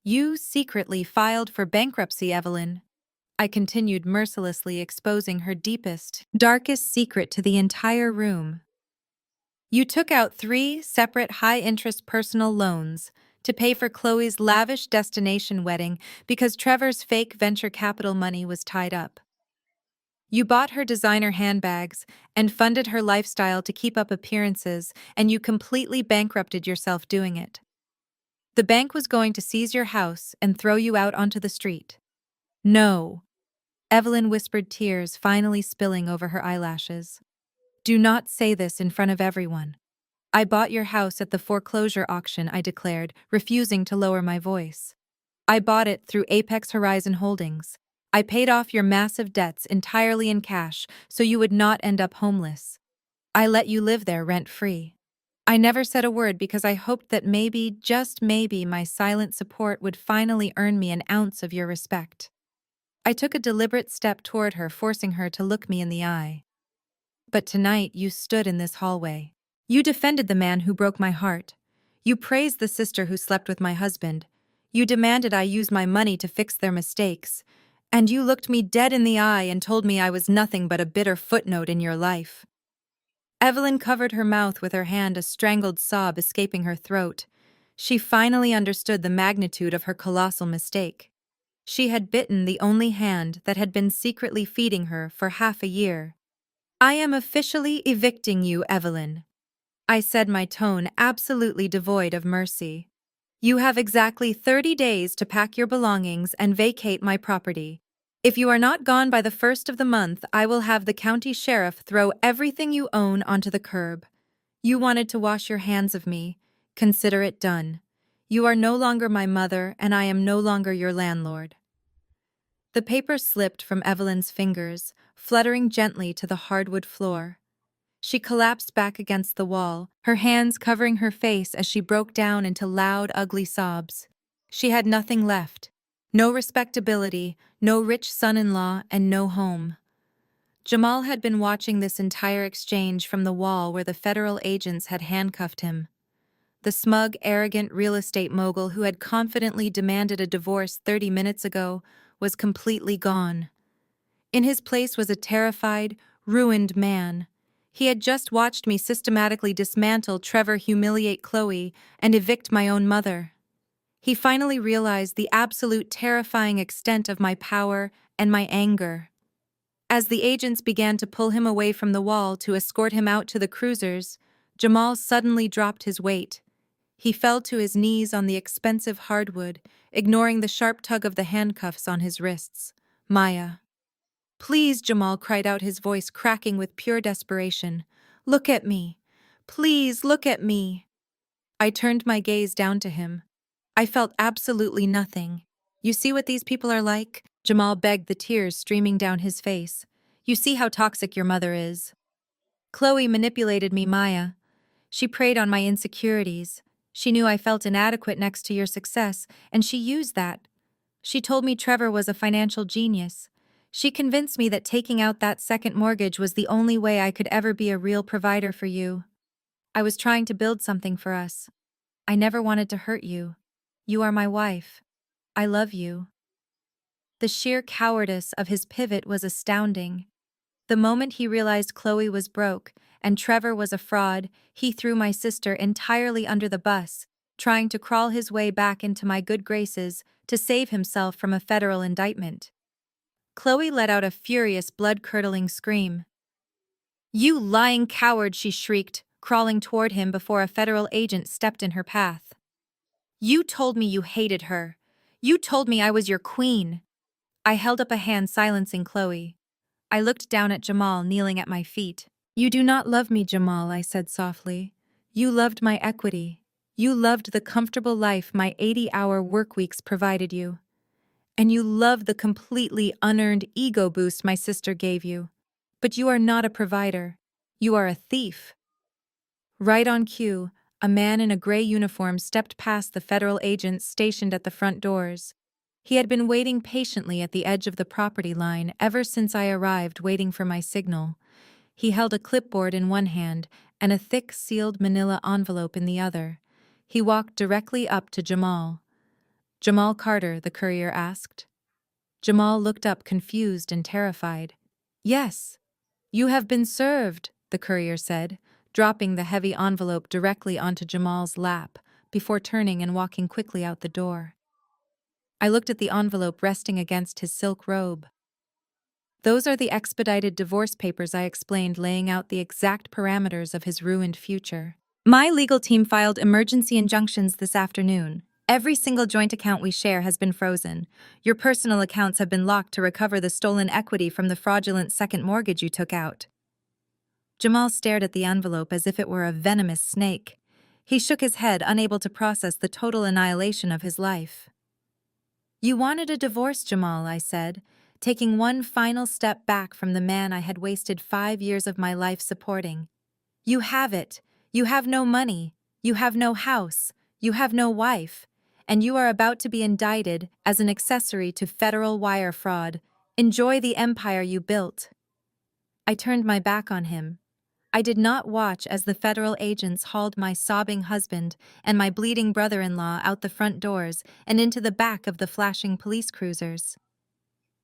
"You secretly filed for bankruptcy, Evelyn," I continued, mercilessly exposing her deepest, darkest secret to the entire room. "You took out 3 separate high-interest personal loans to pay for Chloe's lavish destination wedding because Trevor's fake venture capital money was tied up. You bought her designer handbags and funded her lifestyle to keep up appearances, and you completely bankrupted yourself doing it. The bank was going to seize your house and throw you out onto the street." "No," Evelyn whispered, tears finally spilling over her eyelashes. Do not say this in front of everyone. I bought your house at the foreclosure auction, I declared, refusing to lower my voice. I bought it through Apex Horizon Holdings. I paid off your massive debts entirely in cash so you would not end up homeless. I let you live there rent-free. I never said a word because I hoped that maybe, just maybe, my silent support would finally earn me an ounce of your respect. I took a deliberate step toward her, forcing her to look me in the eye. But tonight you stood in this hallway. You defended the man who broke my heart. You praised the sister who slept with my husband. You demanded I use my money to fix their mistakes. And you looked me dead in the eye and told me I was nothing but a bitter footnote in your life. Evelyn covered her mouth with her hand, a strangled sob escaping her throat. She finally understood the magnitude of her colossal mistake. She had bitten the only hand that had been secretly feeding her for half a year. I am officially evicting you, Evelyn, I said, my tone absolutely devoid of mercy. You have exactly 30 days to pack your belongings and vacate my property. If you are not gone by the 1st of the month, I will have the county sheriff throw everything you own onto the curb. You wanted to wash your hands of me. Consider it done. You are no longer my mother, and I am no longer your landlord. The paper slipped from Evelyn's fingers, fluttering gently to the hardwood floor. She collapsed back against the wall, her hands covering her face as she broke down into loud, ugly sobs. She had nothing left. No respectability, no rich son-in-law, and no home. Jamal had been watching this entire exchange from the wall where the federal agents had handcuffed him. The smug, arrogant real estate mogul who had confidently demanded a divorce 30 minutes ago was completely gone. In his place was a terrified, ruined man. He had just watched me systematically dismantle Trevor, humiliate Chloe, and evict my own mother. He finally realized the absolute terrifying extent of my power and my anger. As the agents began to pull him away from the wall to escort him out to the cruisers, Jamal suddenly dropped his weight. He fell to his knees on the expensive hardwood, ignoring the sharp tug of the handcuffs on his wrists. Maya. Please, Jamal cried out, his voice cracking with pure desperation. Look at me. Please, look at me. I turned my gaze down to him. I felt absolutely nothing. You see what these people are like? Jamal begged, the tears streaming down his face. You see how toxic your mother is. Chloe manipulated me, Maya. She preyed on my insecurities. She knew I felt inadequate next to your success, and she used that. She told me Trevor was a financial genius. She convinced me that taking out that second mortgage was the only way I could ever be a real provider for you. I was trying to build something for us. I never wanted to hurt you. You are my wife. I love you. The sheer cowardice of his pivot was astounding. The moment he realized Chloe was broke and Trevor was a fraud, he threw my sister entirely under the bus, trying to crawl his way back into my good graces to save himself from a federal indictment. Chloe let out a furious, blood-curdling scream. You lying coward, she shrieked, crawling toward him before a federal agent stepped in her path. You told me you hated her. You told me I was your queen. I held up a hand, silencing Chloe. I looked down at Jamal kneeling at my feet. You do not love me, Jamal, I said softly. You loved my equity. You loved the comfortable life my 80-hour work weeks provided you. And you loved the completely unearned ego boost my sister gave you. But you are not a provider. You are a thief. Right on cue, a man in a gray uniform stepped past the federal agents stationed at the front doors. He had been waiting patiently at the edge of the property line ever since I arrived, waiting for my signal. He held a clipboard in one hand and a thick, sealed manila envelope in the other. He walked directly up to Jamal. Jamal Carter, the courier asked. Jamal looked up, confused and terrified. Yes, you have been served, the courier said, dropping the heavy envelope directly onto Jamal's lap before turning and walking quickly out the door. I looked at the envelope resting against his silk robe. Those are the expedited divorce papers, I explained, laying out the exact parameters of his ruined future. My legal team filed emergency injunctions this afternoon. Every single joint account we share has been frozen. Your personal accounts have been locked to recover the stolen equity from the fraudulent second mortgage you took out. Jamal stared at the envelope as if it were a venomous snake. He shook his head, unable to process the total annihilation of his life. "You wanted a divorce, Jamal," I said, taking one final step back from the man I had wasted 5 years of my life supporting. "You have it. You have no money. You have no house. You have no wife. And you are about to be indicted as an accessory to federal wire fraud. Enjoy the empire you built." I turned my back on him. I did not watch as the federal agents hauled my sobbing husband and my bleeding brother-in-law out the front doors and into the back of the flashing police cruisers.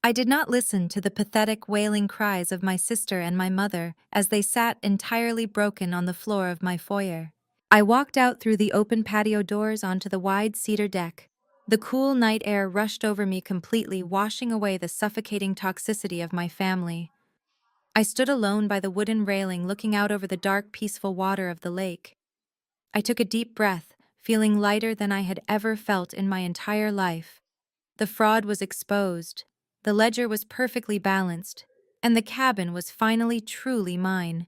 I did not listen to the pathetic wailing cries of my sister and my mother as they sat entirely broken on the floor of my foyer. I walked out through the open patio doors onto the wide cedar deck. The cool night air rushed over me completely, washing away the suffocating toxicity of my family. I stood alone by the wooden railing, looking out over the dark, peaceful water of the lake. I took a deep breath, feeling lighter than I had ever felt in my entire life. The fraud was exposed, the ledger was perfectly balanced, and the cabin was finally truly mine.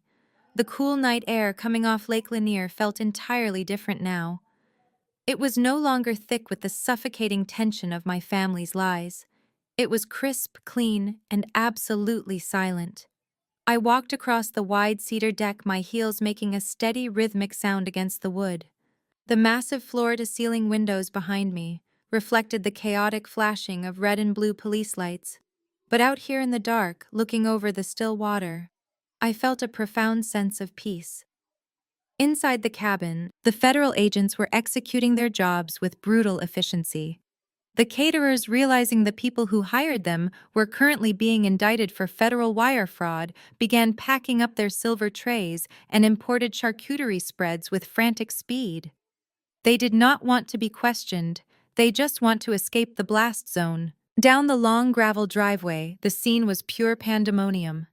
The cool night air coming off Lake Lanier felt entirely different now. It was no longer thick with the suffocating tension of my family's lies. It was crisp, clean, and absolutely silent. I walked across the wide cedar deck, my heels making a steady rhythmic sound against the wood. The massive floor-to-ceiling windows behind me reflected the chaotic flashing of red and blue police lights. But out here in the dark, looking over the still water, I felt a profound sense of peace. Inside the cabin, the federal agents were executing their jobs with brutal efficiency. The caterers, realizing the people who hired them were currently being indicted for federal wire fraud, began packing up their silver trays and imported charcuterie spreads with frantic speed. They did not want to be questioned, they just want to escape the blast zone. Down the long gravel driveway, the scene was pure pandemonium.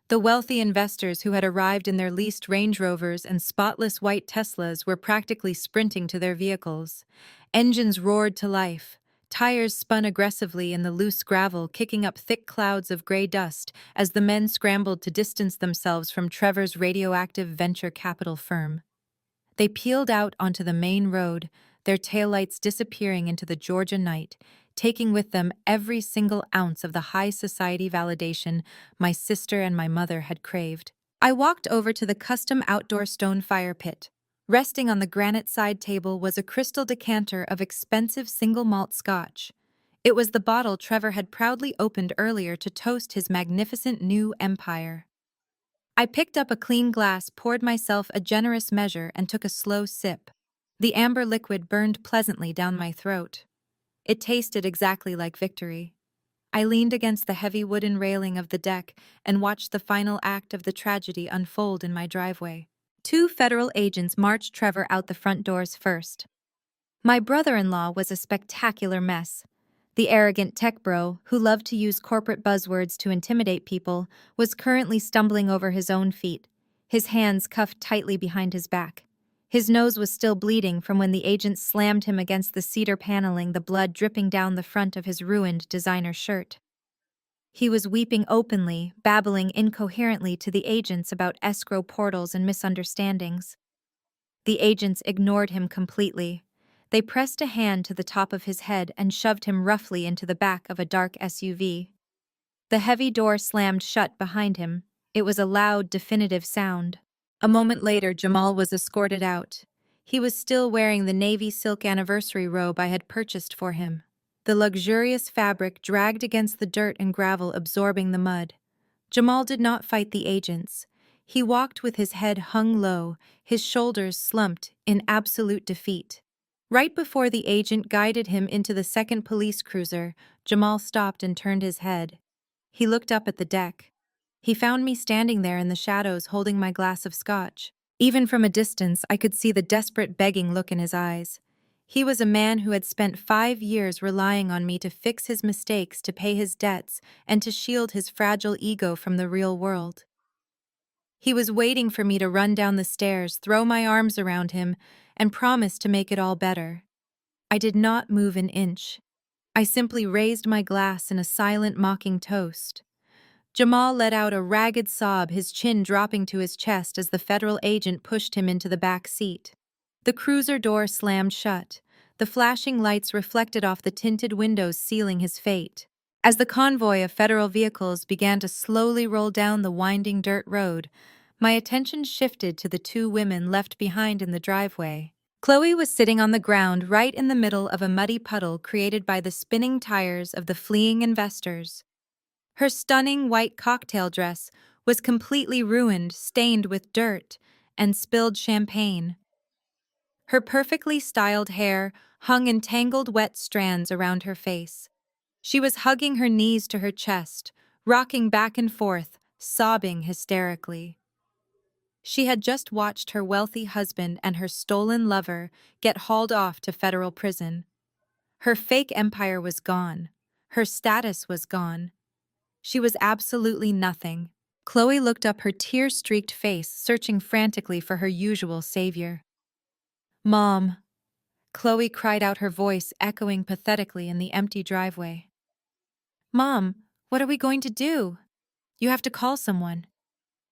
The wealthy investors who had arrived in their leased Range Rovers and spotless white Teslas were practically sprinting to their vehicles. Engines roared to life. Tires spun aggressively in the loose gravel, kicking up thick clouds of gray dust as the men scrambled to distance themselves from Trevor's radioactive venture capital firm. They peeled out onto the main road, their taillights disappearing into the Georgia night, taking with them every single ounce of the high society validation my sister and my mother had craved. I walked over to the custom outdoor stone fire pit. Resting on the granite side table was a crystal decanter of expensive single malt scotch. It was the bottle Trevor had proudly opened earlier to toast his magnificent new empire. I picked up a clean glass, poured myself a generous measure, and took a slow sip. The amber liquid burned pleasantly down my throat. It tasted exactly like victory. I leaned against the heavy wooden railing of the deck and watched the final act of the tragedy unfold in my driveway. 2 federal agents marched Trevor out the front doors first. My brother-in-law was a spectacular mess. The arrogant tech bro, who loved to use corporate buzzwords to intimidate people, was currently stumbling over his own feet, his hands cuffed tightly behind his back. His nose was still bleeding from when the agents slammed him against the cedar paneling, the blood dripping down the front of his ruined designer shirt. He was weeping openly, babbling incoherently to the agents about escrow portals and misunderstandings. The agents ignored him completely. They pressed a hand to the top of his head and shoved him roughly into the back of a dark SUV. The heavy door slammed shut behind him. It was a loud, definitive sound. A moment later, Jamal was escorted out. He was still wearing the navy silk anniversary robe I had purchased for him. The luxurious fabric dragged against the dirt and gravel, absorbing the mud. Jamal did not fight the agents. He walked with his head hung low, his shoulders slumped in absolute defeat. Right before the agent guided him into the second police cruiser, Jamal stopped and turned his head. He looked up at the deck. He found me standing there in the shadows holding my glass of scotch. Even from a distance, I could see the desperate begging look in his eyes. He was a man who had spent 5 years relying on me to fix his mistakes, to pay his debts, and to shield his fragile ego from the real world. He was waiting for me to run down the stairs, throw my arms around him, and promise to make it all better. I did not move an inch. I simply raised my glass in a silent, mocking toast. Jamal let out a ragged sob, his chin dropping to his chest as the federal agent pushed him into the back seat. The cruiser door slammed shut. The flashing lights reflected off the tinted windows, sealing his fate. As the convoy of federal vehicles began to slowly roll down the winding dirt road, my attention shifted to the two women left behind in the driveway. Chloe was sitting on the ground right in the middle of a muddy puddle created by the spinning tires of the fleeing investors. Her stunning white cocktail dress was completely ruined, stained with dirt and spilled champagne. Her perfectly styled hair hung in tangled wet strands around her face. She was hugging her knees to her chest, rocking back and forth, sobbing hysterically. She had just watched her wealthy husband and her stolen lover get hauled off to federal prison. Her fake empire was gone. Her status was gone. She was absolutely nothing. Chloe looked up, her tear-streaked face searching frantically for her usual savior. "Mom," Chloe cried out, her voice echoing pathetically in the empty driveway. "Mom, what are we going to do? You have to call someone."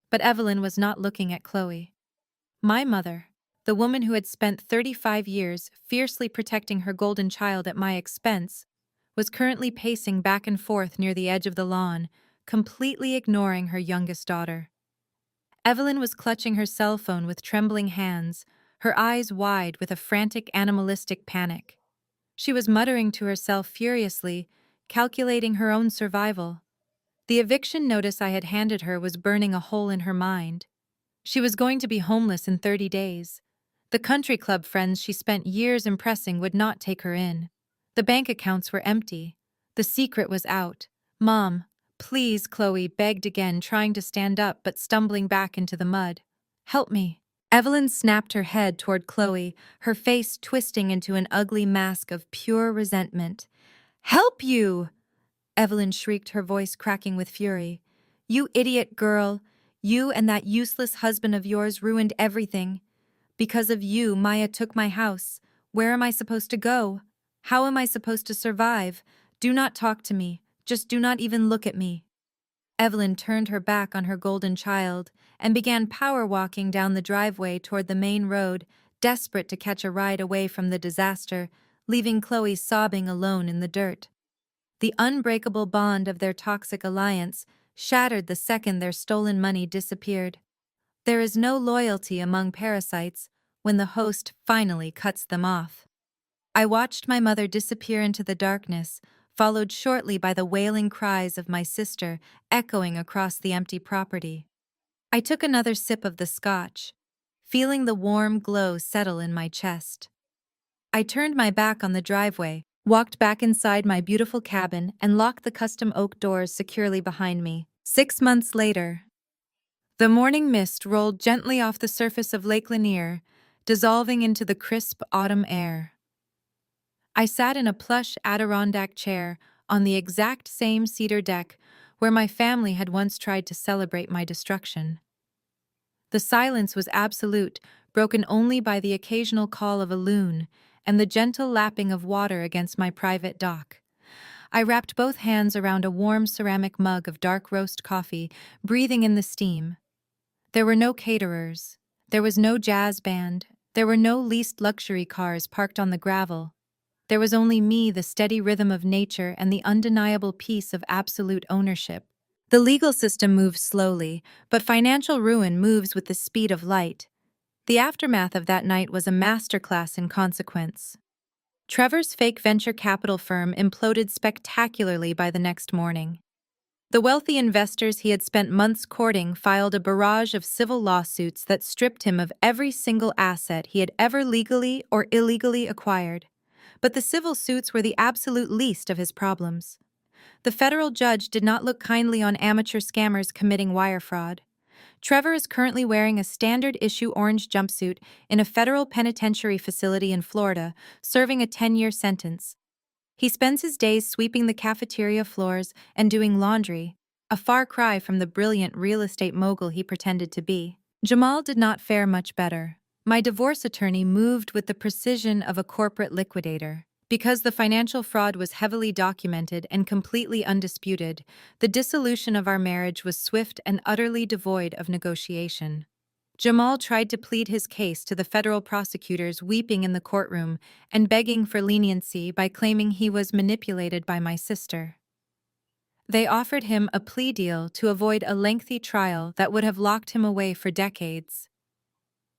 But Evelyn was not looking at Chloe. My mother, the woman who had spent 35 years fiercely protecting her golden child at my expense, was currently pacing back and forth near the edge of the lawn, completely ignoring her youngest daughter. Evelyn was clutching her cell phone with trembling hands, her eyes wide with a frantic animalistic panic. She was muttering to herself furiously, calculating her own survival. The eviction notice I had handed her was burning a hole in her mind. She was going to be homeless in 30 days. The country club friends she spent years impressing would not take her in. The bank accounts were empty. The secret was out. "Mom, please," Chloe begged again, trying to stand up but stumbling back into the mud. "Help me." Evelyn snapped her head toward Chloe, her face twisting into an ugly mask of pure resentment. "Help you!" Evelyn shrieked, her voice cracking with fury. "You idiot girl! You and that useless husband of yours ruined everything. Because of you, Maya took my house. Where am I supposed to go? How am I supposed to survive? Do not talk to me. Just do not even look at me." Evelyn turned her back on her golden child and began power walking down the driveway toward the main road, desperate to catch a ride away from the disaster, leaving Chloe sobbing alone in the dirt. The unbreakable bond of their toxic alliance shattered the second their stolen money disappeared. There is no loyalty among parasites when the host finally cuts them off. I watched my mother disappear into the darkness, followed shortly by the wailing cries of my sister echoing across the empty property. I took another sip of the scotch, feeling the warm glow settle in my chest. I turned my back on the driveway, walked back inside my beautiful cabin, and locked the custom oak doors securely behind me. 6 months later, the morning mist rolled gently off the surface of Lake Lanier, dissolving into the crisp autumn air. I sat in a plush Adirondack chair on the exact same cedar deck where my family had once tried to celebrate my destruction. The silence was absolute, broken only by the occasional call of a loon and the gentle lapping of water against my private dock. I wrapped both hands around a warm ceramic mug of dark roast coffee, breathing in the steam. There were no caterers. There was no jazz band. There were no leased luxury cars parked on the gravel. There was only me, the steady rhythm of nature, and the undeniable peace of absolute ownership. The legal system moves slowly, but financial ruin moves with the speed of light. The aftermath of that night was a masterclass in consequence. Trevor's fake venture capital firm imploded spectacularly by the next morning. The wealthy investors he had spent months courting filed a barrage of civil lawsuits that stripped him of every single asset he had ever legally or illegally acquired. But the civil suits were the absolute least of his problems. The federal judge did not look kindly on amateur scammers committing wire fraud. Trevor is currently wearing a standard-issue orange jumpsuit in a federal penitentiary facility in Florida, serving a 10-year sentence. He spends his days sweeping the cafeteria floors and doing laundry, a far cry from the brilliant real estate mogul he pretended to be. Jamal did not fare much better. My divorce attorney moved with the precision of a corporate liquidator. Because the financial fraud was heavily documented and completely undisputed, the dissolution of our marriage was swift and utterly devoid of negotiation. Jamal tried to plead his case to the federal prosecutors, weeping in the courtroom and begging for leniency by claiming he was manipulated by my sister. They offered him a plea deal to avoid a lengthy trial that would have locked him away for decades.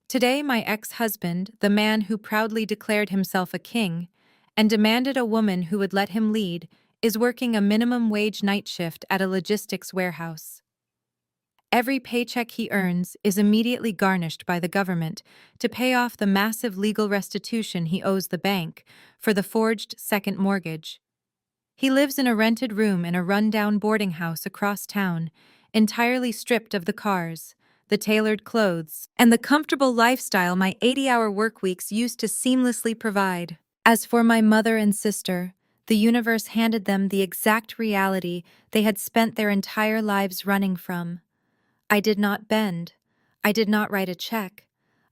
Today, my ex-husband, the man who proudly declared himself a king and demanded a woman who would let him lead, is working a minimum wage night shift at a logistics warehouse. Every paycheck he earns is immediately garnished by the government to pay off the massive legal restitution he owes the bank for the forged second mortgage. He lives in a rented room in a run-down boarding house across town, entirely stripped of the cars, the tailored clothes, and the comfortable lifestyle my 80-hour workweeks used to seamlessly provide. As for my mother and sister, the universe handed them the exact reality they had spent their entire lives running from. I did not bend. I did not write a check.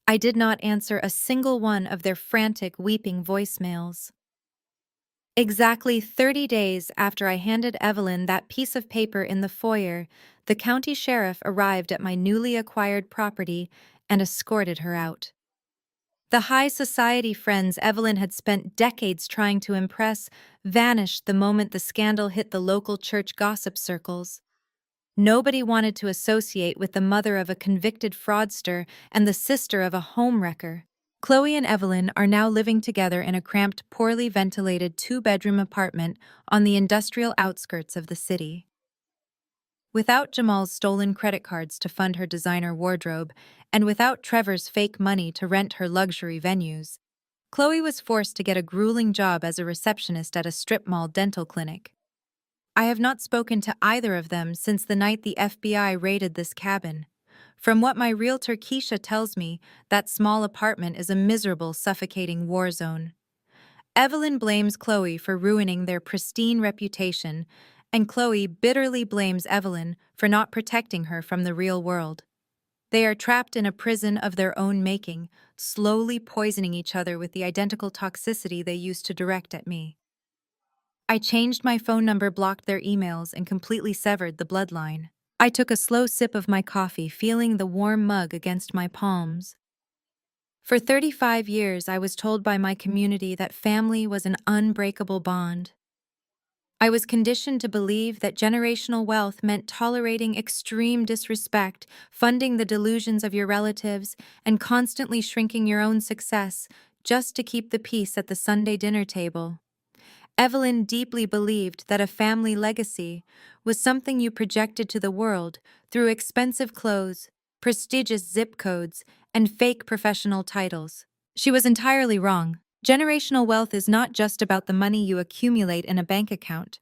I did not answer a single one of their frantic, weeping voicemails. Exactly 30 days after I handed Evelyn that piece of paper in the foyer, the county sheriff arrived at my newly acquired property and escorted her out. The high society friends Evelyn had spent decades trying to impress vanished the moment the scandal hit the local church gossip circles. Nobody wanted to associate with the mother of a convicted fraudster and the sister of a homewrecker. Chloe and Evelyn are now living together in a cramped, poorly ventilated two-bedroom apartment on the industrial outskirts of the city. Without Jamal's stolen credit cards to fund her designer wardrobe, and without Trevor's fake money to rent her luxury venues, Chloe was forced to get a grueling job as a receptionist at a strip mall dental clinic. I have not spoken to either of them since the night the FBI raided this cabin. From what my realtor Keisha tells me, that small apartment is a miserable, suffocating war zone. Evelyn blames Chloe for ruining their pristine reputation, and Chloe bitterly blames Evelyn for not protecting her from the real world. They are trapped in a prison of their own making, slowly poisoning each other with the identical toxicity they used to direct at me. I changed my phone number, blocked their emails, and completely severed the bloodline. I took a slow sip of my coffee, feeling the warm mug against my palms. For 35 years, I was told by my community that family was an unbreakable bond. I was conditioned to believe that generational wealth meant tolerating extreme disrespect, funding the delusions of your relatives, and constantly shrinking your own success just to keep the peace at the Sunday dinner table. Evelyn deeply believed that a family legacy was something you projected to the world through expensive clothes, prestigious zip codes, and fake professional titles. She was entirely wrong. Generational wealth is not just about the money you accumulate in a bank account.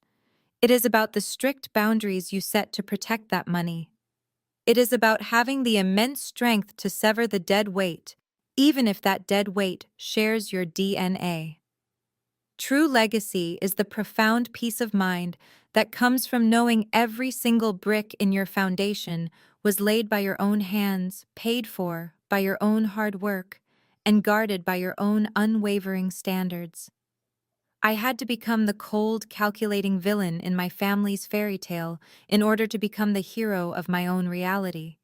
It is about the strict boundaries you set to protect that money. It is about having the immense strength to sever the dead weight, even if that dead weight shares your DNA. True legacy is the profound peace of mind that comes from knowing every single brick in your foundation was laid by your own hands, paid for by your own hard work, and guarded by your own unwavering standards. I had to become the cold, calculating villain in my family's fairy tale in order to become the hero of my own reality.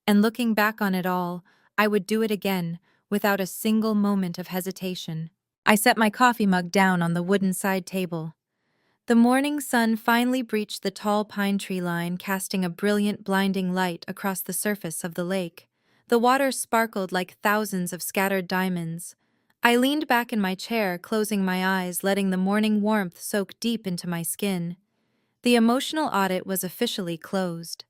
And looking back on it all, I would do it again without a single moment of hesitation. I set my coffee mug down on the wooden side table. The morning sun finally breached the tall pine tree line, casting a brilliant, blinding light across the surface of the lake. The water sparkled like thousands of scattered diamonds. I leaned back in my chair, closing my eyes, letting the morning warmth soak deep into my skin. The emotional audit was officially closed.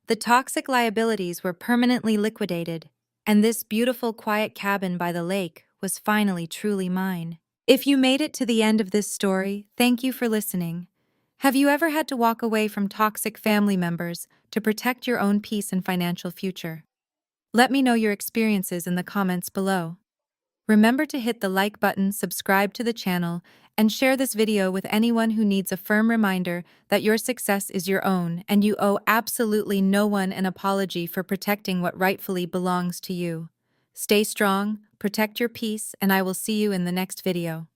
The toxic liabilities were permanently liquidated, and this beautiful, quiet cabin by the lake was finally truly mine. If you made it to the end of this story, thank you for listening. Have you ever had to walk away from toxic family members to protect your own peace and financial future? Let me know your experiences in the comments below. Remember to hit the like button, subscribe to the channel, and share this video with anyone who needs a firm reminder that your success is your own and you owe absolutely no one an apology for protecting what rightfully belongs to you. Stay strong, protect your peace, and I will see you in the next video.